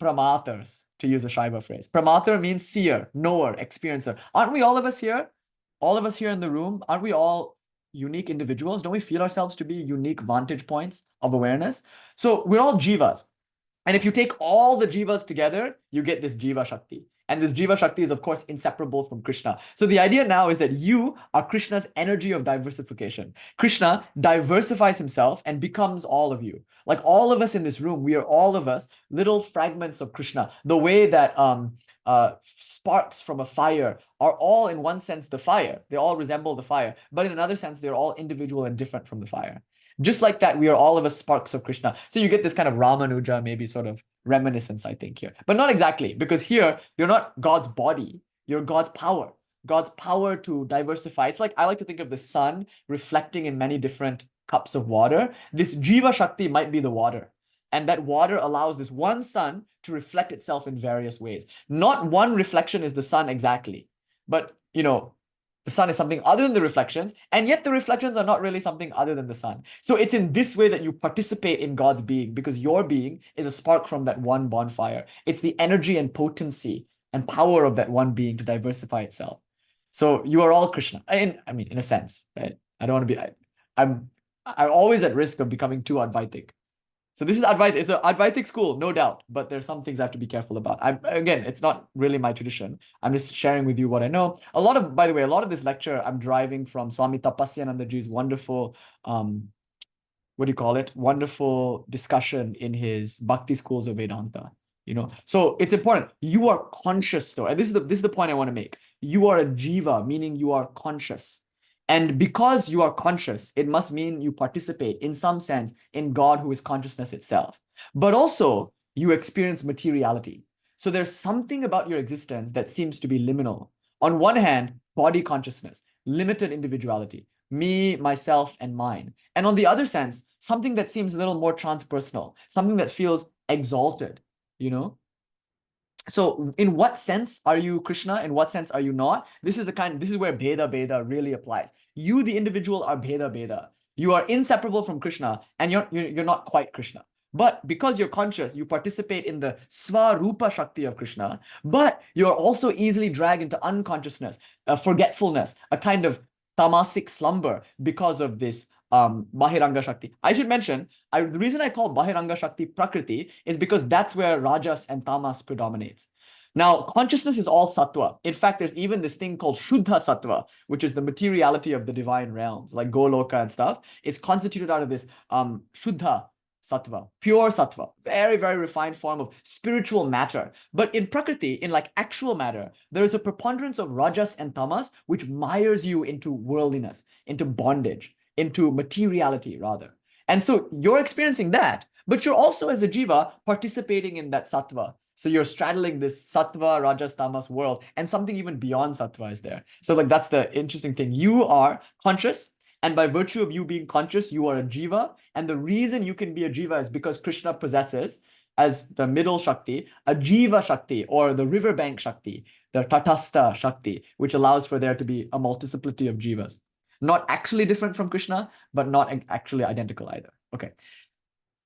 pramatars, to use a Shaiva phrase. Pramatar means seer, knower, experiencer. Aren't we all of us here? All of us here in the room, aren't we all unique individuals? Don't we feel ourselves to be unique vantage points of awareness? So we're all jivas. And if you take all the jivas together, you get this Jiva Shakti. And this Jiva Shakti is, of course, inseparable from Krishna. So the idea now is that you are Krishna's energy of diversification. Krishna diversifies himself and becomes all of you. Like all of us in this room, we are all of us little fragments of Krishna. The way that sparks from a fire are all, in one sense, the fire. They all resemble the fire. But in another sense, they're all individual and different from the fire. Just like that, we are all of us sparks of Krishna. So you get this kind of Ramanuja, maybe sort of reminiscence, I think, here. But not exactly, because here, you're not God's body, you're God's power. God's power to diversify. It's like, I like to think of the sun reflecting in many different cups of water. This Jiva Shakti might be the water. And that water allows this one sun to reflect itself in various ways. Not one reflection is the sun exactly, but, the sun is something other than the reflections, and yet the reflections are not really something other than the sun. So it's in this way that you participate in God's being, because your being is a spark from that one bonfire. It's the energy and potency and power of that one being to diversify itself. So you are all Krishna. In a sense, right? I don't want to be, I'm always at risk of becoming too Advaitic. So this is Advaita. It's an Advaitic school, no doubt, but there's some things I have to be careful about. Again, it's not really my tradition. I'm just sharing with you what I know. By the way, a lot of this lecture I'm deriving from Swami Tapasyanandaji's wonderful, wonderful discussion in his Bhakti schools of Vedanta. So it's important. You are conscious though, and this is the point I want to make. You are a jiva, meaning you are conscious. And because you are conscious, it must mean you participate in some sense in God, who is consciousness itself. But also, you experience materiality. So there's something about your existence that seems to be liminal. On one hand, body consciousness, limited individuality, me, myself, and mine. And on the other sense, something that seems a little more transpersonal, something that feels exalted, So in what sense are you Krishna? In what sense are you not? This is where bhedābheda really applies. You, the individual, are bhedābheda. You are inseparable from Krishna, and you're not quite Krishna. But because you're conscious, you participate in the Swarupa Shakti of Krishna, but you're also easily dragged into unconsciousness, forgetfulness, a kind of tamasic slumber because of this Bahiranga Shakti. I should mention, the reason I call Bahiranga Shakti Prakriti is because that's where Rajas and Tamas predominates. Now, consciousness is all sattva. In fact, there's even this thing called Shuddha Sattva, which is the materiality of the divine realms, like Goloka and stuff. It's constituted out of this Shuddha Sattva, pure Sattva, very, very refined form of spiritual matter. But in Prakriti, in like actual matter, there is a preponderance of Rajas and Tamas, which mires you into worldliness, into bondage, into materiality rather. And so you're experiencing that, but you're also as a jiva participating in that sattva. So you're straddling this sattva, rajas, tamas world, and something even beyond sattva is there. So like that's the interesting thing. You are conscious, and by virtue of you being conscious, you are a jiva. And the reason you can be a jiva is because Krishna possesses, as the middle Shakti, a jiva Shakti, or the riverbank Shakti, the tatastha Shakti, which allows for there to be a multiplicity of jivas. Not actually different from Krishna, but not actually identical either. Okay.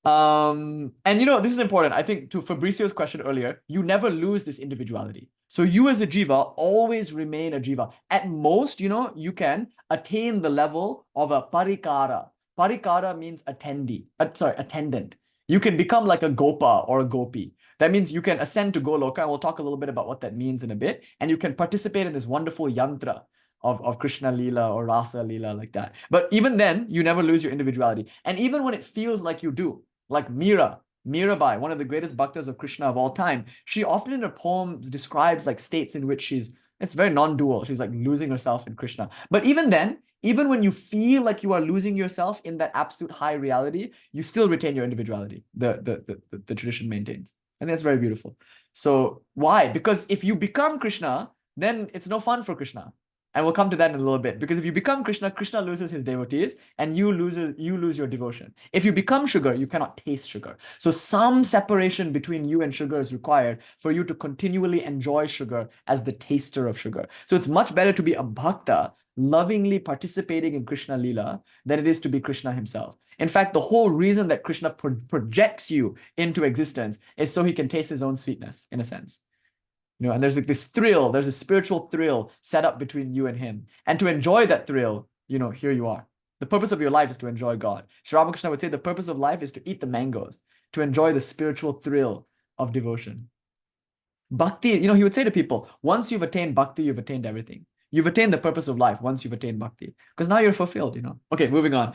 And this is important. I think to Fabrizio's question earlier, you never lose this individuality. So you as a jiva always remain a jiva. At most, you can attain the level of a parikara. Parikara means attendant. You can become like a gopa or a gopi. That means you can ascend to Goloka, and we'll talk a little bit about what that means in a bit. And you can participate in this wonderful yantra of Krishna Leela or Rasa Leela, like that. But even then, you never lose your individuality. And even when it feels like you do, like Mirabai, one of the greatest bhaktas of Krishna of all time, she often in her poems describes like states in which it's very non-dual. She's like losing herself in Krishna. But even then, even when you feel like you are losing yourself in that absolute high reality, you still retain your individuality, the tradition maintains. And that's very beautiful. So why? Because if you become Krishna, then it's no fun for Krishna. And we'll come to that in a little bit. Because if you become Krishna, Krishna loses his devotees and you lose your devotion. If you become sugar, you cannot taste sugar. So some separation between you and sugar is required for you to continually enjoy sugar as the taster of sugar. So it's much better to be a bhakta, lovingly participating in Krishna Leela, than it is to be Krishna himself. In fact, the whole reason that Krishna projects you into existence is so he can taste his own sweetness, in a sense. And there's like this thrill, there's a spiritual thrill set up between you and him. And to enjoy that thrill, here you are. The purpose of your life is to enjoy God. Sri Ramakrishna would say the purpose of life is to eat the mangoes, to enjoy the spiritual thrill of devotion. Bhakti, he would say to people, once you've attained bhakti, you've attained everything. You've attained the purpose of life once you've attained bhakti, because now you're fulfilled, Okay, moving on.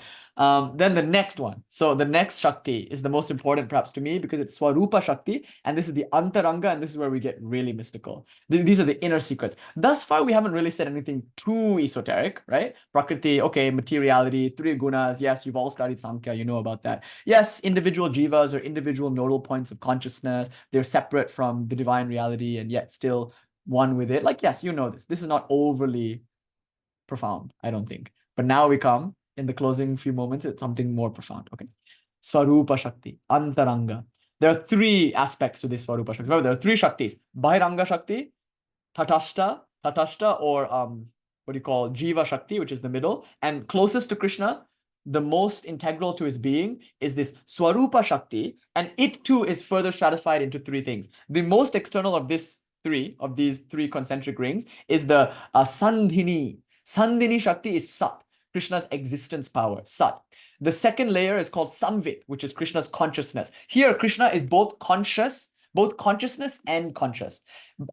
Then the next one. So the next Shakti is the most important perhaps to me because it's Swarupa Shakti, and this is the Antaranga, and this is where we get really mystical. These are the inner secrets. Thus far, we haven't really said anything too esoteric, right? Prakriti, okay, materiality, three gunas. Yes, you've all studied Sankhya, you know about that. Yes, individual jivas or individual nodal points of consciousness. They're separate from the divine reality and yet still one with it. Like, yes, you know this. This is not overly profound, I don't think. But now we come in the closing few moments, it's something more profound. Okay. Swarupa Shakti, Antaranga. There are three aspects to this Swarupa Shakti. Remember, there are three Shaktis: Bahiranga Shakti, Tatashta, or what do you call Jiva Shakti, which is the middle. And closest to Krishna, the most integral to his being, is this Swarupa Shakti, and it too is further stratified into three things. The most external of these three concentric rings is the Sandhini. Sandhini Shakti is Sat, Krishna's existence power, Sat. The second layer is called Samvit, which is Krishna's consciousness. Here, Krishna is both consciousness and conscious.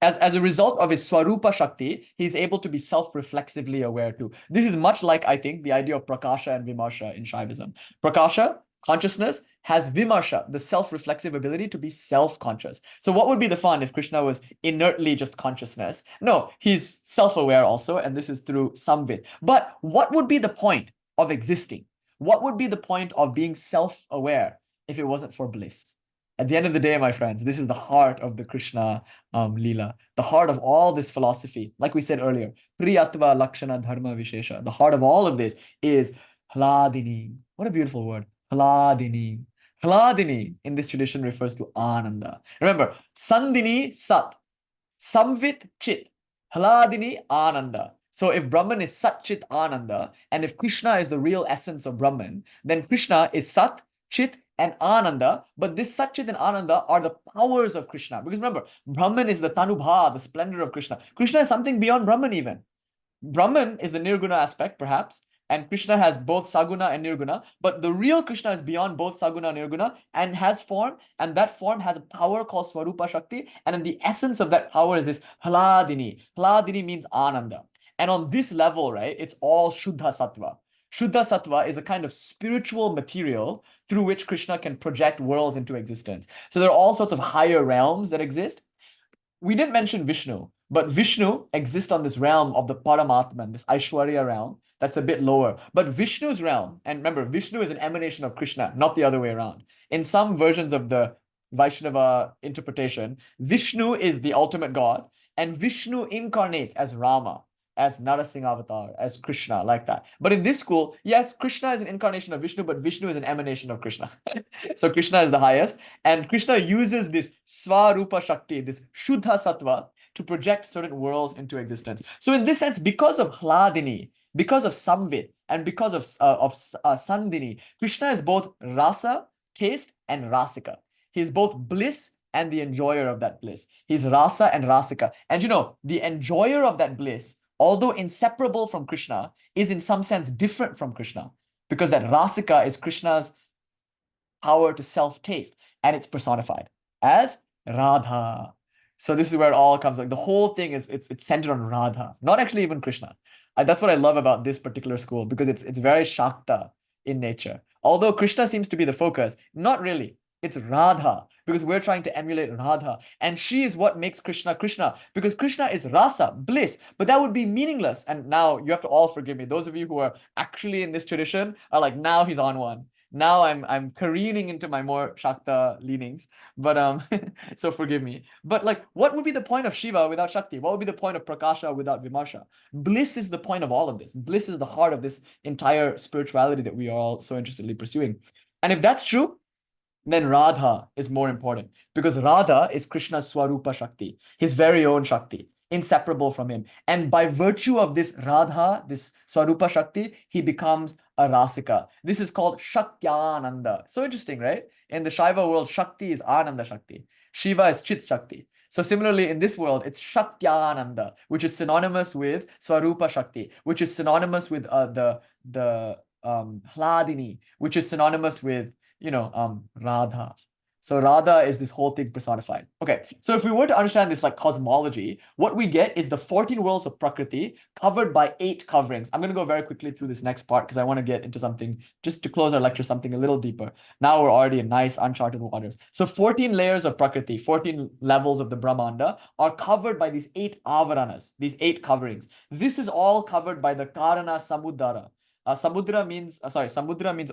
As a result of his Swarupa Shakti, he's able to be self-reflexively aware too. This is much like, I think, the idea of Prakasha and Vimarsha in Shaivism. Prakasha, consciousness, has Vimarsha, the self-reflexive ability to be self-conscious. So what would be the fun if Krishna was inertly just consciousness? No, he's self-aware also, and this is through Samvit. But what would be the point of existing? What would be the point of being self-aware if it wasn't for bliss? At the end of the day, my friends, this is the heart of the Krishna Leela, the heart of all this philosophy. Like we said earlier, Priyatva Lakshana Dharma Vishesha. The heart of all of this is Hladini. What a beautiful word. Hladini. Hladini in this tradition refers to Ananda. Remember, Sandhini Sat, Samvit Chit, Hladini Ananda. So if Brahman is Sat Chit Ananda, and if Krishna is the real essence of Brahman, then Krishna is Sat, Chit, and Ananda. But this Sat, Chit, and Ananda are the powers of Krishna. Because remember, Brahman is the Tanubha, the splendor of Krishna. Krishna is something beyond Brahman even. Brahman is the Nirguna aspect, perhaps, and Krishna has both Saguna and Nirguna, but the real Krishna is beyond both Saguna and Nirguna and has form, and that form has a power called Swarupa Shakti, and then the essence of that power is this Hladini. Hladini means Ananda. And on this level, right, it's all Shuddha Sattva. Shuddha Sattva is a kind of spiritual material through which Krishna can project worlds into existence. So there are all sorts of higher realms that exist. We didn't mention Vishnu, but Vishnu exists on this realm of the Paramatman, this Aishwarya realm, that's a bit lower. But Vishnu's realm, and remember, Vishnu is an emanation of Krishna, not the other way around. In some versions of the Vaishnava interpretation, Vishnu is the ultimate God, and Vishnu incarnates as Rama, as Narasingha avatar, as Krishna, like that. But in this school, yes, Krishna is an incarnation of Vishnu, but Vishnu is an emanation of Krishna. So Krishna is the highest, and Krishna uses this Swarupa Shakti, this Shuddha Sattva, to project certain worlds into existence. So in this sense, because of Hladini, because of Samvit, and because of Sandhini, Krishna is both Rasa, taste, and Rasika. He is both bliss and the enjoyer of that bliss. He's Rasa and Rasika. And the enjoyer of that bliss, although inseparable from Krishna, is in some sense different from Krishna, because that Rasika is Krishna's power to self-taste, and it's personified as Radha. So this is where it all comes. Like the whole thing is it's centered on Radha, not actually even Krishna. That's what I love about this particular school, because it's very Shakta in nature. Although Krishna seems to be the focus, not really. It's Radha, because we're trying to emulate Radha. And she is what makes Krishna Krishna, because Krishna is rasa, bliss, but that would be meaningless. And now you have to all forgive me. Those of you who are actually in this tradition are like, now he's on one. now I'm careening into my more Shakta leanings. But so forgive me. But like, what would be the point of Shiva without Shakti? What would be the point of Prakasha without Vimarsha? Bliss is the point of all of this. Bliss is the heart of this entire spirituality that we are all so interestedly pursuing. And if that's true, then Radha is more important, because Radha is Krishna's Swarupa Shakti, his very own Shakti, inseparable from him. And by virtue of this Radha, this Swarupa Shakti, he becomes a Rasika. This is called Shakyananda. So interesting, right? In the Shaiva world, Shakti is Ananda Shakti, Shiva is Chit Shakti. So similarly, in this world, it's Shaktyananda, which is synonymous with Swarupa Shakti, which is synonymous with the Hladini, which is synonymous with Radha. So Radha is this whole thing personified. Okay, so if we were to understand this like cosmology, what we get is the 14 worlds of Prakriti covered by 8 coverings. I'm going to go very quickly through this next part because I want to get into something, just to close our lecture, something a little deeper. Now we're already in nice uncharted waters. So 14 layers of Prakriti, 14 levels of the Brahmanda are covered by these 8 avaranas, these 8 coverings. This is all covered by the Karana Samudara. Samudra means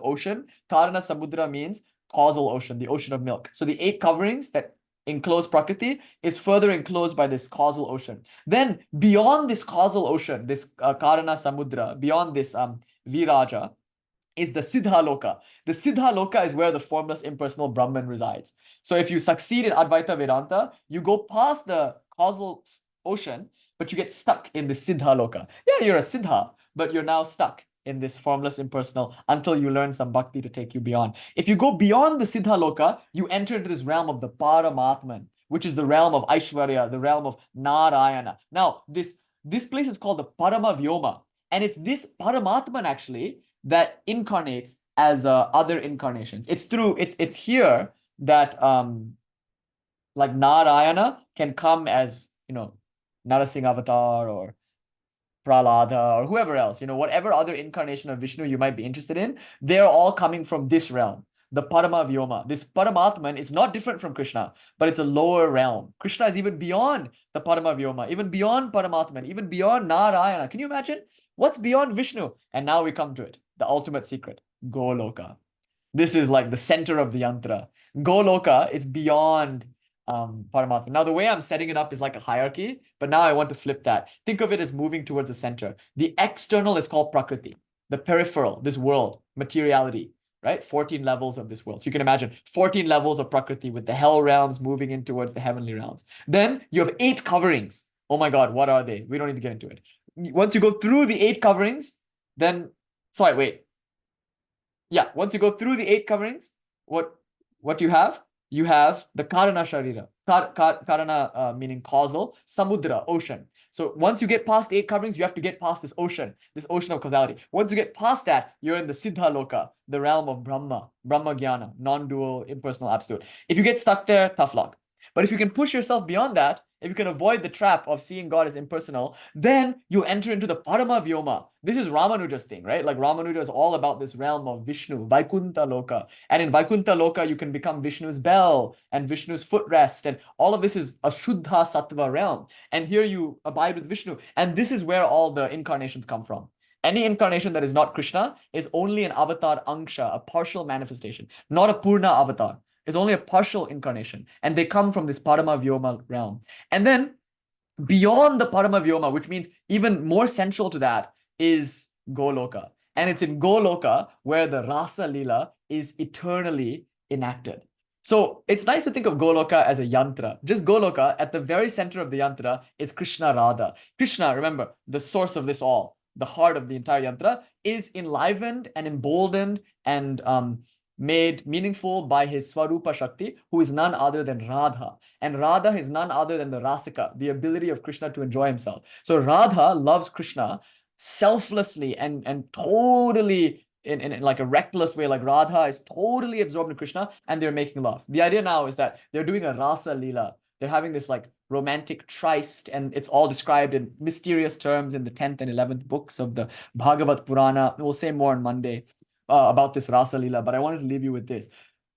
ocean. Karana Samudra means causal ocean, the ocean of milk. So the 8 coverings that enclose Prakriti is further enclosed by this causal ocean. Then beyond this causal ocean, this Karana Samudra, beyond this Viraja, is the Siddha Loka. The Siddha Loka is where the formless impersonal Brahman resides. So if you succeed in Advaita Vedanta, you go past the causal ocean, but you get stuck in the Siddha Loka. Yeah, you're a Siddha, but you're now stuck in this formless impersonal until you learn some bhakti to take you beyond. If you go beyond the Siddha Loka, you enter into this realm of the Paramatman, which is the realm of Aishwarya, the realm of Narayana. Now, this place is called the Parama Vyoma, and it's this Paramatman actually that incarnates as other incarnations. It's here that like Narayana can come as Narasingha avatar or Prahlada or whoever else, whatever other incarnation of Vishnu you might be interested in, they're all coming from this realm, the Parama Vyoma. This Paramatman is not different from Krishna, but it's a lower realm. Krishna is even beyond the Parama Vyoma, even beyond Paramatman, even beyond Narayana. Can you imagine? What's beyond Vishnu? And now we come to it, the ultimate secret, Goloka. This is like the center of the yantra. Goloka is beyond Paramatma. Now, the way I'm setting it up is like a hierarchy, but now I want to flip that. Think of it as moving towards the center. The external is called Prakriti, the peripheral, this world, materiality, right? 14 levels of this world. So you can imagine 14 levels of Prakriti with the hell realms moving in towards the heavenly realms. Then you have 8 coverings. Oh my God, what are they? We don't need to get into it. Once you go through the 8 coverings, then, sorry, wait. Yeah, once you go through the 8 coverings, what do you have? You have the Karana Sharira. Karana meaning causal, Samudra, ocean. So once you get past 8 coverings, you have to get past this ocean of causality. Once you get past that, you're in the Siddha Loka, the realm of Brahma Jnana, non-dual, impersonal, absolute. If you get stuck there, tough luck. But if you can push yourself beyond that, if you can avoid the trap of seeing God as impersonal, then you enter into the Parama Vyoma. This is Ramanuja's thing, right? Like Ramanuja is all about this realm of Vishnu, Vaikunta Loka. And in Vaikunta Loka, you can become Vishnu's bell and Vishnu's footrest. And all of this is a Shuddha Sattva realm. And here you abide with Vishnu. And this is where all the incarnations come from. Any incarnation that is not Krishna is only an avatar angsha, a partial manifestation, not a Purna avatar. It's only a partial incarnation. And they come from this Parama Vyoma realm. And then beyond the Parama Vyoma, which means even more central to that, is Goloka. And it's in Goloka where the Rasa Lila is eternally enacted. So it's nice to think of Goloka as a yantra. Just Goloka, at the very center of the yantra is Krishna Radha. Krishna, remember, the source of this all, the heart of the entire yantra, is enlivened and emboldened and made meaningful by his Swarupa Shakti, who is none other than Radha. And Radha is none other than the Rasika, the ability of Krishna to enjoy himself. So Radha loves Krishna selflessly and totally in like a reckless way. Like Radha is totally absorbed in Krishna and they're making love. The idea now is that they're doing a Rasa Leela. They're having this like romantic tryst, and it's all described in mysterious terms in the 10th and 11th books of the Bhagavad Purana. We'll say more on Monday about this Rasa Leela, but I wanted to leave you with this.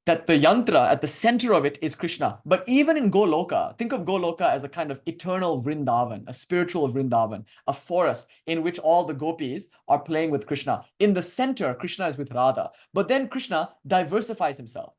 that the yantra at the center of it is Krishna. But even in Goloka, think of Goloka as a kind of eternal Vrindavan, a spiritual Vrindavan, a forest in which all the gopis are playing with Krishna. In the center, Krishna is with Radha. But then Krishna diversifies himself.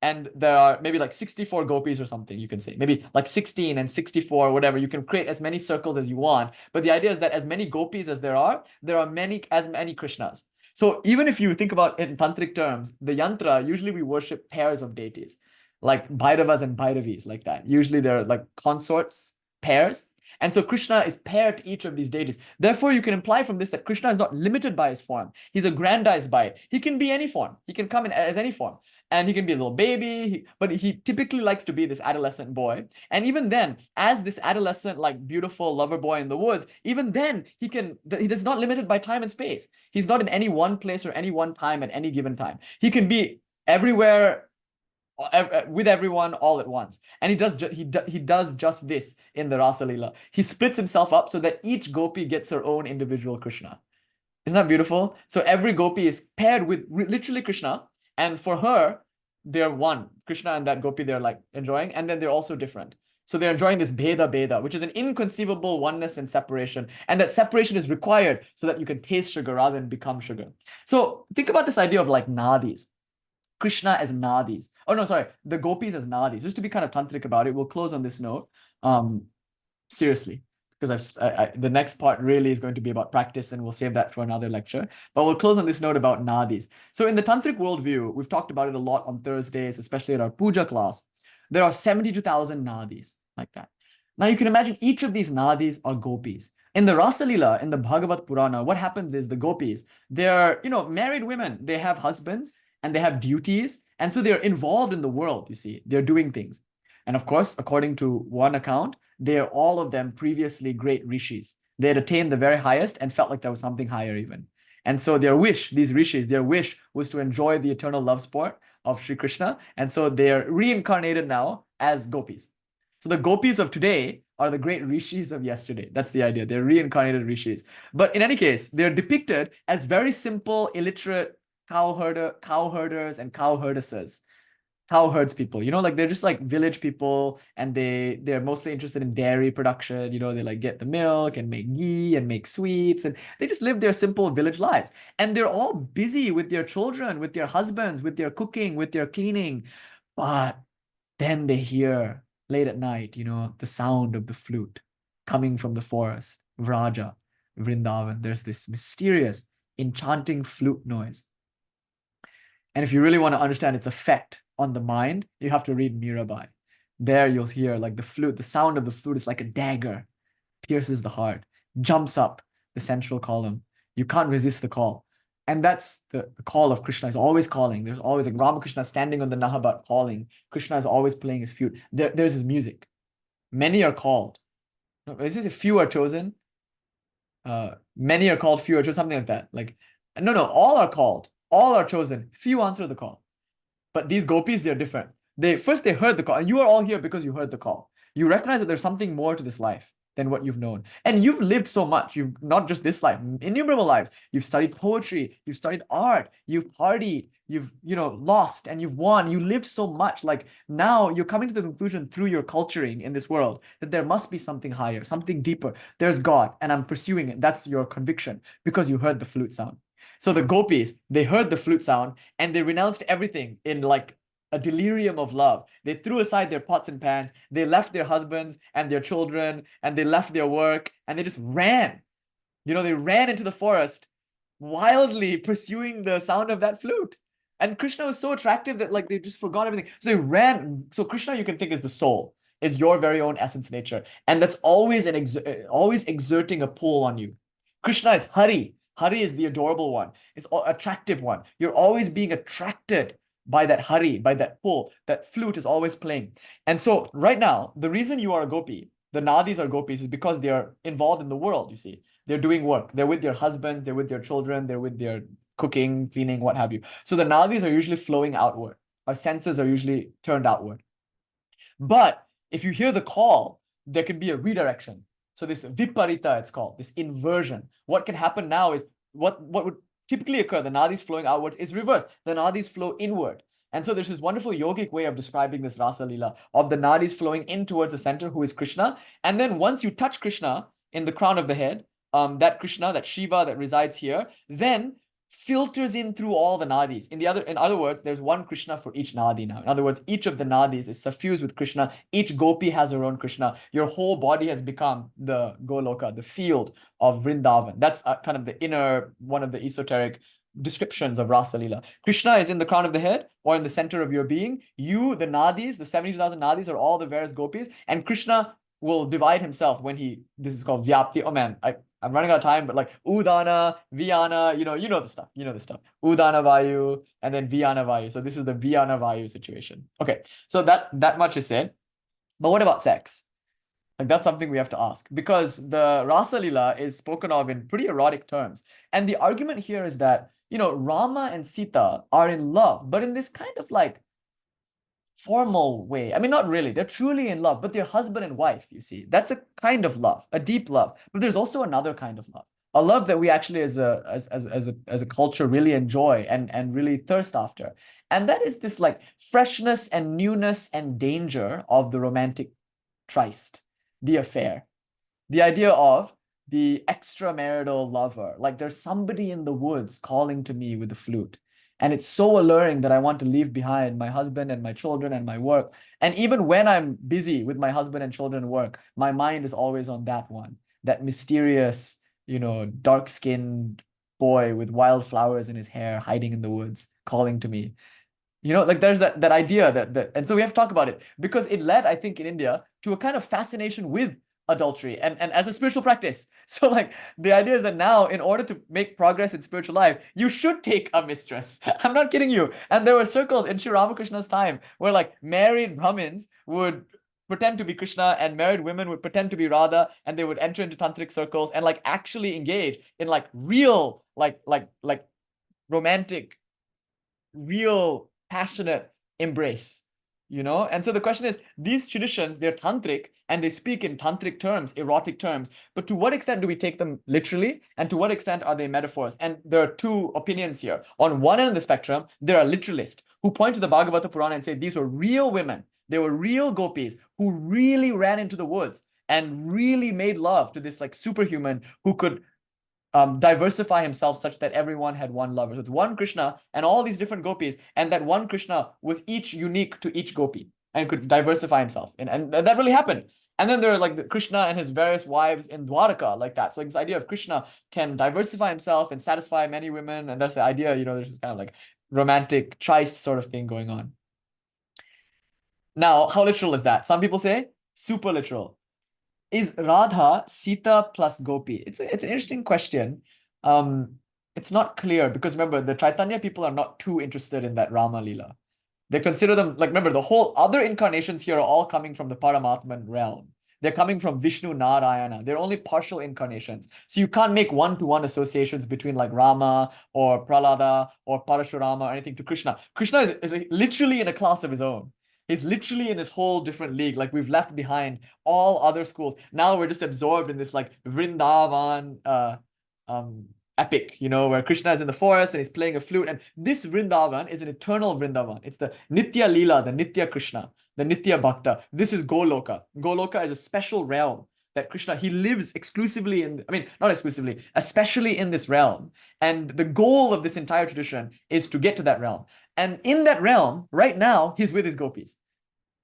And there are maybe like 64 gopis or something, you can say. Maybe like 16 and 64, whatever. You can create as many circles as you want. But the idea is that as many gopis as there are as many Krishnas. So even if you think about it in tantric terms, the yantra, usually we worship pairs of deities, like Bhairavas and Bhairavis, like that. Usually they're like consorts, pairs. And so Krishna is paired to each of these deities. Therefore, you can imply from this that Krishna is not limited by his form. He's aggrandized by it. He can be any form. He can come in as any form. And he can be a little baby, but he typically likes to be this adolescent boy. And even then, as this adolescent, like beautiful lover boy in the woods, even then he is not limited by time and space. He's not in any one place or any one time at any given time. He can be everywhere with everyone all at once. And he does just this in the Rasa Leela. He splits himself up so that each gopi gets her own individual Krishna. Isn't that beautiful? So every gopi is paired with literally Krishna. And for her, they're one. Krishna and that gopi, they're like enjoying. And then they're also different. So they're enjoying this bhedābheda, which is an inconceivable oneness and separation. And that separation is required so that you can taste sugar rather than become sugar. So think about this idea of like nadis. Krishna as nadis. Oh, no, sorry. The gopis as nadis. Just to be kind of tantric about it, we'll close on this note. Seriously. Because the next part really is going to be about practice, and we'll save that for another lecture. But we'll close on this note about nadis. So in the tantric worldview, we've talked about it a lot on Thursdays, especially at our puja class. There are 72,000 nadis like that. Now you can imagine each of these nadis are gopis. In the Rasa Leela, in the Bhagavat Purana, what happens is the gopis, they're married women. They have husbands and they have duties. And so they're involved in the world, you see. They're doing things. And of course, according to one account, they are all of them previously great rishis. They had attained the very highest and felt like there was something higher even. And so these rishis, their wish was to enjoy the eternal love sport of Sri Krishna. And so they are reincarnated now as gopis. So the gopis of today are the great rishis of yesterday. That's the idea. They're reincarnated rishis. But in any case, they're depicted as very simple, illiterate cowherders and cowherdesses. Cowherds people, like they're just like village people, and they're mostly interested in dairy production. They like get the milk and make ghee and make sweets, and they just live their simple village lives. And they're all busy with their children, with their husbands, with their cooking, with their cleaning. But then they hear late at night, the sound of the flute coming from the forest, Vraja, Vrindavan. There's this mysterious, enchanting flute noise. And if you really want to understand its effect on the mind, you have to read Mirabai. There you'll hear like the flute, the sound of the flute is like a dagger, pierces the heart, jumps up the central column. You can't resist the call. And that's the call of Krishna. Is always calling. There's always like Ramakrishna standing on the Nahabat calling. Krishna is always playing his flute. There's his music. Many are called. No, is this a few are chosen? Many are called, few are chosen, something like that. Like, no, all are called. All are chosen. Few answer the call. But these gopis, they're different. They heard the call. And you are all here because you heard the call. You recognize that there's something more to this life than what you've known. And you've lived so much. You've not just this life, innumerable lives. You've studied poetry. You've studied art. You've partied. You've, lost and you've won. You lived so much. Like now you're coming to the conclusion through your culturing in this world that there must be something higher, something deeper. There's God and I'm pursuing it. That's your conviction because you heard the flute sound. So the gopis, they heard the flute sound and they renounced everything in like a delirium of love. They threw aside their pots and pans. They left their husbands and their children and they left their work and they just ran. They ran into the forest wildly pursuing the sound of that flute. And Krishna was so attractive that like they just forgot everything. So they ran. So Krishna, you can think, is the soul, is your very own essence nature. And that's always always exerting a pull on you. Krishna is Hari. Hari is the adorable one. It's attractive one. You're always being attracted by that Hari, by that pull. That flute is always playing. And so right now, the reason you are a gopi, the nadis are gopis, is because they are involved in the world, you see. They're doing work. They're with their husband. They're with their children. They're with their cooking, cleaning, what have you. So the nadis are usually flowing outward. Our senses are usually turned outward. But if you hear the call, there can be a redirection. So this viparita, it's called, this inversion. What can happen now is what would typically occur, the nadis flowing outwards, is reversed. The nadis flow inward. And so there's this wonderful yogic way of describing this Rasa Leela of the nadis flowing in towards the center, who is Krishna. And then once you touch Krishna in the crown of the head, that Krishna, that Shiva that resides here, then filters in through all the nadis. In other words, there's one Krishna for each nadi now. In other words, each of the nadis is suffused with Krishna. Each gopi has her own Krishna. Your whole body has become the Goloka, the field of Vrindavan. That's kind of the inner, one of the esoteric descriptions of Rasa Leela. Krishna is in the crown of the head or in the center of your being. You, the nadis, the 72,000 nadis are all the various gopis, and Krishna will divide himself when this is called Vyapti. Oh man, I'm running out of time, but like Udana, Vyana, you know the stuff. You know the stuff. Udana Vayu and then Vyana Vayu. So this is the Vyana Vayu situation. Okay, so that much is said. But what about sex? Like that's something we have to ask, because the Rasa Leela is spoken of in pretty erotic terms. And the argument here is that, Rama and Sita are in love, but in this kind of like formal way. I mean, not really. They're truly in love, but they're husband and wife, you see. That's a kind of love, a deep love. But there's also another kind of love, a love that we actually as a culture really enjoy and really thirst after. And that is this like freshness and newness and danger of the romantic tryst, the affair. The idea of the extramarital lover, like there's somebody in the woods calling to me with a flute. And it's so alluring that I want to leave behind my husband and my children and my work. And even when I'm busy with my husband and children and work, my mind is always on that one, that mysterious, dark-skinned boy with wildflowers in his hair hiding in the woods, calling to me. Like there's that idea and so we have to talk about it, because it led, I think, in India to a kind of fascination with adultery and as a spiritual practice. So like the idea is that now, in order to make progress in spiritual life, you should take a mistress. I'm not kidding you. And there were circles in Sri Ramakrishna's time where like married Brahmins would pretend to be Krishna and married women would pretend to be Radha, and they would enter into tantric circles and like actually engage in like real, like romantic, real passionate embrace. And so the question is, these traditions, they're tantric and they speak in tantric terms, erotic terms, but to what extent do we take them literally, and to what extent are they metaphors? And there are two opinions here. On one end of the spectrum, there are literalists who point to the Bhagavata Purana and say these were real women, they were real gopis who really ran into the woods and really made love to this like superhuman who could diversify himself such that everyone had one lover. So it's one Krishna and all these different gopis, and that one Krishna was each unique to each gopi and could diversify himself. And that really happened. And then there are like the Krishna and his various wives in Dwaraka, like that. So like this idea of Krishna can diversify himself and satisfy many women. And that's the idea, there's this kind of like romantic tryst sort of thing going on. Now, how literal is that? Some people say super literal. Is Radha Sita plus Gopi? It's an interesting question. It's not clear, because remember, the Chaitanya people are not too interested in that Rama Leela. They consider them, like, remember, the whole other incarnations here are all coming from the Paramatman realm. They're coming from Vishnu Narayana. They're only partial incarnations. So you can't make one-to-one associations between like Rama or Prahlada or Parashurama or anything to Krishna. Krishna is literally in a class of his own. He's literally in this whole different league. Like we've left behind all other schools. Now we're just absorbed in this like Vrindavan epic, where Krishna is in the forest and he's playing a flute. And this Vrindavan is an eternal Vrindavan. It's the Nitya Leela, the Nitya Krishna, the Nitya Bhakta. This is Goloka. Goloka is a special realm that Krishna, he lives exclusively in, not exclusively, especially in this realm. And the goal of this entire tradition is to get to that realm. And in that realm, right now, he's with his gopis.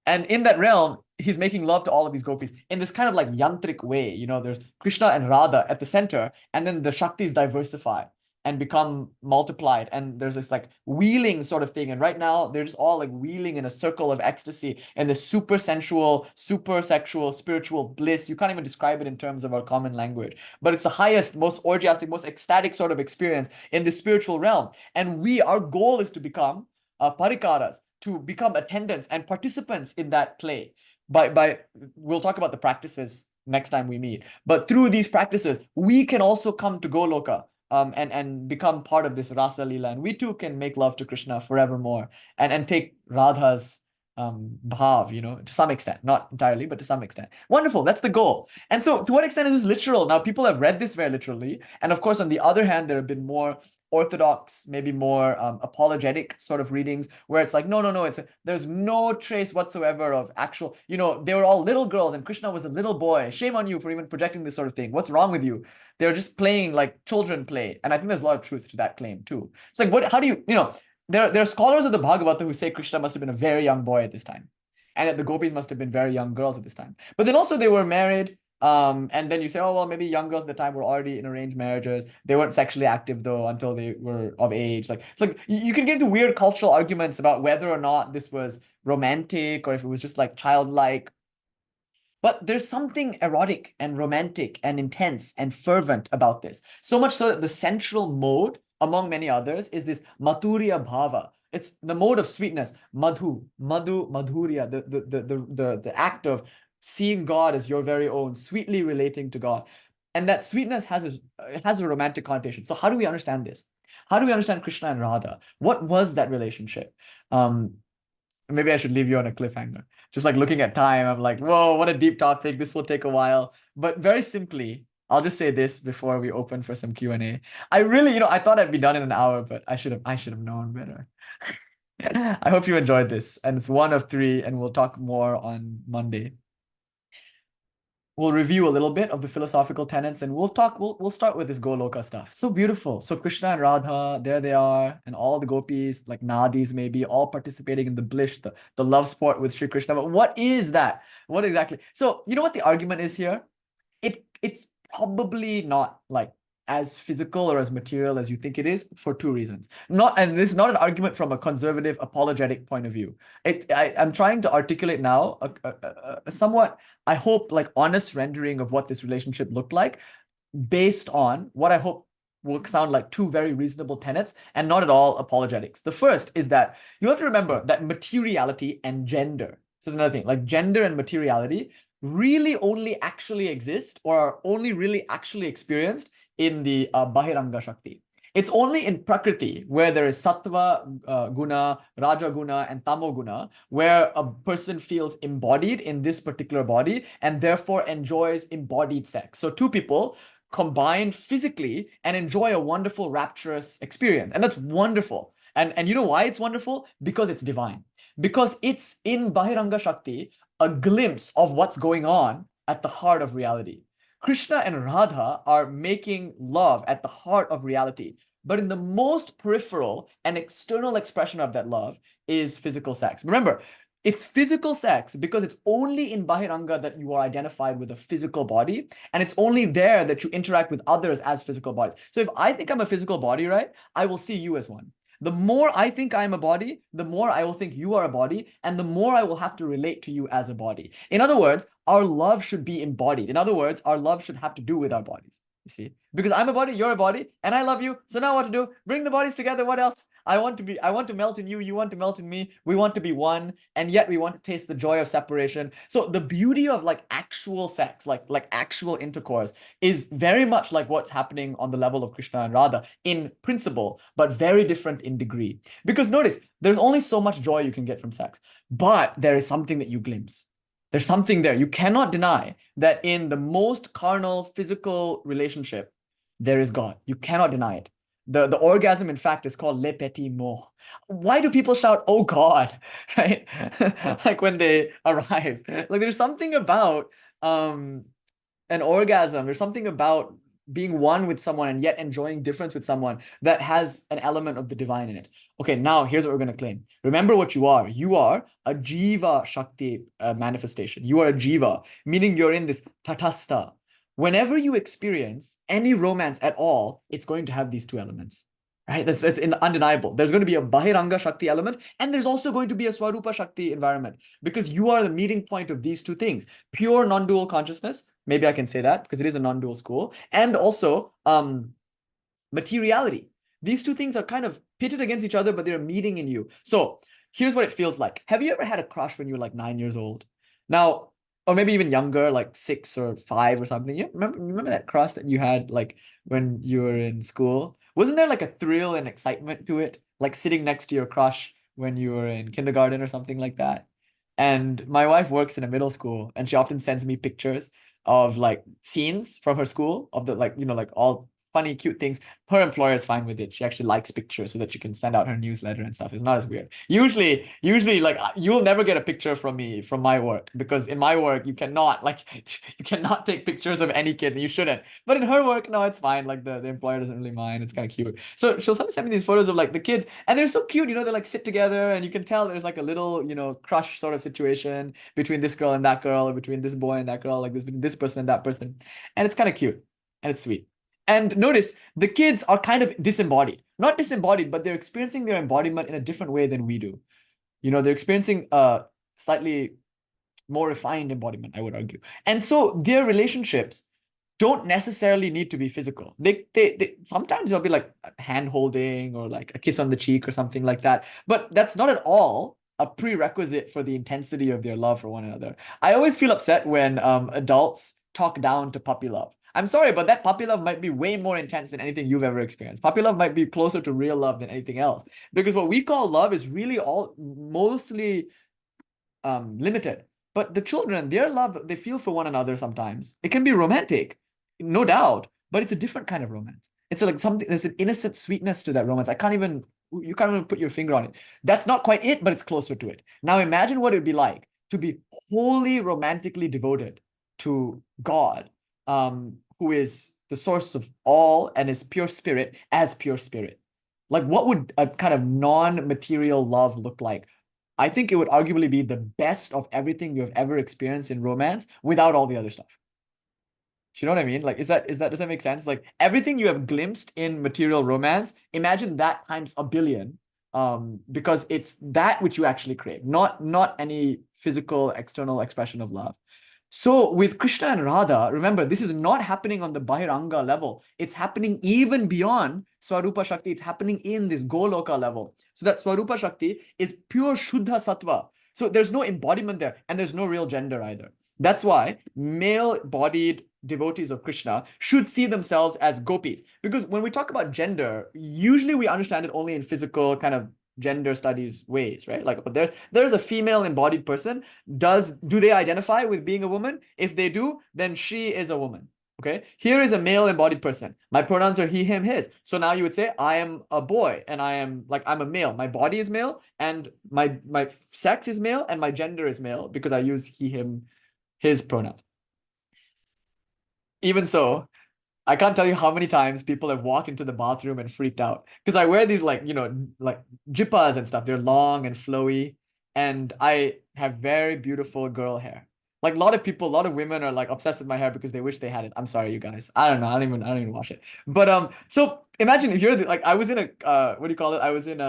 And in that realm, he's making love to all of these gopis in this kind of like yantric way. There's Krishna and Radha at the center, and then the Shaktis diversify and become multiplied. And there's this like wheeling sort of thing. And right now, they're just all like wheeling in a circle of ecstasy and the super sensual, super sexual, spiritual bliss. You can't even describe it in terms of our common language. But it's the highest, most orgiastic, most ecstatic sort of experience in the spiritual realm. And our goal is to become parikaras, to become attendants and participants in that play. We'll talk about the practices next time we meet. But through these practices, we can also come to Goloka and become part of this Rasa Leela. And we too can make love to Krishna forevermore and take Radha's bhav, to some extent, not entirely, but to some extent. Wonderful, that's the goal. And so, to what extent is this literal? Now, people have read this very literally, and of course, on the other hand, there have been more orthodox, maybe more apologetic sort of readings where it's like, no, no, no, there's no trace whatsoever of actual, they were all little girls and Krishna was a little boy. Shame on you for even projecting this sort of thing. What's wrong with you? They're just playing like children play, and I think there's a lot of truth to that claim too. It's like, what? How do you? There are scholars of the Bhagavata who say Krishna must have been a very young boy at this time, and that the gopis must have been very young girls at this time. But then also they were married. And then you say, oh well, maybe young girls at the time were already in arranged marriages. They weren't sexually active though until they were of age. Like it's like you can get into weird cultural arguments about whether or not this was romantic or if it was just like childlike. But there's something erotic and romantic and intense and fervent about this. So much so that the central mode, among many others, is this Mathurya Bhava. It's the mode of sweetness, Madhurya, the act of seeing God as your very own, sweetly relating to God. And that sweetness has a romantic connotation. So how do we understand this? How do we understand Krishna and Radha? What was that relationship? Maybe I should leave you on a cliffhanger. Just like looking at time, I'm like, whoa, what a deep topic. This will take a while. But very simply, I'll just say this before we open for some Q&A. I really, I thought I'd be done in an hour, but I should have known better. I hope you enjoyed this. And it's one of three, and we'll talk more on Monday. We'll review a little bit of the philosophical tenets, and we'll start with this Goloka stuff. So beautiful. So Krishna and Radha, there they are, and all the gopis, like nadis maybe, all participating in the bliss, the love sport with Sri Krishna. But what is that? What exactly? So you know what the argument is here? It's probably not like as physical or as material as you think it is for two reasons. And this is not an argument from a conservative apologetic point of view. I'm trying to articulate now a somewhat, I hope, like honest rendering of what this relationship looked like based on what I hope will sound like two very reasonable tenets and not at all apologetics. The first is that you have to remember that materiality and gender, so it's another thing, like gender and materiality really only actually exist or are only really actually experienced in the Bahiranga Shakti. It's only in Prakriti where there is Sattva Guna, Raja Guna, and Tamo Guna, where a person feels embodied in this particular body and therefore enjoys embodied sex. So two people combine physically and enjoy a wonderful, rapturous experience. And that's wonderful. And you know why it's wonderful? Because it's divine. Because it's in Bahiranga Shakti, a glimpse of what's going on at the heart of reality. Krishna and Radha are making love at the heart of reality. But in the most peripheral and external expression of that love is physical sex. Remember, it's physical sex because it's only in Bahiranga that you are identified with a physical body. And it's only there that you interact with others as physical bodies. So if I think I'm a physical body, right, I will see you as one. The more I think I'm a body, the more I will think you are a body, and the more I will have to relate to you as a body. In other words, our love should be embodied. In other words, our love should have to do with our bodies. You see, because I'm a body, you're a body, and I love you. So now what to do? Bring the bodies together. What else? I want to melt in you. You want to melt in me. We want to be one, and yet we want to taste the joy of separation. So the beauty of like actual sex, like actual intercourse, is very much like what's happening on the level of Krishna and Radha in principle, but very different in degree. Because notice, there's only so much joy you can get from sex, but there is something that you glimpse. There's something there. You cannot deny that in the most carnal, physical relationship, there is God. You cannot deny it. The orgasm, in fact, is called le petit mot. Why do people shout, oh God, right? Like when they arrive. Like there's something about an orgasm. There's something about being one with someone and yet enjoying difference with someone that has an element of the divine in it. Okay, now here's what we're going to claim. Remember what you are. You are a Jiva Shakti manifestation. You are a Jiva, meaning you're in this tatastha. Whenever you experience any romance at all, it's going to have these two elements. Right? It's undeniable. There's going to be a Bahiranga Shakti element, and there's also going to be a Swarupa Shakti environment, because you are the meeting point of these two things. Pure non-dual consciousness, maybe I can say that because it is a non-dual school, and also materiality. These two things are kind of pitted against each other, but they're meeting in you. So here's what it feels like. Have you ever had a crush when you were like 9 years old? Now, or maybe even younger, like 6 or 5 or something. You remember that crush that you had like when you were in school? Wasn't there like a thrill and excitement to it? Like sitting next to your crush when you were in kindergarten or something like that? And my wife works in a middle school, and she often sends me pictures of like scenes from her school of the like, like all funny, cute things. Her employer is fine with it. She actually likes pictures so that she can send out her newsletter and stuff. It's not as weird. Usually, like you'll never get a picture from me from my work, because in my work you cannot you cannot take pictures of any kid. You shouldn't. But in her work, no, it's fine. Like the employer doesn't really mind. It's kind of cute. So she'll sometimes send me these photos of like the kids, and they're so cute. They like sit together, and you can tell there's like a little, crush sort of situation between this girl and that girl, or between this boy and that girl, like this person and that person, and it's kind of cute and it's sweet. And notice the kids are kind of disembodied. Not disembodied, but they're experiencing their embodiment in a different way than we do. They're experiencing a slightly more refined embodiment, I would argue. And so their relationships don't necessarily need to be physical. They sometimes there'll be like hand holding or like a kiss on the cheek or something like that. But that's not at all a prerequisite for the intensity of their love for one another. I always feel upset when adults talk down to puppy love. I'm sorry, but that puppy love might be way more intense than anything you've ever experienced. Puppy love might be closer to real love than anything else. Because what we call love is really all mostly limited. But the children, their love, they feel for one another sometimes. It can be romantic, no doubt, but it's a different kind of romance. It's like something, there's an innocent sweetness to that romance. You can't even put your finger on it. That's not quite it, but it's closer to it. Now imagine what it would be like to be wholly romantically devoted to God, who is the source of all and is pure spirit as pure spirit. Like, what would a kind of non-material love look like? I think it would arguably be the best of everything you have ever experienced in romance without all the other stuff. You know what I mean? Like, does that make sense? Like everything you have glimpsed in material romance, imagine that times a billion. Because it's that which you actually crave, not any physical external expression of love. So with Krishna and Radha, remember, this is not happening on the Bahiranga level. It's happening even beyond Swarupa Shakti. It's happening in this Goloka level. So that Swarupa Shakti is pure Shuddha Sattva. So there's no embodiment there, and there's no real gender either. That's why male-bodied devotees of Krishna should see themselves as gopis. Because when we talk about gender, usually we understand it only in physical kind of gender studies ways, right? Like there's a female embodied person. Do they identify with being a woman? If they do, then she is a woman. Okay, here is a male embodied person. My pronouns are he, him, his. So now you would say I am a boy, and I'm a male. My body is male, and my sex is male, and my gender is male because I use he, him, his pronouns. Even so, I can't tell you how many times people have walked into the bathroom and freaked out because I wear these like jippas and stuff. They're long and flowy, and I have very beautiful girl hair. Like a lot of people, a lot of women are like obsessed with my hair because they wish they had it. I'm sorry, you guys. I don't know. I don't even wash it. But so imagine if you're like I was in a what do you call it? I was in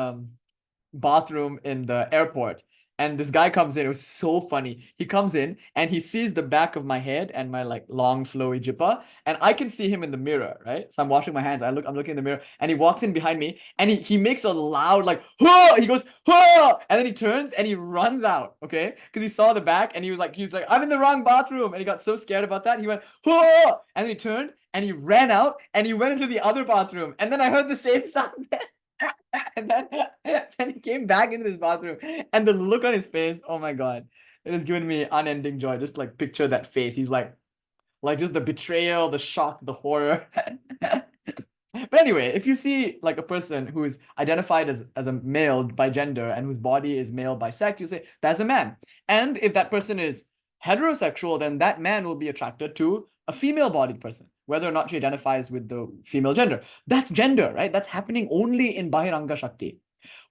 bathroom in the airport, and this guy comes in. It was so funny. He comes in and he sees the back of my head and my like long flowy jippa, and I can see him in the mirror, right? So I'm washing my hands. I'm looking in the mirror, and he walks in behind me, and he makes a loud like "Huh!" He goes "Huh!" and then he turns and he runs out, okay? Because he saw the back, and he's like I'm in the wrong bathroom, and he got so scared about that. He went "Huh!" and then he turned and he ran out and he went into the other bathroom, and then I heard the same sound. And then he came back into this bathroom, and the look on his face, oh my God, it has given me unending joy. Just like picture that face. He's like just the betrayal, the shock, the horror. But anyway, if you see like a person who is identified as a male by gender and whose body is male by sex, you say that's a man. And if that person is heterosexual, then that man will be attracted to a female-bodied person, whether or not she identifies with the female gender. That's gender, right? That's happening only in Bahiranga Shakti.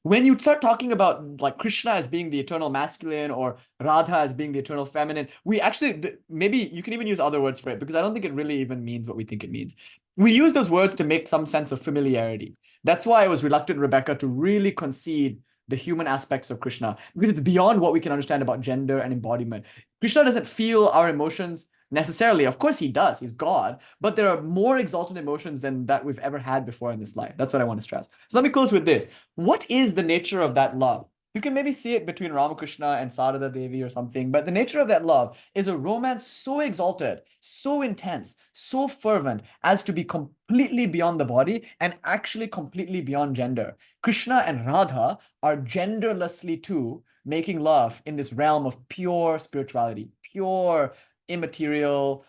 When you start talking about like Krishna as being the eternal masculine or Radha as being the eternal feminine, we actually, maybe you can even use other words for it because I don't think it really even means what we think it means. We use those words to make some sense of familiarity. That's why I was reluctant, Rebecca, to really concede the human aspects of Krishna because it's beyond what we can understand about gender and embodiment. Krishna doesn't feel our emotions necessarily. Of course he does. He's God. But there are more exalted emotions than that we've ever had before in this life. That's what I want to stress. So let me close with this. What is the nature of that love? You can maybe see it between Ramakrishna and Sarada Devi or something, but the nature of that love is a romance so exalted, so intense, so fervent as to be completely beyond the body and actually completely beyond gender. Krishna and Radha are genderlessly two, making love in this realm of pure spirituality, pure immaterial,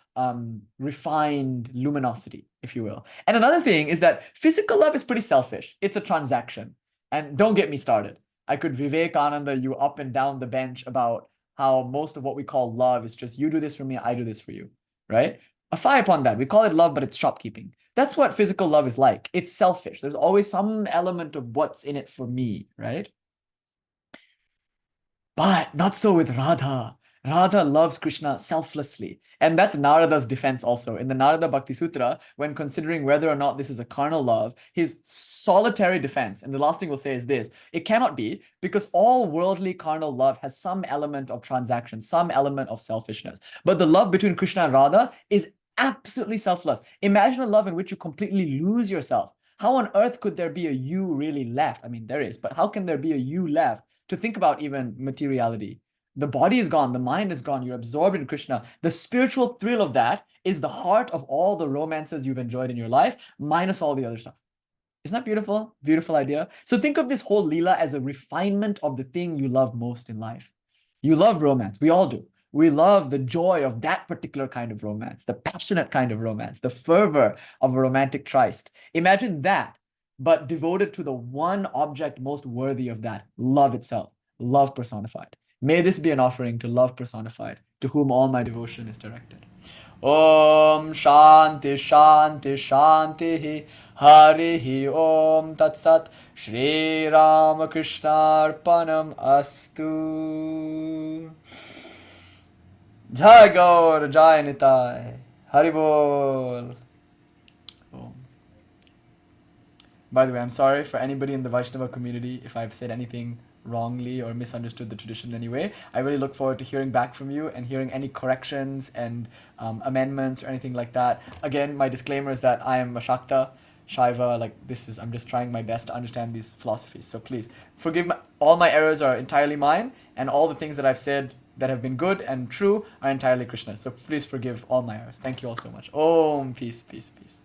refined luminosity, if you will. And another thing is that physical love is pretty selfish. It's a transaction. And don't get me started. I could Vivekananda you up and down the bench about how most of what we call love is just you do this for me, I do this for you, right? A fie upon that. We call it love, but it's shopkeeping. That's what physical love is like. It's selfish. There's always some element of what's in it for me, right? But not so with Radha. Radha loves Krishna selflessly. And that's Narada's defense also. In the Narada Bhakti Sutra, when considering whether or not this is a carnal love, his solitary defense, and the last thing we'll say is this, it cannot be, because all worldly carnal love has some element of transaction, some element of selfishness. But the love between Krishna and Radha is absolutely selfless. Imagine a love in which you completely lose yourself. How on earth could there be a you really left? I mean, there is, but how can there be a you left to think about even materiality? The body is gone, the mind is gone, you're absorbed in Krishna. The spiritual thrill of that is the heart of all the romances you've enjoyed in your life, minus all the other stuff. Isn't that beautiful? Beautiful idea. So think of this whole Leela as a refinement of the thing you love most in life. You love romance. We all do. We love the joy of that particular kind of romance, the passionate kind of romance, the fervor of a romantic tryst. Imagine that, but devoted to the one object most worthy of that, love itself, love personified. May this be an offering to love personified, to whom all my devotion is directed. Om Shanti Shanti Shanti Harihi Om Tat Sat Sri Ramakrishna Arpanam Astu. Jai Gaur Jai Nitai Haribol. By the way, I'm sorry for anybody in the Vaishnava community if I've said anything wrongly or misunderstood the tradition in any way. I really look forward to hearing back from you and hearing any corrections and amendments or anything like that. Again, my disclaimer is that I am a Shakta, Shaiva, I'm just trying my best to understand these philosophies. So please forgive all my errors are entirely mine, and all the things that I've said that have been good and true are entirely Krishna's. So please forgive all my errors. Thank you all so much. Om, peace, peace, peace.